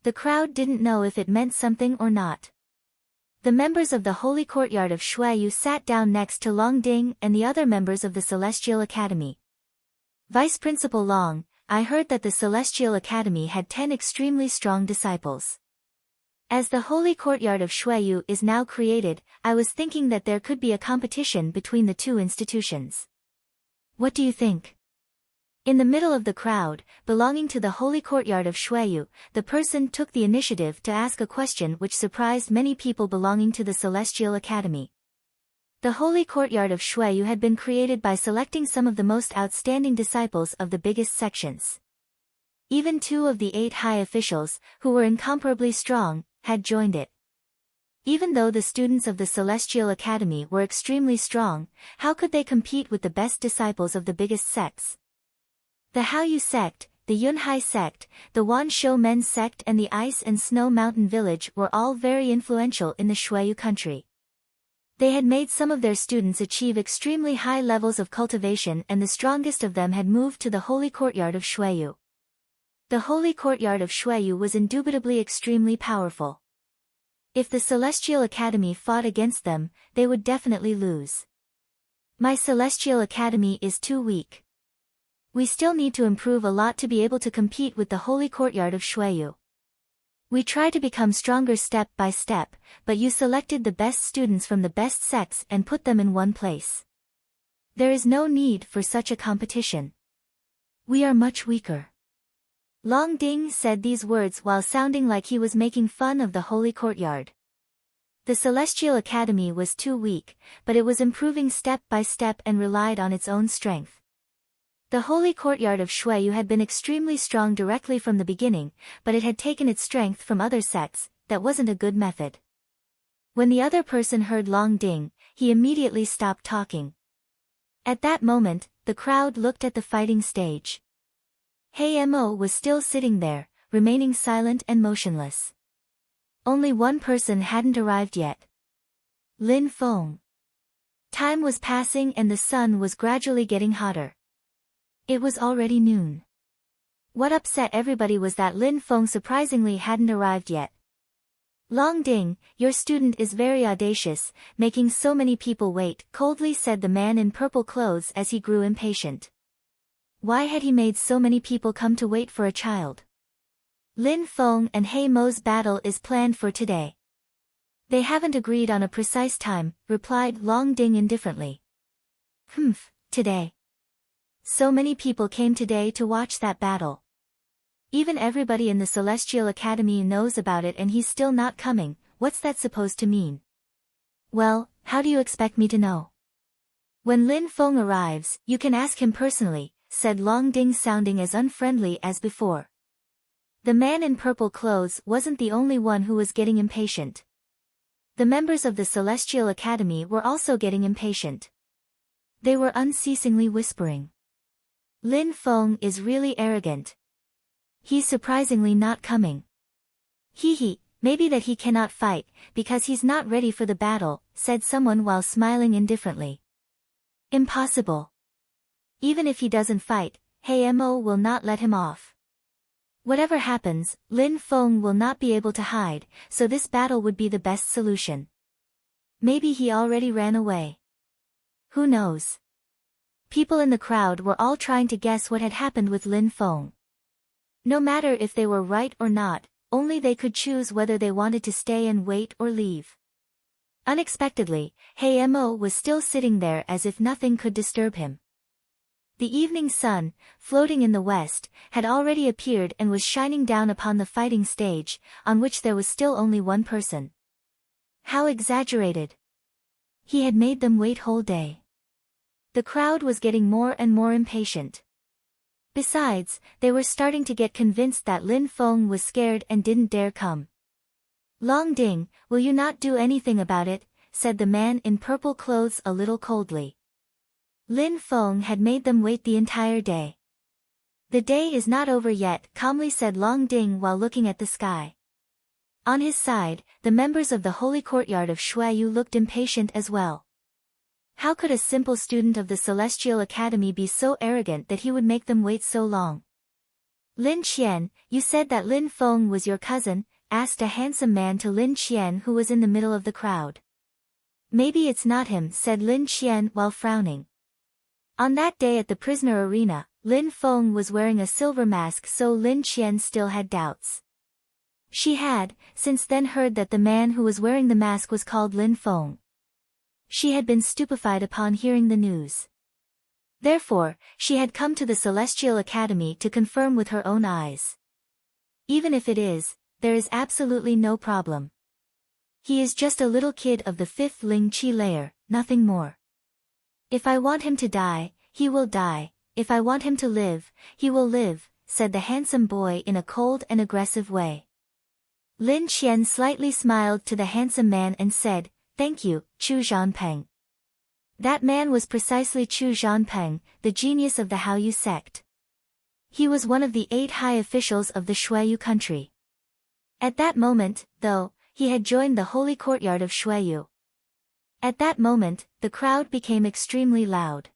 Speaker 1: The crowd didn't know if it meant something or not. The members of the Holy Courtyard of Shuiyu sat down next to Long Ding and the other members of the Celestial Academy. "Vice Principal Long, I heard that the Celestial Academy had 10 extremely strong disciples. As the Holy Courtyard of Shuiyu is now created, I was thinking that there could be a competition between the two institutions. What do you think?" In the middle of the crowd, belonging to the Holy Courtyard of Shuiyu, the person took the initiative to ask a question which surprised many people belonging to the Celestial Academy. The Holy Courtyard of Shuiyu had been created by selecting some of the most outstanding disciples of the biggest sections. Even 2 of the 8 high officials, who were incomparably strong, had joined it. Even though the students of the Celestial Academy were extremely strong, how could they compete with the best disciples of the biggest sects? The Haoyu sect, the Yunhai sect, the Wanshou men's sect and the Ice and Snow Mountain village were all very influential in the Shuiyu country. They had made some of their students achieve extremely high levels of cultivation and the strongest of them had moved to the Holy Courtyard of Shuiyu. The Holy Courtyard of Shuiyu was indubitably extremely powerful. If the Celestial Academy fought against them, they would definitely lose. "My Celestial Academy is too weak. We still need to improve a lot to be able to compete with the Holy Courtyard of Shuiyu. We try to become stronger step by step, but you selected the best students from the best sects and put them in one place. There is no need for such a competition. We are much weaker." Long Ding said these words while sounding like he was making fun of the Holy Courtyard. The Celestial Academy was too weak, but it was improving step by step and relied on its own strength. The holy courtyard of Shueyu had been extremely strong directly from the beginning, but it had taken its strength from other sects. That wasn't a good method. When the other person heard Long Ding, he immediately stopped talking. At that moment, the crowd looked at the fighting stage. Hei Mo was still sitting there, remaining silent and motionless. Only one person hadn't arrived yet. Lin Feng. Time was passing and the sun was gradually getting hotter. It was already noon. What upset everybody was that Lin Feng surprisingly hadn't arrived yet. Long Ding, your student is very audacious, making so many people wait, coldly said the man in purple clothes as he grew impatient. Why had he made so many people come to wait for a child? Lin Feng and Hei Mo's battle is planned for today. They haven't agreed on a precise time, replied Long Ding indifferently. Today. So many people came today to watch that battle. Even everybody in the Celestial Academy knows about it and he's still not coming. What's that supposed to mean? Well, how do you expect me to know? When Lin Feng arrives, you can ask him personally, said Long Ding sounding as unfriendly as before. The man in purple clothes wasn't the only one who was getting impatient. The members of the Celestial Academy were also getting impatient. They were unceasingly whispering. Lin Feng is really arrogant. He's surprisingly not coming. Maybe that he cannot fight, because he's not ready for the battle, said someone while smiling indifferently. Impossible. Even if he doesn't fight, Hei Mo will not let him off. Whatever happens, Lin Feng will not be able to hide, so this battle would be the best solution. Maybe he already ran away. Who knows? People in the crowd were all trying to guess what had happened with Lin Feng. No matter if they were right or not, only they could choose whether they wanted to stay and wait or leave. Unexpectedly, Hei Mo was still sitting there as if nothing could disturb him. The evening sun, floating in the west, had already appeared and was shining down upon the fighting stage, on which there was still only one person. How exaggerated! He had made them wait whole day. The crowd was getting more and more impatient. Besides, they were starting to get convinced that Lin Feng was scared and didn't dare come. Long Ding, will you not do anything about it? Said the man in purple clothes a little coldly. Lin Feng had made them wait the entire day. The day is not over yet, calmly said Long Ding while looking at the sky. On his side, the members of the holy courtyard of Shueyu looked impatient as well. How could a simple student of the Celestial Academy be so arrogant that he would make them wait so long? Lin Qian, you said that Lin Feng was your cousin, asked a handsome man to Lin Qian who was in the middle of the crowd. Maybe it's not him, said Lin Qian while frowning. On that day at the prisoner arena, Lin Feng was wearing a silver mask, so Lin Qian still had doubts. She had, since then, heard that the man who was wearing the mask was called Lin Feng. She had been stupefied upon hearing the news. Therefore, she had come to the Celestial Academy to confirm with her own eyes. Even if it is, there is absolutely no problem. He is just a little kid of the 5th Ling Qi layer, nothing more. If I want him to die, he will die. If I want him to live, he will live, said the handsome boy in a cold and aggressive way. Lin Qian slightly smiled to the handsome man and said, Thank you, Chu Zhanpeng. That man was precisely Chu Zhanpeng, the genius of the Haoyu sect. He was one of the 8 high officials of the Shueyu country. At that moment, though, he had joined the holy courtyard of Shueyu. At that moment, the crowd became extremely loud.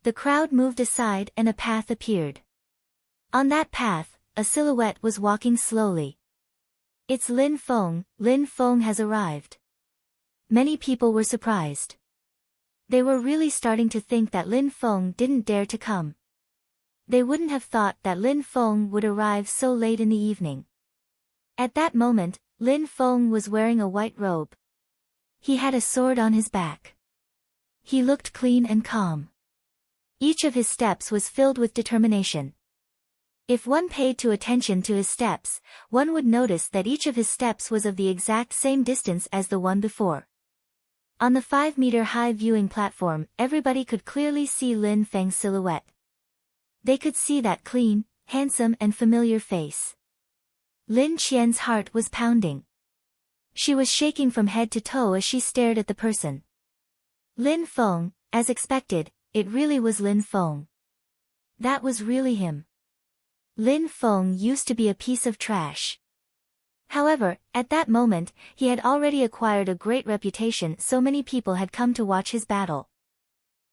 Speaker 1: The crowd moved aside and a path appeared. On that path, a silhouette was walking slowly. It's Lin Feng. Lin Feng has arrived. Many people were surprised. They were really starting to think that Lin Feng didn't dare to come. They wouldn't have thought that Lin Feng would arrive so late in the evening. At that moment, Lin Feng was wearing a white robe. He had a sword on his back. He looked clean and calm. Each of his steps was filled with determination. If one paid attention to his steps, one would notice that each of his steps was of the exact same distance as the one before. On the 5-meter-high viewing platform, everybody could clearly see Lin Feng's silhouette. They could see that clean, handsome and familiar face. Lin Qian's heart was pounding. She was shaking from head to toe as she stared at the person. Lin Feng, as expected, it really was Lin Feng. That was really him. Lin Feng used to be a piece of trash. However, at that moment, he had already acquired a great reputation, so many people had come to watch his battle.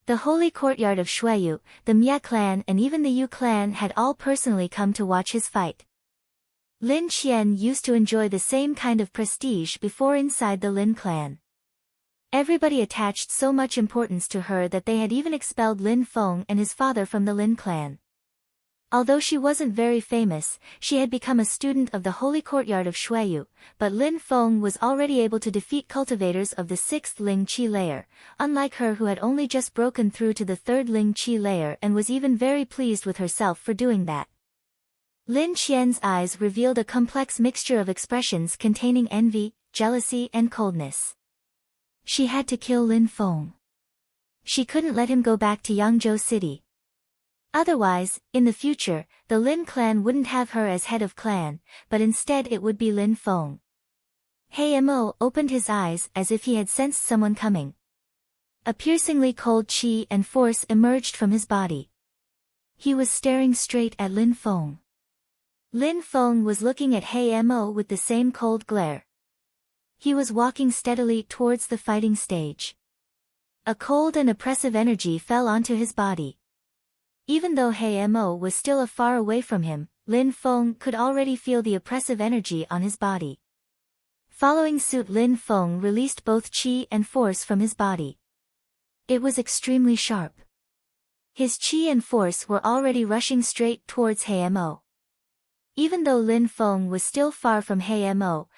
Speaker 1: The holy courtyard of Shuiyu, the Mia clan and even the Yu clan had all personally come to watch his fight. Lin Qian used to enjoy the same kind of prestige before inside the Lin clan. Everybody attached so much importance to her that they had even expelled Lin Feng and his father from the Lin clan. Although she wasn't very famous, she had become a student of the holy courtyard of Shuiyu, but Lin Feng was already able to defeat cultivators of the 6th Ling Qi layer, unlike her who had only just broken through to the 3rd Ling Qi layer and was even very pleased with herself for doing that. Lin Qian's eyes revealed a complex mixture of expressions containing envy, jealousy and coldness. She had to kill Lin Feng. She couldn't let him go back to Yangzhou City. Otherwise, in the future, the Lin clan wouldn't have her as head of clan, but instead it would be Lin Feng. He Mo opened his eyes as if he had sensed someone coming. A piercingly cold qi and force emerged from his body. He was staring straight at Lin Feng. Lin Feng was looking at He Mo with the same cold glare. He was walking steadily towards the fighting stage. A cold and oppressive energy fell onto his body. Even though He Mo was still far away from him, Lin Feng could already feel the oppressive energy on his body. Following suit, Lin Feng released both qi and force from his body. It was extremely sharp. His qi and force were already rushing straight towards He Mo. Even though Lin Feng was still far from He Mo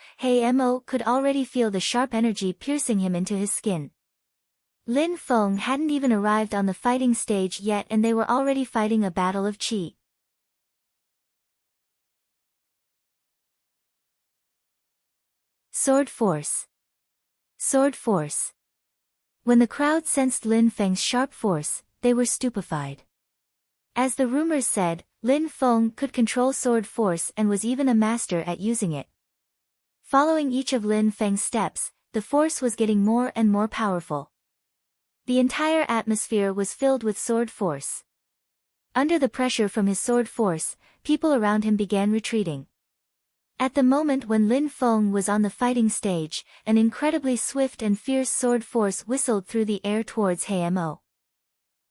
Speaker 1: could already feel the sharp energy piercing him into his skin. Lin Feng hadn't even arrived on the fighting stage yet and they were already fighting a battle of qi. Sword force. Sword force. When the crowd sensed Lin Feng's sharp force, they were stupefied. As the rumors said, Lin Feng could control sword force and was even a master at using it. Following each of Lin Feng's steps, the force was getting more and more powerful. The entire atmosphere was filled with sword force. Under the pressure from his sword force, people around him began retreating. At the moment when Lin Feng was on the fighting stage, an incredibly swift and fierce sword force whistled through the air towards He Mo.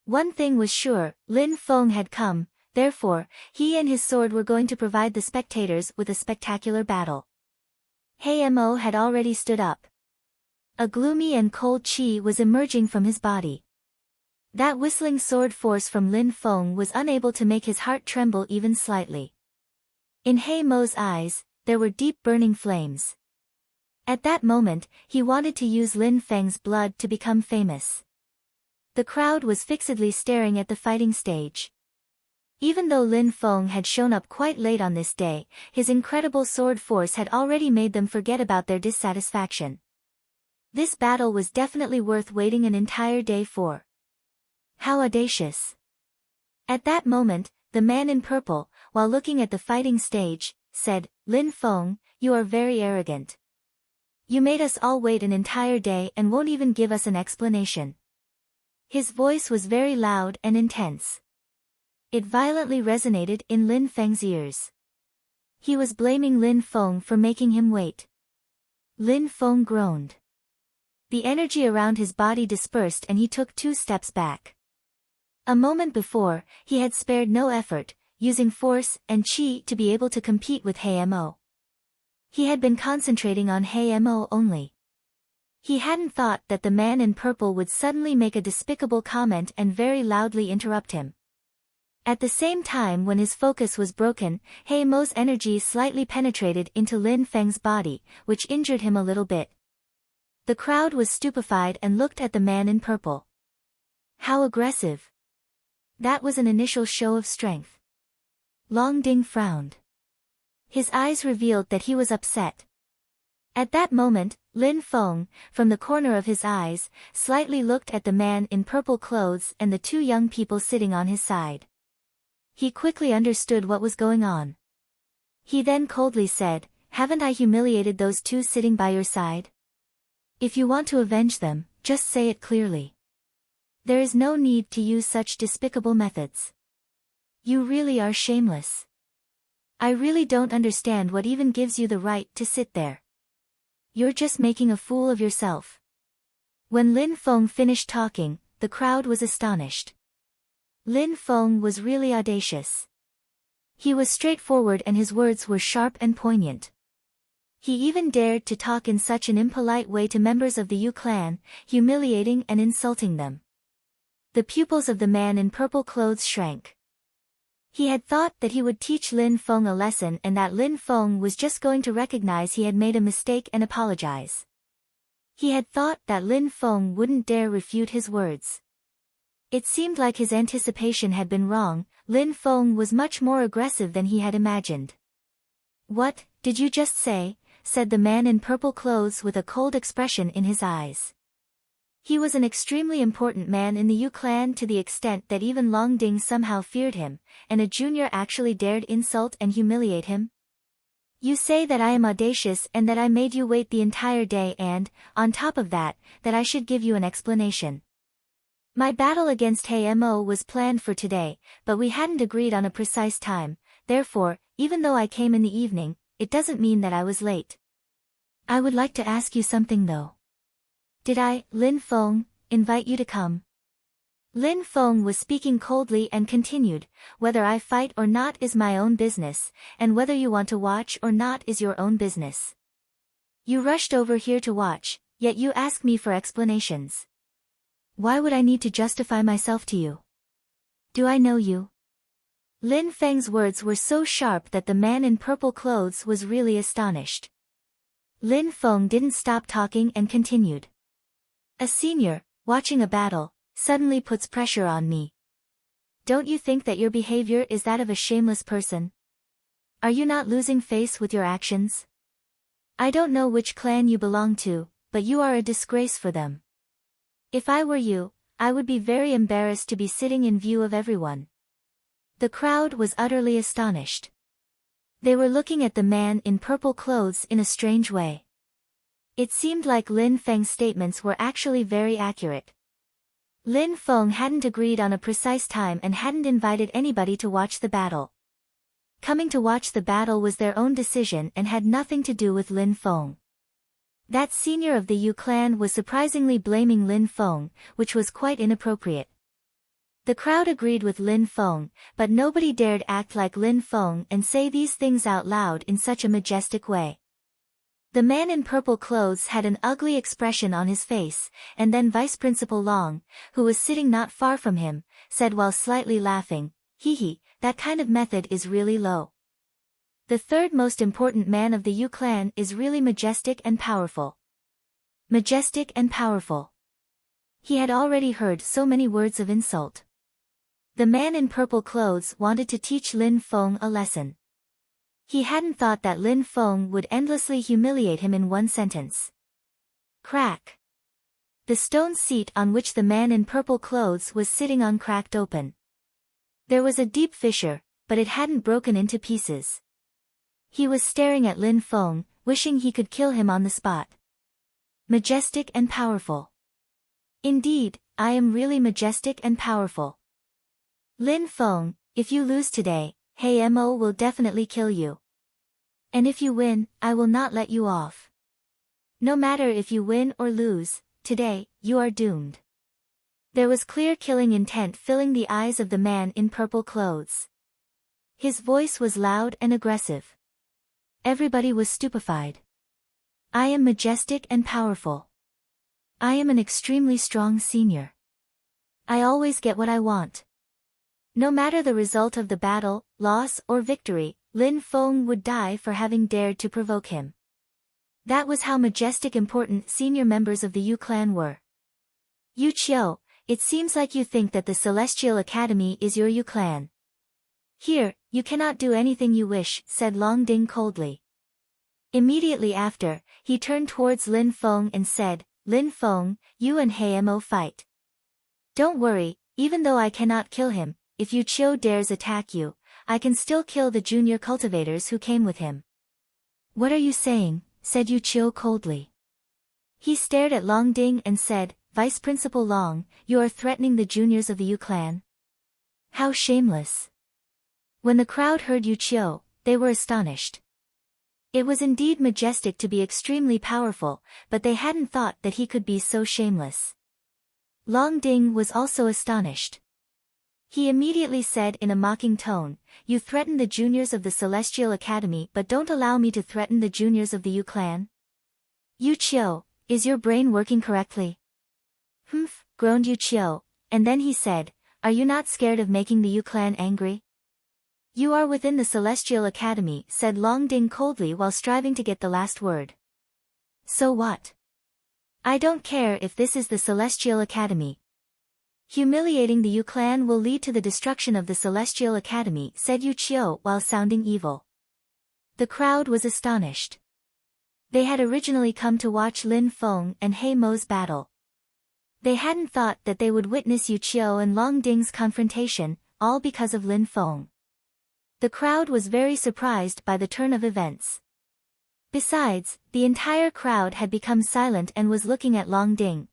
Speaker 1: One thing was sure, Lin Feng had come, therefore, he and his sword were going to provide the spectators with a spectacular battle. He Mo had already stood up. A gloomy and cold qi was emerging from his body. That whistling sword force from Lin Feng was unable to make his heart tremble even slightly. In He Mo's eyes, there were deep burning flames. At that moment, he wanted to use Lin Feng's blood to become famous. The crowd was fixedly staring at the fighting stage. Even though Lin Feng had shown up quite late on this day, his incredible sword force had already made them forget about their dissatisfaction. This battle was definitely worth waiting an entire day for. How audacious! At that moment, the man in purple, while looking at the fighting stage, said, "Lin Feng, you are very arrogant. You made us all wait an entire day and won't even give us an explanation." His voice was very loud and intense. It violently resonated in Lin Feng's ears. He was blaming Lin Feng for making him wait. Lin Feng groaned. The energy around his body dispersed and he took 2 steps back. A moment before, he had spared no effort, using force and qi to be able to compete with He Mo. He had been concentrating on He Mo only. He hadn't thought that the man in purple would suddenly make a despicable comment and very loudly interrupt him. At the same time when his focus was broken, He Mo's energy slightly penetrated into Lin Feng's body, which injured him a little bit. The crowd was stupefied and looked at the man in purple. How aggressive! That was an initial show of strength. Long Ding frowned. His eyes revealed that he was upset. At that moment, Lin Feng, from the corner of his eyes, slightly looked at the man in purple clothes and the 2 young people sitting on his side. He quickly understood what was going on. He then coldly said, "Haven't I humiliated those two sitting by your side? If you want to avenge them, just say it clearly. There is no need to use such despicable methods. You really are shameless. I really don't understand what even gives you the right to sit there. You're just making a fool of yourself." When Lin Feng finished talking, the crowd was astonished. Lin Feng was really audacious. He was straightforward and his words were sharp and poignant. He even dared to talk in such an impolite way to members of the Yu clan, humiliating and insulting them. The pupils of the man in purple clothes shrank. He had thought that he would teach Lin Feng a lesson and that Lin Feng was just going to recognize he had made a mistake and apologize. He had thought that Lin Feng wouldn't dare refute his words. It seemed like his anticipation had been wrong. Lin Feng was much more aggressive than he had imagined. "What did you just say?" said the man in purple clothes with a cold expression in his eyes. He was an extremely important man in the Yu clan to the extent that even Long Ding somehow feared him, and a junior actually dared insult and humiliate him. "You say that I am audacious and that I made you wait the entire day and, on top of that, that I should give you an explanation. My battle against Hamo was planned for today, but we hadn't agreed on a precise time, therefore, even though I came in the evening, it doesn't mean that I was late. I would like to ask you something though. Did I, Lin Feng, invite you to come?" Lin Feng was speaking coldly and continued, "Whether I fight or not is my own business, and whether you want to watch or not is your own business. You rushed over here to watch, yet you ask me for explanations. Why would I need to justify myself to you? Do I know you?" Lin Feng's words were so sharp that the man in purple clothes was really astonished. Lin Feng didn't stop talking and continued. "A senior, watching a battle, suddenly puts pressure on me. Don't you think that your behavior is that of a shameless person? Are you not losing face with your actions? I don't know which clan you belong to, but you are a disgrace for them. If I were you, I would be very embarrassed to be sitting in view of everyone." The crowd was utterly astonished. They were looking at the man in purple clothes in a strange way. It seemed like Lin Feng's statements were actually very accurate. Lin Feng hadn't agreed on a precise time and hadn't invited anybody to watch the battle. Coming to watch the battle was their own decision and had nothing to do with Lin Feng. That senior of the Yu clan was surprisingly blaming Lin Feng, which was quite inappropriate. The crowd agreed with Lin Feng, but nobody dared act like Lin Feng and say these things out loud in such a majestic way. The man in purple clothes had an ugly expression on his face, and then Vice Principal Long, who was sitting not far from him, said while slightly laughing, "Hee, that kind of method is really low. The third most important man of the Yu clan is really majestic and powerful." Majestic and powerful. He had already heard so many words of insult. The man in purple clothes wanted to teach Lin Feng a lesson. He hadn't thought that Lin Feng would endlessly humiliate him in one sentence. Crack. The stone seat on which the man in purple clothes was sitting on cracked open. There was a deep fissure, but it hadn't broken into pieces. He was staring at Lin Feng, wishing he could kill him on the spot. Majestic and powerful. Indeed, I am really majestic and powerful. Lin Feng, if you lose today, Hamo will definitely kill you. And if you win, I will not let you off. No matter if you win or lose, today, you are doomed. There was clear killing intent filling the eyes of the man in purple clothes. His voice was loud and aggressive. Everybody was stupefied. I am majestic and powerful. I am an extremely strong senior. I always get what I want. No matter the result of the battle, loss or victory, Lin Feng would die for having dared to provoke him. That was how majestic important senior members of the Yu clan were. Yu Qiu, it seems like you think that the Celestial Academy is your Yu clan. Here, you cannot do anything you wish, said Long Ding coldly. Immediately after, he turned towards Lin Feng and said, Lin Feng, you and Hamo fight. Don't worry, even though I cannot kill him, if Yu Qiu dares attack you, I can still kill the junior cultivators who came with him. What are you saying? Said Yu Qiu coldly. He stared at Long Ding and said, Vice Principal Long, you are threatening the juniors of the Yu clan? How shameless. When the crowd heard Yu Qiu, they were astonished. It was indeed majestic to be extremely powerful, but they hadn't thought that he could be so shameless. Long Ding was also astonished. He immediately said in a mocking tone, You threaten the juniors of the Celestial Academy but don't allow me to threaten the juniors of the Yu clan? Yu Qiu, is your brain working correctly? Humph, groaned Yu Qiu, and then he said, Are you not scared of making the Yu clan angry? You are within the Celestial Academy, said Long Ding coldly while striving to get the last word. So what? I don't care if this is the Celestial Academy. Humiliating the Yu clan will lead to the destruction of the Celestial Academy, said Yu Qiu while sounding evil. The crowd was astonished. They had originally come to watch Lin Feng and He Mo's battle. They hadn't thought that they would witness Yu Qiu and Long Ding's confrontation, all because of Lin Feng. The crowd was very surprised by the turn of events. Besides, the entire crowd had become silent and was looking at Long Ding.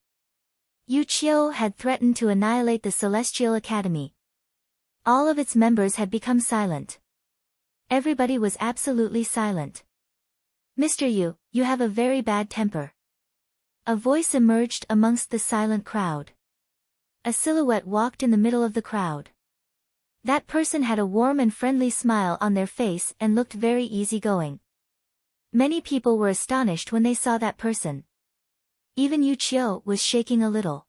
Speaker 1: Yu Qiu had threatened to annihilate the Celestial Academy. All of its members had become silent. Everybody was absolutely silent. Mr. Yu, you have a very bad temper. A voice emerged amongst the silent crowd. A silhouette walked in the middle of the crowd. That person had a warm and friendly smile on their face and looked very easygoing. Many people were astonished when they saw that person. Even Yu Qiu was shaking a little.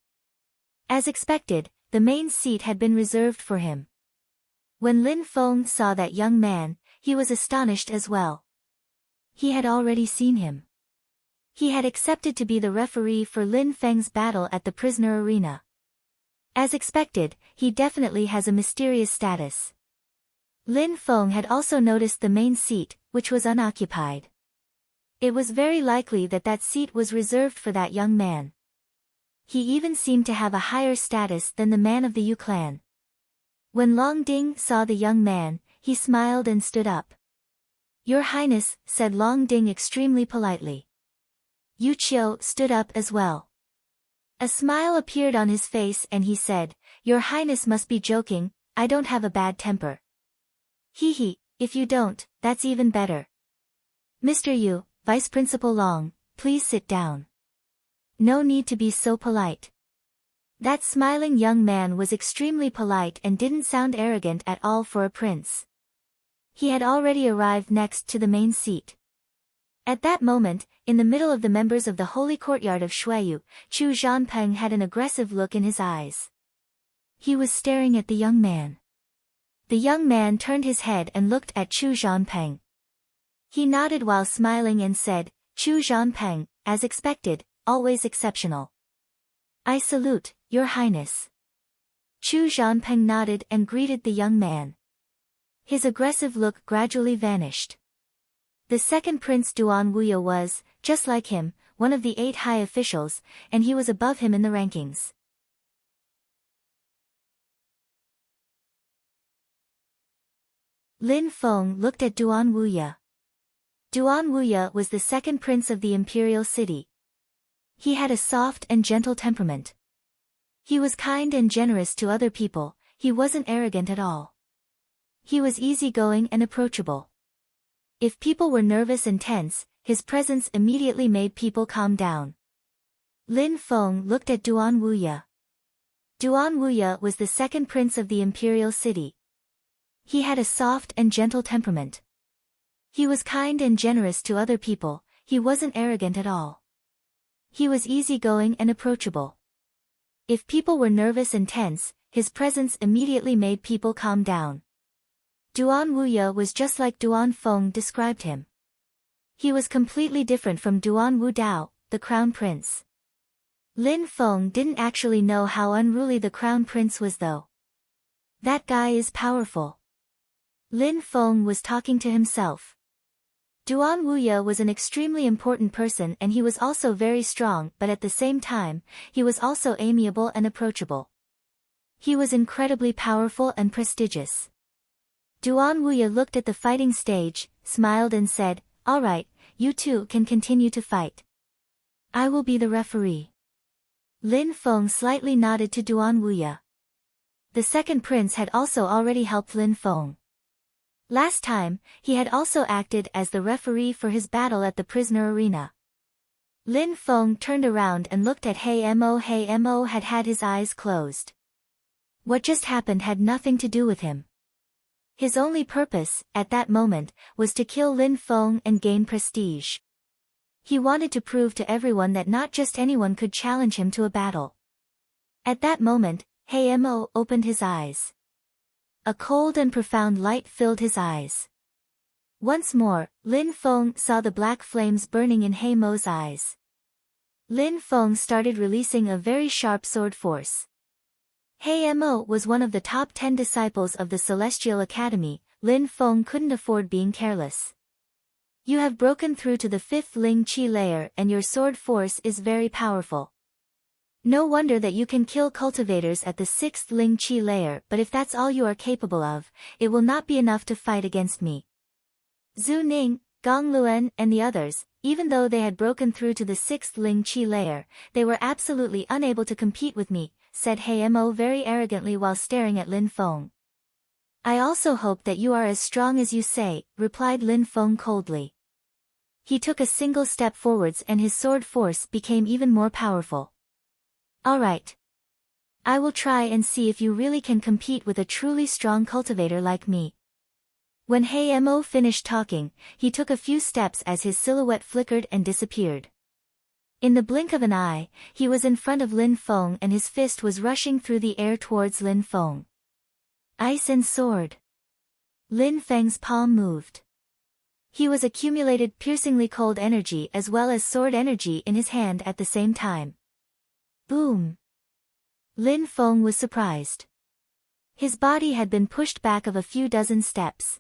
Speaker 1: As expected, the main seat had been reserved for him. When Lin Feng saw that young man, he was astonished as well. He had already seen him. He had accepted to be the referee for Lin Feng's battle at the prisoner arena. As expected, he definitely has a mysterious status. Lin Feng had also noticed the main seat, which was unoccupied. It was very likely that that seat was reserved for that young man. He even seemed to have a higher status than the man of the Yu clan. When Long Ding saw the young man, he smiled and stood up. Your Highness, said Long Ding extremely politely. Yu Qiu stood up as well. A smile appeared on his face and he said, Your Highness must be joking, I don't have a bad temper. Hee hee, if you don't, that's even better. Mr. Yu, Vice Principal Long, please sit down. No need to be so polite. That smiling young man was extremely polite and didn't sound arrogant at all for a prince. He had already arrived next to the main seat. At that moment, in the middle of the members of the holy courtyard of Shuiyu, Chu Zhanpeng had an aggressive look in his eyes. He was staring at the young man. The young man turned his head and looked at Chu Zhanpeng. He nodded while smiling and said, Chu Zhanpeng, as expected, always exceptional. I salute, Your Highness. Chu Zhanpeng nodded and greeted the young man. His aggressive look gradually vanished. The second Prince Duan Wuya was, just like him, one of the 8 high officials, and he was above him in the rankings. Lin Feng looked at Duan Wuya. Duan Wuya was the second prince of the imperial city. He had a soft and gentle temperament. He was kind and generous to other people, he wasn't arrogant at all. He was easygoing and approachable. If people were nervous and tense, his presence immediately made people calm down. Lin Feng looked at Duan Wuya. Duan Wuya was the second prince of the imperial city. He had a soft and gentle temperament. He was kind and generous to other people, he wasn't arrogant at all. He was easygoing and approachable. If people were nervous and tense, his presence immediately made people calm down. Duan Wuya was just like Duan Feng described him. He was completely different from Duan Wu Dao, the crown prince. Lin Feng didn't actually know how unruly the crown prince was though. That guy is powerful. Lin Feng was talking to himself. Duan Wuya was an extremely important person and he was also very strong, but at the same time, he was also amiable and approachable. He was incredibly powerful and prestigious. Duan Wuya looked at the fighting stage, smiled and said, "All right, you two can continue to fight. I will be the referee." Lin Feng slightly nodded to Duan Wuya. The second prince had also already helped Lin Feng. Last time, he had also acted as the referee for his battle at the prisoner arena. Lin Feng turned around and looked at He Mo. He Mo had had his eyes closed. What just happened had nothing to do with him. His only purpose, at that moment, was to kill Lin Feng and gain prestige. He wanted to prove to everyone that not just anyone could challenge him to a battle. At that moment, He Mo opened his eyes. A cold and profound light filled his eyes. Once more, Lin Feng saw the black flames burning in He Mo's eyes. Lin Feng started releasing a very sharp sword force. He Mo was one of the top 10 disciples of the Celestial Academy. Lin Feng couldn't afford being careless. You have broken through to the 5th Ling Qi layer and your sword force is very powerful. No wonder that you can kill cultivators at the 6th Ling Qi layer, but if that's all you are capable of, it will not be enough to fight against me. Zhu Ning, Gong Luan and the others, even though they had broken through to the 6th Ling Qi layer, they were absolutely unable to compete with me, said He Mo very arrogantly while staring at Lin Feng. I also hope that you are as strong as you say, replied Lin Feng coldly. He took a single step forwards and his sword force became even more powerful. All right. I will try and see if you really can compete with a truly strong cultivator like me. When He Mo finished talking, he took a few steps as his silhouette flickered and disappeared. In the blink of an eye, he was in front of Lin Feng and his fist was rushing through the air towards Lin Feng. Ice and sword. Lin Feng's palm moved. He was accumulated piercingly cold energy as well as sword energy in his hand at the same time. Boom! Lin Feng was surprised. His body had been pushed back of a few dozen steps.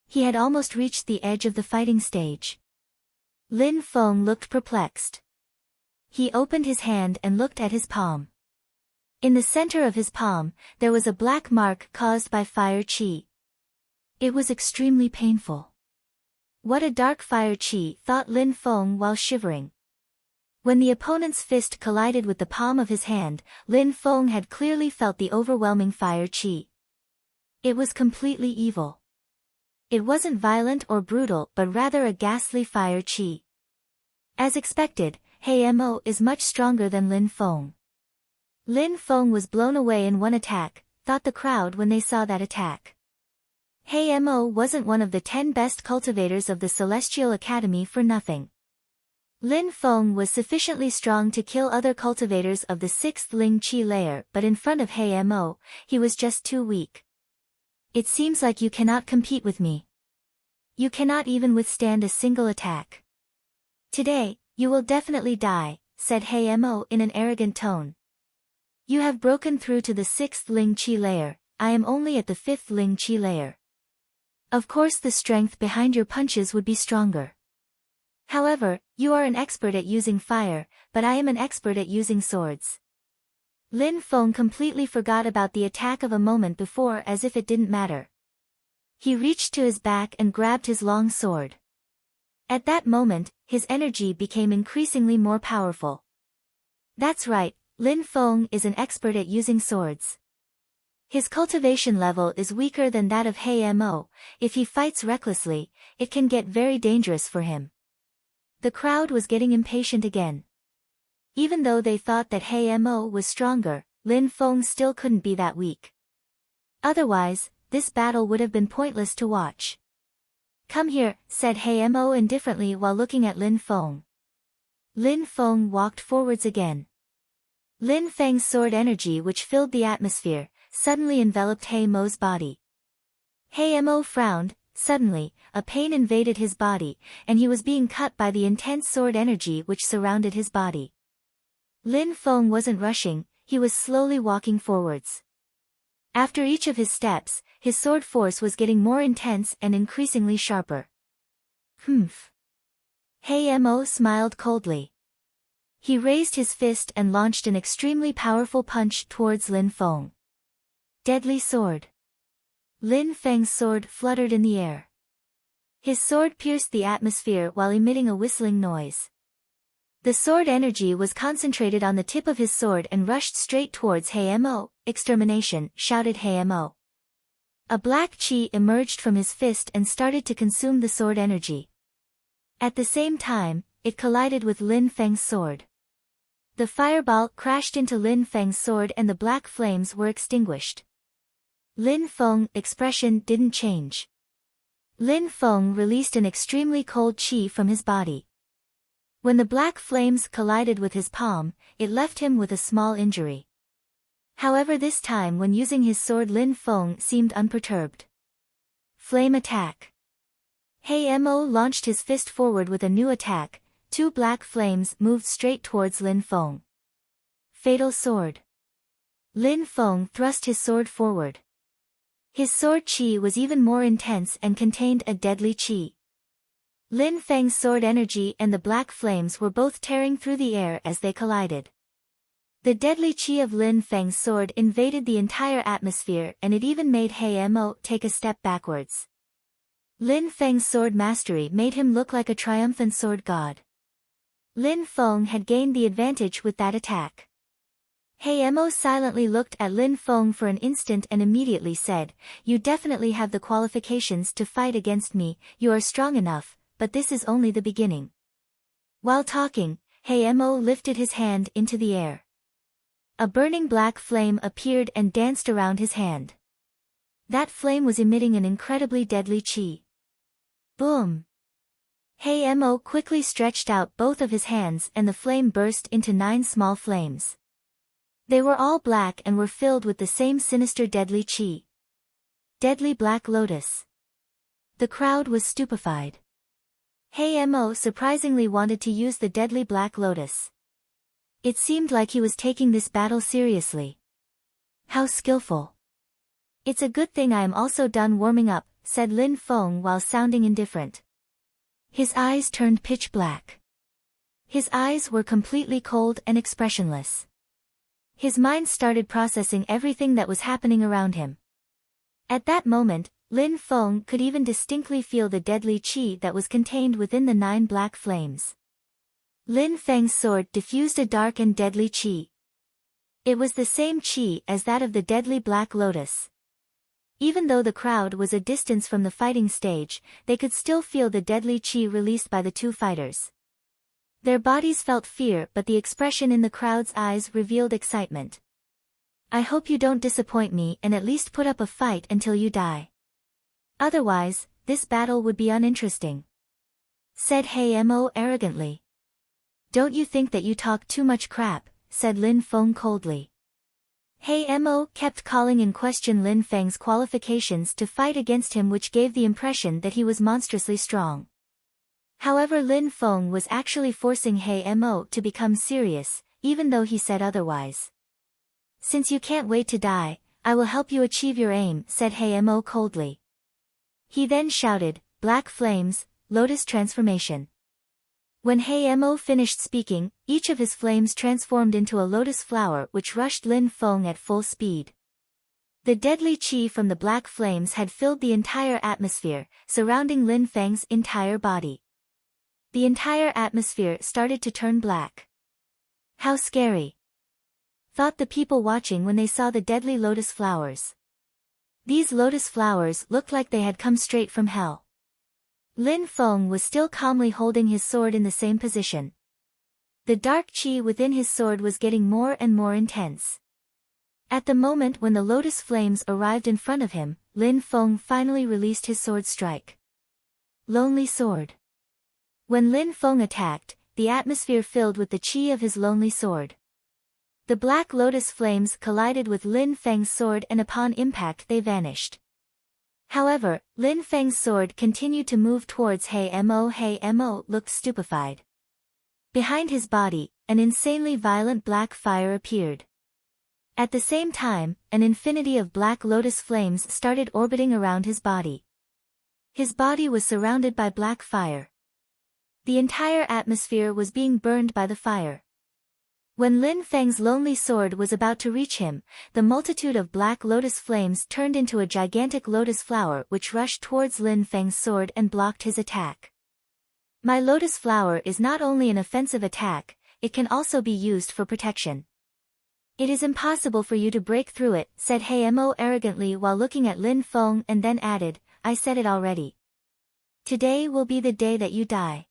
Speaker 1: He had almost reached the edge of the fighting stage. Lin Feng looked perplexed. He opened his hand and looked at his palm. In the center of his palm, there was a black mark caused by fire qi. It was extremely painful. What a dark fire qi, thought Lin Feng while shivering. When the opponent's fist collided with the palm of his hand, Lin Feng had clearly felt the overwhelming fire qi. It was completely evil. It wasn't violent or brutal but rather a ghastly fire qi. As expected, He Mo is much stronger than Lin Feng. Lin Feng was blown away in one attack, thought the crowd when they saw that attack. He Mo wasn't one of the 10 best cultivators of the Celestial Academy for nothing. Lin Feng was sufficiently strong to kill other cultivators of the 6th Ling Qi layer, but in front of He Mo, he was just too weak. It seems like you cannot compete with me. You cannot even withstand a single attack. Today, you will definitely die, said He Mo in an arrogant tone. You have broken through to the 6th Ling Qi layer, I am only at the 5th Ling Qi layer. Of course the strength behind your punches would be stronger. However, you are an expert at using fire, but I am an expert at using swords. Lin Feng completely forgot about the attack of a moment before as if it didn't matter. He reached to his back and grabbed his long sword. At that moment, his energy became increasingly more powerful. That's right, Lin Feng is an expert at using swords. His cultivation level is weaker than that of He Mo. If he fights recklessly, it can get very dangerous for him. The crowd was getting impatient again. Even though they thought that He Mo was stronger, Lin Feng still couldn't be that weak. Otherwise, this battle would have been pointless to watch. Come here, said He Mo indifferently while looking at Lin Feng. Lin Feng walked forwards again. Lin Feng's sword energy which filled the atmosphere, suddenly enveloped He Mo's body. He Mo frowned, suddenly, a pain invaded his body, and he was being cut by the intense sword energy which surrounded his body. Lin Feng wasn't rushing, he was slowly walking forwards. After each of his steps, his sword force was getting more intense and increasingly sharper. Humph. He Mo smiled coldly. He raised his fist and launched an extremely powerful punch towards Lin Feng. Deadly sword. Lin Feng's sword fluttered in the air. His sword pierced the atmosphere while emitting a whistling noise. The sword energy was concentrated on the tip of his sword and rushed straight towards Hamo. Extermination, shouted Hamo. A black chi emerged from his fist and started to consume the sword energy. At the same time, it collided with Lin Feng's sword. The fireball crashed into Lin Feng's sword and the black flames were extinguished. Lin Feng's expression didn't change. Lin Feng released an extremely cold chi from his body. When the black flames collided with his palm, it left him with a small injury. However, this time when using his sword, Lin Feng seemed unperturbed. Flame attack. Mo launched his fist forward with a new attack. Two black flames moved straight towards Lin Feng. Fatal sword. Lin Feng thrust his sword forward. His sword chi was even more intense and contained a deadly chi. Lin Feng's sword energy and the black flames were both tearing through the air as they collided. The deadly chi of Lin Feng's sword invaded the entire atmosphere and it even made Mo take a step backwards. Lin Feng's sword mastery made him look like a triumphant sword god. Lin Feng had gained the advantage with that attack. Mo silently looked at Lin Feng for an instant and immediately said, "You definitely have the qualifications to fight against me, you are strong enough, but this is only the beginning." While talking, Mo lifted his hand into the air. A burning black flame appeared and danced around his hand. That flame was emitting an incredibly deadly chi. Boom! Mo quickly stretched out both of his hands and the flame burst into 9 small flames. They were all black and were filled with the same sinister deadly chi. Deadly Black Lotus. The crowd was stupefied. Mo surprisingly wanted to use the deadly Black Lotus. It seemed like he was taking this battle seriously. How skillful. "It's a good thing I am also done warming up," said Lin Feng while sounding indifferent. His eyes turned pitch black. His eyes were completely cold and expressionless. His mind started processing everything that was happening around him. At that moment, Lin Feng could even distinctly feel the deadly chi that was contained within the 9 black flames. Lin Feng's sword diffused a dark and deadly chi. It was the same chi as that of the deadly Black Lotus. Even though the crowd was a distance from the fighting stage, they could still feel the deadly chi released by the two fighters. Their bodies felt fear, but the expression in the crowd's eyes revealed excitement. "I hope you don't disappoint me and at least put up a fight until you die. Otherwise, this battle would be uninteresting," said Mo arrogantly. "Don't you think that you talk too much crap," said Lin Feng coldly. Mo kept calling in question Lin Feng's qualifications to fight against him, which gave the impression that he was monstrously strong. However, Lin Feng was actually forcing Mo to become serious, even though he said otherwise. "Since you can't wait to die, I will help you achieve your aim," said Mo coldly. He then shouted, "Black flames, Lotus transformation." When Mo finished speaking, each of his flames transformed into a lotus flower which rushed Lin Feng at full speed. The deadly chi from the black flames had filled the entire atmosphere, surrounding Lin Feng's entire body. The entire atmosphere started to turn black. "How scary," thought the people watching when they saw the deadly lotus flowers. These lotus flowers looked like they had come straight from hell. Lin Feng was still calmly holding his sword in the same position. The dark chi within his sword was getting more and more intense. At the moment when the lotus flames arrived in front of him, Lin Feng finally released his sword strike. Lonely sword. When Lin Feng attacked, the atmosphere filled with the chi of his lonely sword. The black lotus flames collided with Lin Feng's sword and upon impact they vanished. However, Lin Feng's sword continued to move towards Mo. Mo looked stupefied. Behind his body, an insanely violent black fire appeared. At the same time, an infinity of black lotus flames started orbiting around his body. His body was surrounded by black fire. The entire atmosphere was being burned by the fire. When Lin Feng's lonely sword was about to reach him, the multitude of black lotus flames turned into a gigantic lotus flower which rushed towards Lin Feng's sword and blocked his attack. My lotus flower is not only an offensive attack, it can also be used for protection. It is impossible for you to break through it, said Mo arrogantly while looking at Lin Feng, and then added, I said it already. Today will be the day that you die.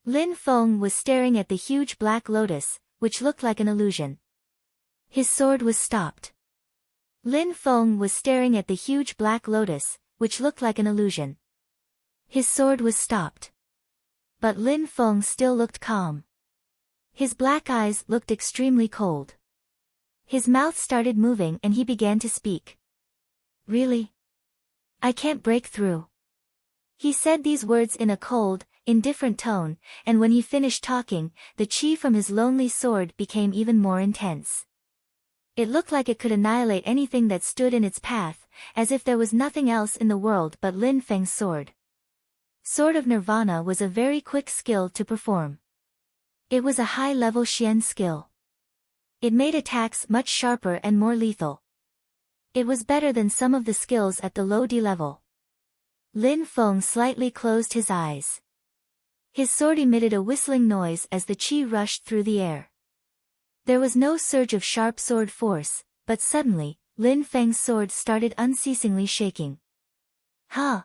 Speaker 1: Lin Feng was staring at the huge black lotus, which looked like an illusion. His sword was stopped. Lin Feng was staring at the huge black lotus, which looked like an illusion. His sword was stopped. But Lin Feng still looked calm. His black eyes looked extremely cold. His mouth started moving and he began to speak. Really? I can't break through. He said these words in a cold, indifferent tone, and when he finished talking, the chi from his lonely sword became even more intense. It looked like it could annihilate anything that stood in its path, as if there was nothing else in the world but Lin Feng's sword. Sword of Nirvana was a very quick skill to perform. It was a high-level Xian skill. It made attacks much sharper and more lethal. It was better than some of the skills at the low D level. Lin Feng slightly closed his eyes. His sword emitted a whistling noise as the chi rushed through the air. There was no surge of sharp sword force, but suddenly, Lin Feng's sword started unceasingly shaking. Huh?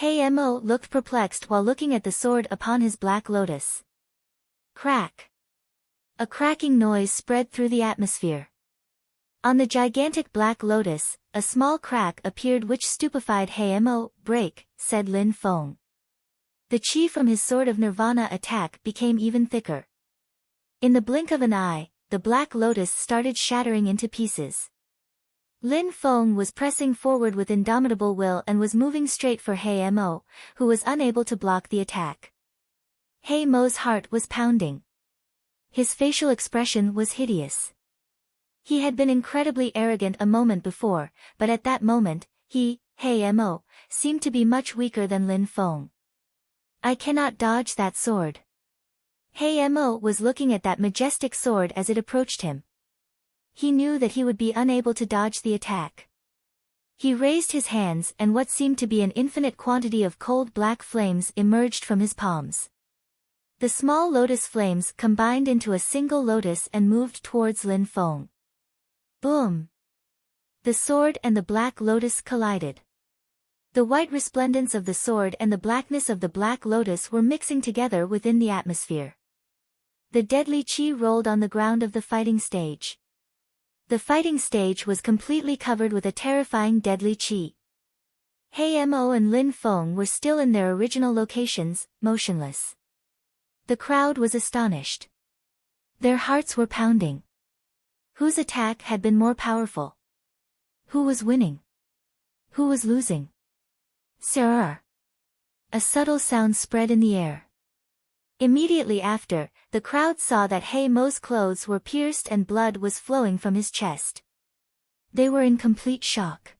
Speaker 1: Mo looked perplexed while looking at the sword upon his black lotus. Crack. A cracking noise spread through the atmosphere. On the gigantic black lotus, a small crack appeared which stupefied Mo. Break, said Lin Feng. The chi from his sword of Nirvana attack became even thicker. In the blink of an eye, the black lotus started shattering into pieces. Lin Feng was pressing forward with indomitable will and was moving straight for Mo, who was unable to block the attack. Mo's heart was pounding. His facial expression was hideous. He had been incredibly arrogant a moment before, but at that moment, Mo, seemed to be much weaker than Lin Feng. I cannot dodge that sword. Mo was looking at that majestic sword as it approached him. He knew that he would be unable to dodge the attack. He raised his hands and what seemed to be an infinite quantity of cold black flames emerged from his palms. The small lotus flames combined into a single lotus and moved towards Lin Feng. Boom! The sword and the black lotus collided. The white resplendence of the sword and the blackness of the black lotus were mixing together within the atmosphere. The deadly chi rolled on the ground of the fighting stage. The fighting stage was completely covered with a terrifying deadly chi. Mo and Lin Feng were still in their original locations, motionless. The crowd was astonished. Their hearts were pounding. Whose attack had been more powerful? Who was winning? Who was losing? Sir. A subtle sound spread in the air. Immediately after, the crowd saw that Mo's clothes were pierced and blood was flowing from his chest. They were in complete shock.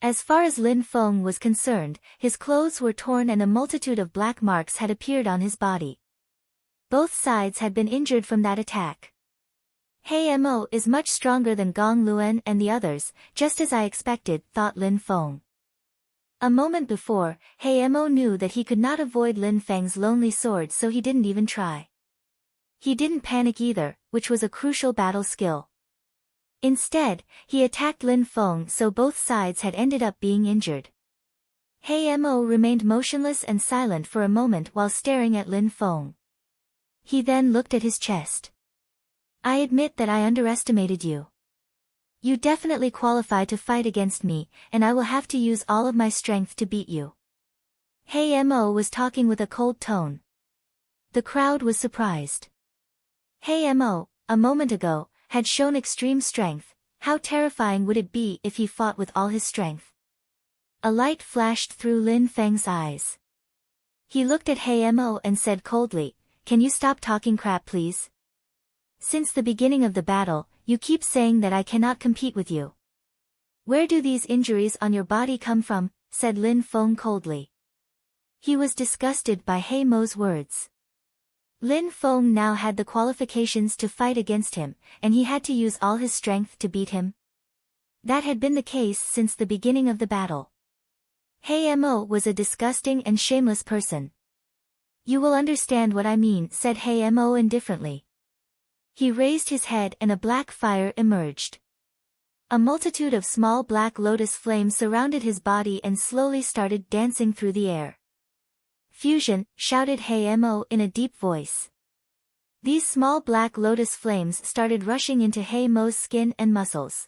Speaker 1: As far as Lin Feng was concerned, his clothes were torn and a multitude of black marks had appeared on his body. Both sides had been injured from that attack. Mo is much stronger than Gong Luen and the others, just as I expected, thought Lin Feng. A moment before, Mo knew that he could not avoid Lin Feng's lonely sword, so he didn't even try. He didn't panic either, which was a crucial battle skill. Instead, he attacked Lin Feng, so both sides had ended up being injured. Mo remained motionless and silent for a moment while staring at Lin Feng. He then looked at his chest. I admit that I underestimated you. You definitely qualify to fight against me, and I will have to use all of my strength to beat you. Mo was talking with a cold tone. The crowd was surprised. Mo, a moment ago, had shown extreme strength. How terrifying would it be if he fought with all his strength? A light flashed through Lin Feng's eyes. He looked at Mo and said coldly, "Can you stop talking crap please? Since the beginning of the battle, you keep saying that I cannot compete with you. Where do these injuries on your body come from?" said Lin Feng coldly. He was disgusted by He Mo's words. Lin Feng now had the qualifications to fight against him, and he had to use all his strength to beat him. That had been the case since the beginning of the battle. He Mo was a disgusting and shameless person. You will understand what I mean, said He Mo indifferently. He raised his head and a black fire emerged. A multitude of small black lotus flames surrounded his body and slowly started dancing through the air. Fusion, shouted He Mo in a deep voice. These small black lotus flames started rushing into He Mo's skin and muscles.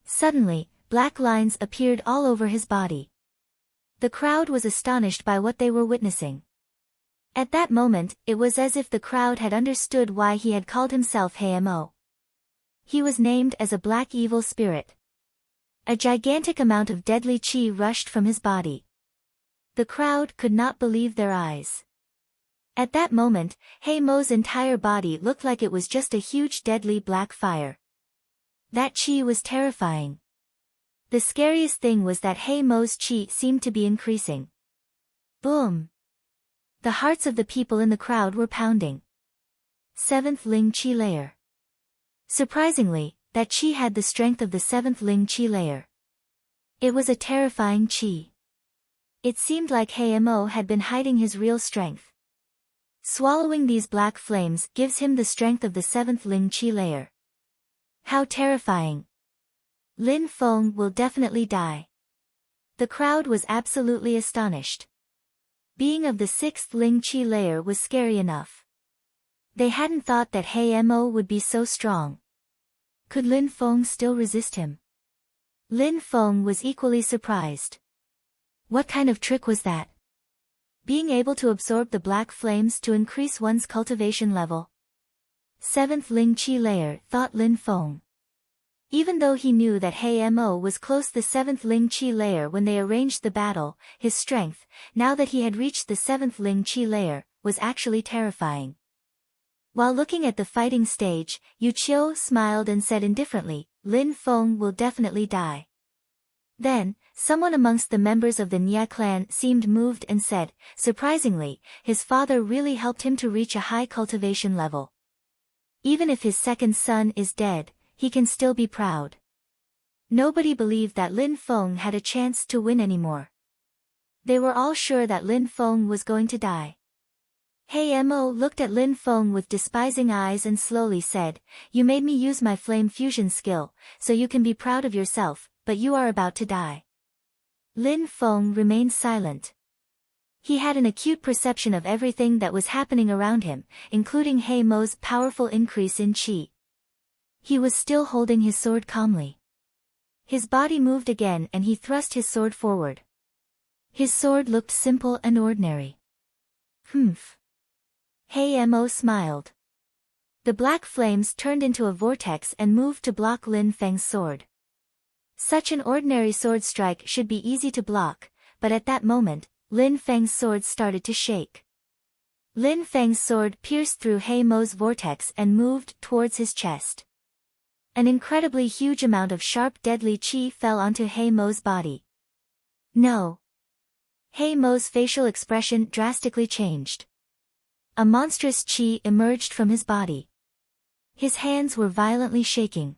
Speaker 1: Suddenly, black lines appeared all over his body. The crowd was astonished by what they were witnessing. At that moment, it was as if the crowd had understood why he had called himself He Mo. He was named as a black evil spirit. A gigantic amount of deadly chi rushed from his body. The crowd could not believe their eyes. At that moment, He Mo's entire body looked like it was just a huge deadly black fire. That chi was terrifying. The scariest thing was that He Mo's chi seemed to be increasing. Boom! The hearts of the people in the crowd were pounding. 7th Ling Chi layer. Surprisingly, that chi had the strength of the 7th Ling Chi layer. It was a terrifying chi. It seemed like He Mo had been hiding his real strength. Swallowing these black flames gives him the strength of the 7th Ling Chi layer. How terrifying! Lin Feng will definitely die. The crowd was absolutely astonished. Being of the 6th Ling Chi layer was scary enough. They hadn't thought that He Mo would be so strong. Could Lin Feng still resist him? Lin Feng was equally surprised. What kind of trick was that? Being able to absorb the black flames to increase one's cultivation level. 7th Ling Chi layer, thought Lin Feng. Even though he knew that He Mo was close the 7th Ling Chi layer when they arranged the battle, his strength, now that he had reached the 7th Ling Chi layer, was actually terrifying. While looking at the fighting stage, Yu Qiu smiled and said indifferently, Lin Feng will definitely die. Then, someone amongst the members of the Nia clan seemed moved and said, surprisingly, his father really helped him to reach a high cultivation level. Even if his second son is dead, he can still be proud. Nobody believed that Lin Feng had a chance to win anymore. They were all sure that Lin Feng was going to die. He Mo looked at Lin Feng with despising eyes and slowly said, you made me use my flame fusion skill, so you can be proud of yourself, but you are about to die. Lin Feng remained silent. He had an acute perception of everything that was happening around him, including He Mo's powerful increase in chi. He was still holding his sword calmly. His body moved again and he thrust his sword forward. His sword looked simple and ordinary. Humph. He Mo smiled. The black flames turned into a vortex and moved to block Lin Feng's sword. Such an ordinary sword strike should be easy to block, but at that moment, Lin Feng's sword started to shake. Lin Feng's sword pierced through He Mo's vortex and moved towards his chest. An incredibly huge amount of sharp deadly chi fell onto He Mo's body. No. He Mo's facial expression drastically changed. A monstrous chi emerged from his body. His hands were violently shaking.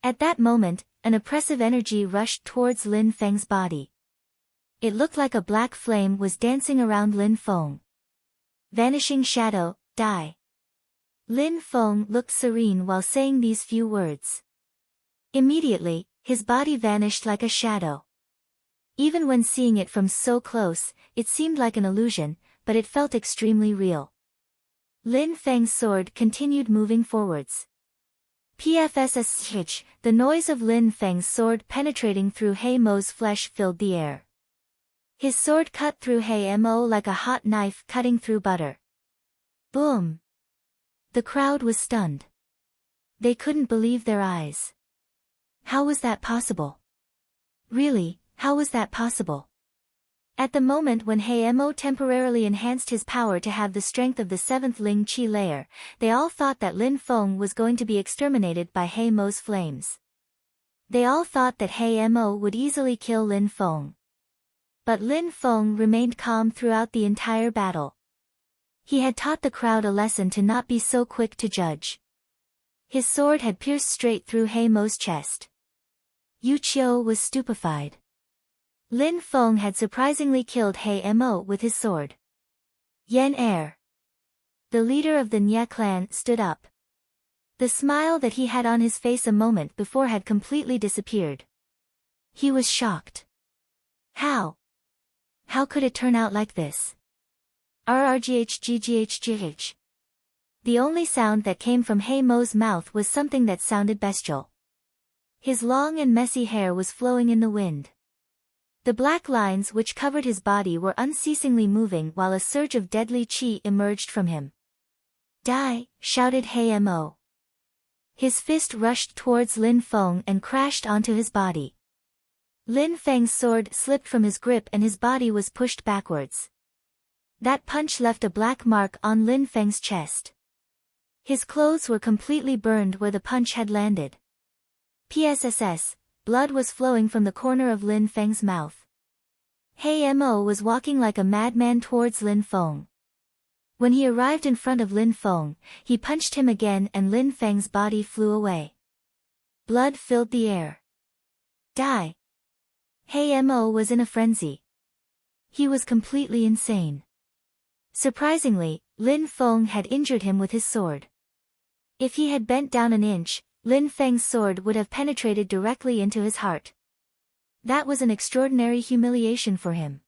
Speaker 1: At that moment, an oppressive energy rushed towards Lin Feng's body. It looked like a black flame was dancing around Lin Feng. Vanishing shadow, die. Lin Feng looked serene while saying these few words. Immediately, his body vanished like a shadow. Even when seeing it from so close, it seemed like an illusion, but it felt extremely real. Lin Feng's sword continued moving forwards. Pfssh, the noise of Lin Feng's sword penetrating through He Mo's flesh filled the air. His sword cut through He Mo like a hot knife cutting through butter. Boom! The crowd was stunned. They couldn't believe their eyes. How was that possible? Really, how was that possible? At the moment when He Mo temporarily enhanced his power to have the strength of the 7th Ling Chi layer, they all thought that Lin Feng was going to be exterminated by He Mo's flames. They all thought that He Mo would easily kill Lin Feng. But Lin Feng remained calm throughout the entire battle. He had taught the crowd a lesson to not be so quick to judge. His sword had pierced straight through He Mo's chest. Yu Qiu was stupefied. Lin Feng had surprisingly killed He Mo with his sword. Yan Er, the leader of the Nye clan, stood up. The smile that he had on his face a moment before had completely disappeared. He was shocked. How could it turn out like this? RRGHGGHGH. The only sound that came from He Mo's mouth was something that sounded bestial. His long and messy hair was flowing in the wind. The black lines which covered his body were unceasingly moving while a surge of deadly qi emerged from him. Die! Shouted He Mo. His fist rushed towards Lin Feng and crashed onto his body. Lin Feng's sword slipped from his grip and his body was pushed backwards. That punch left a black mark on Lin Feng's chest. His clothes were completely burned where the punch had landed. PSSS, blood was flowing from the corner of Lin Feng's mouth. He Mo was walking like a madman towards Lin Feng. When he arrived in front of Lin Feng, he punched him again and Lin Feng's body flew away. Blood filled the air. Die! He Mo was in a frenzy. He was completely insane. Surprisingly, Lin Feng had injured him with his sword. If he had bent down an inch, Lin Feng's sword would have penetrated directly into his heart. That was an extraordinary humiliation for him.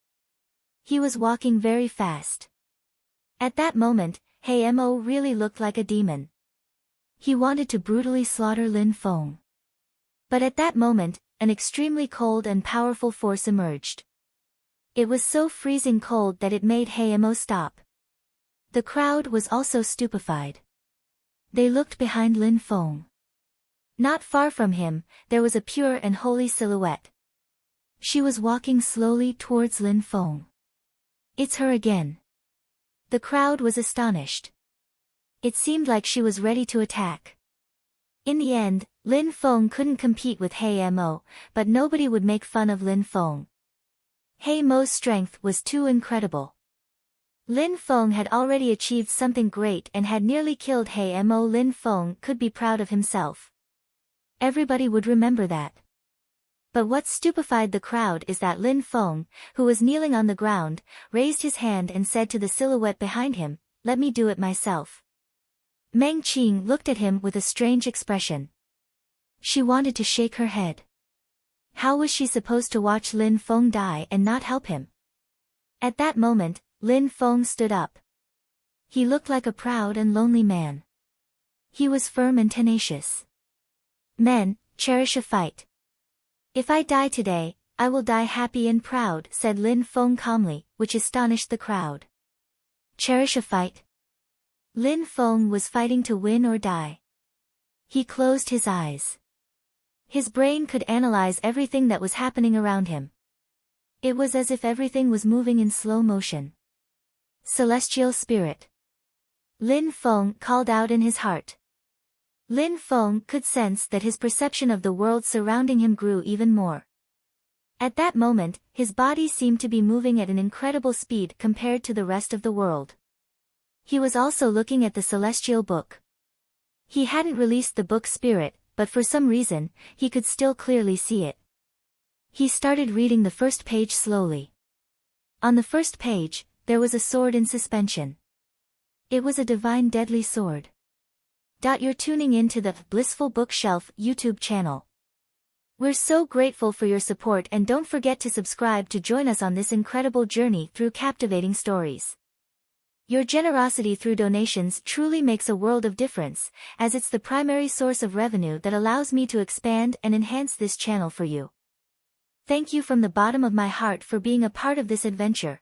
Speaker 1: He was walking very fast. At that moment, He Mo really looked like a demon. He wanted to brutally slaughter Lin Feng. But at that moment, an extremely cold and powerful force emerged. It was so freezing cold that it made He Mo stop. The crowd was also stupefied. They looked behind Lin Feng. Not far from him, there was a pure and holy silhouette. She was walking slowly towards Lin Feng. It's her again. The crowd was astonished. It seemed like she was ready to attack. In the end, Lin Feng couldn't compete with He Mo, but nobody would make fun of Lin Feng. He Mo's strength was too incredible. Lin Feng had already achieved something great and had nearly killed He Mo. Lin Feng could be proud of himself. Everybody would remember that. But what stupefied the crowd is that Lin Feng, who was kneeling on the ground, raised his hand and said to the silhouette behind him, "Let me do it myself." Meng Qing looked at him with a strange expression. She wanted to shake her head. How was she supposed to watch Lin Feng die and not help him? At that moment, Lin Feng stood up. He looked like a proud and lonely man. He was firm and tenacious. Men, cherish a fight. If I die today, I will die happy and proud, said Lin Feng calmly, which astonished the crowd. Cherish a fight? Lin Feng was fighting to win or die. He closed his eyes. His brain could analyze everything that was happening around him. It was as if everything was moving in slow motion. Celestial spirit. Lin Feng called out in his heart. Lin Feng could sense that his perception of the world surrounding him grew even more. At that moment, his body seemed to be moving at an incredible speed compared to the rest of the world. He was also looking at the celestial book. He hadn't released the book spirit, but for some reason, he could still clearly see it. He started reading the first page slowly. On the first page, there was a sword in suspension. It was a divine deadly sword. You're tuning in to the Blissful Bookshelf YouTube channel. We're so grateful for your support and don't forget to subscribe to join us on this incredible journey through captivating stories. Your generosity through donations truly makes a world of difference, as it's the primary source of revenue that allows me to expand and enhance this channel for you. Thank you from the bottom of my heart for being a part of this adventure.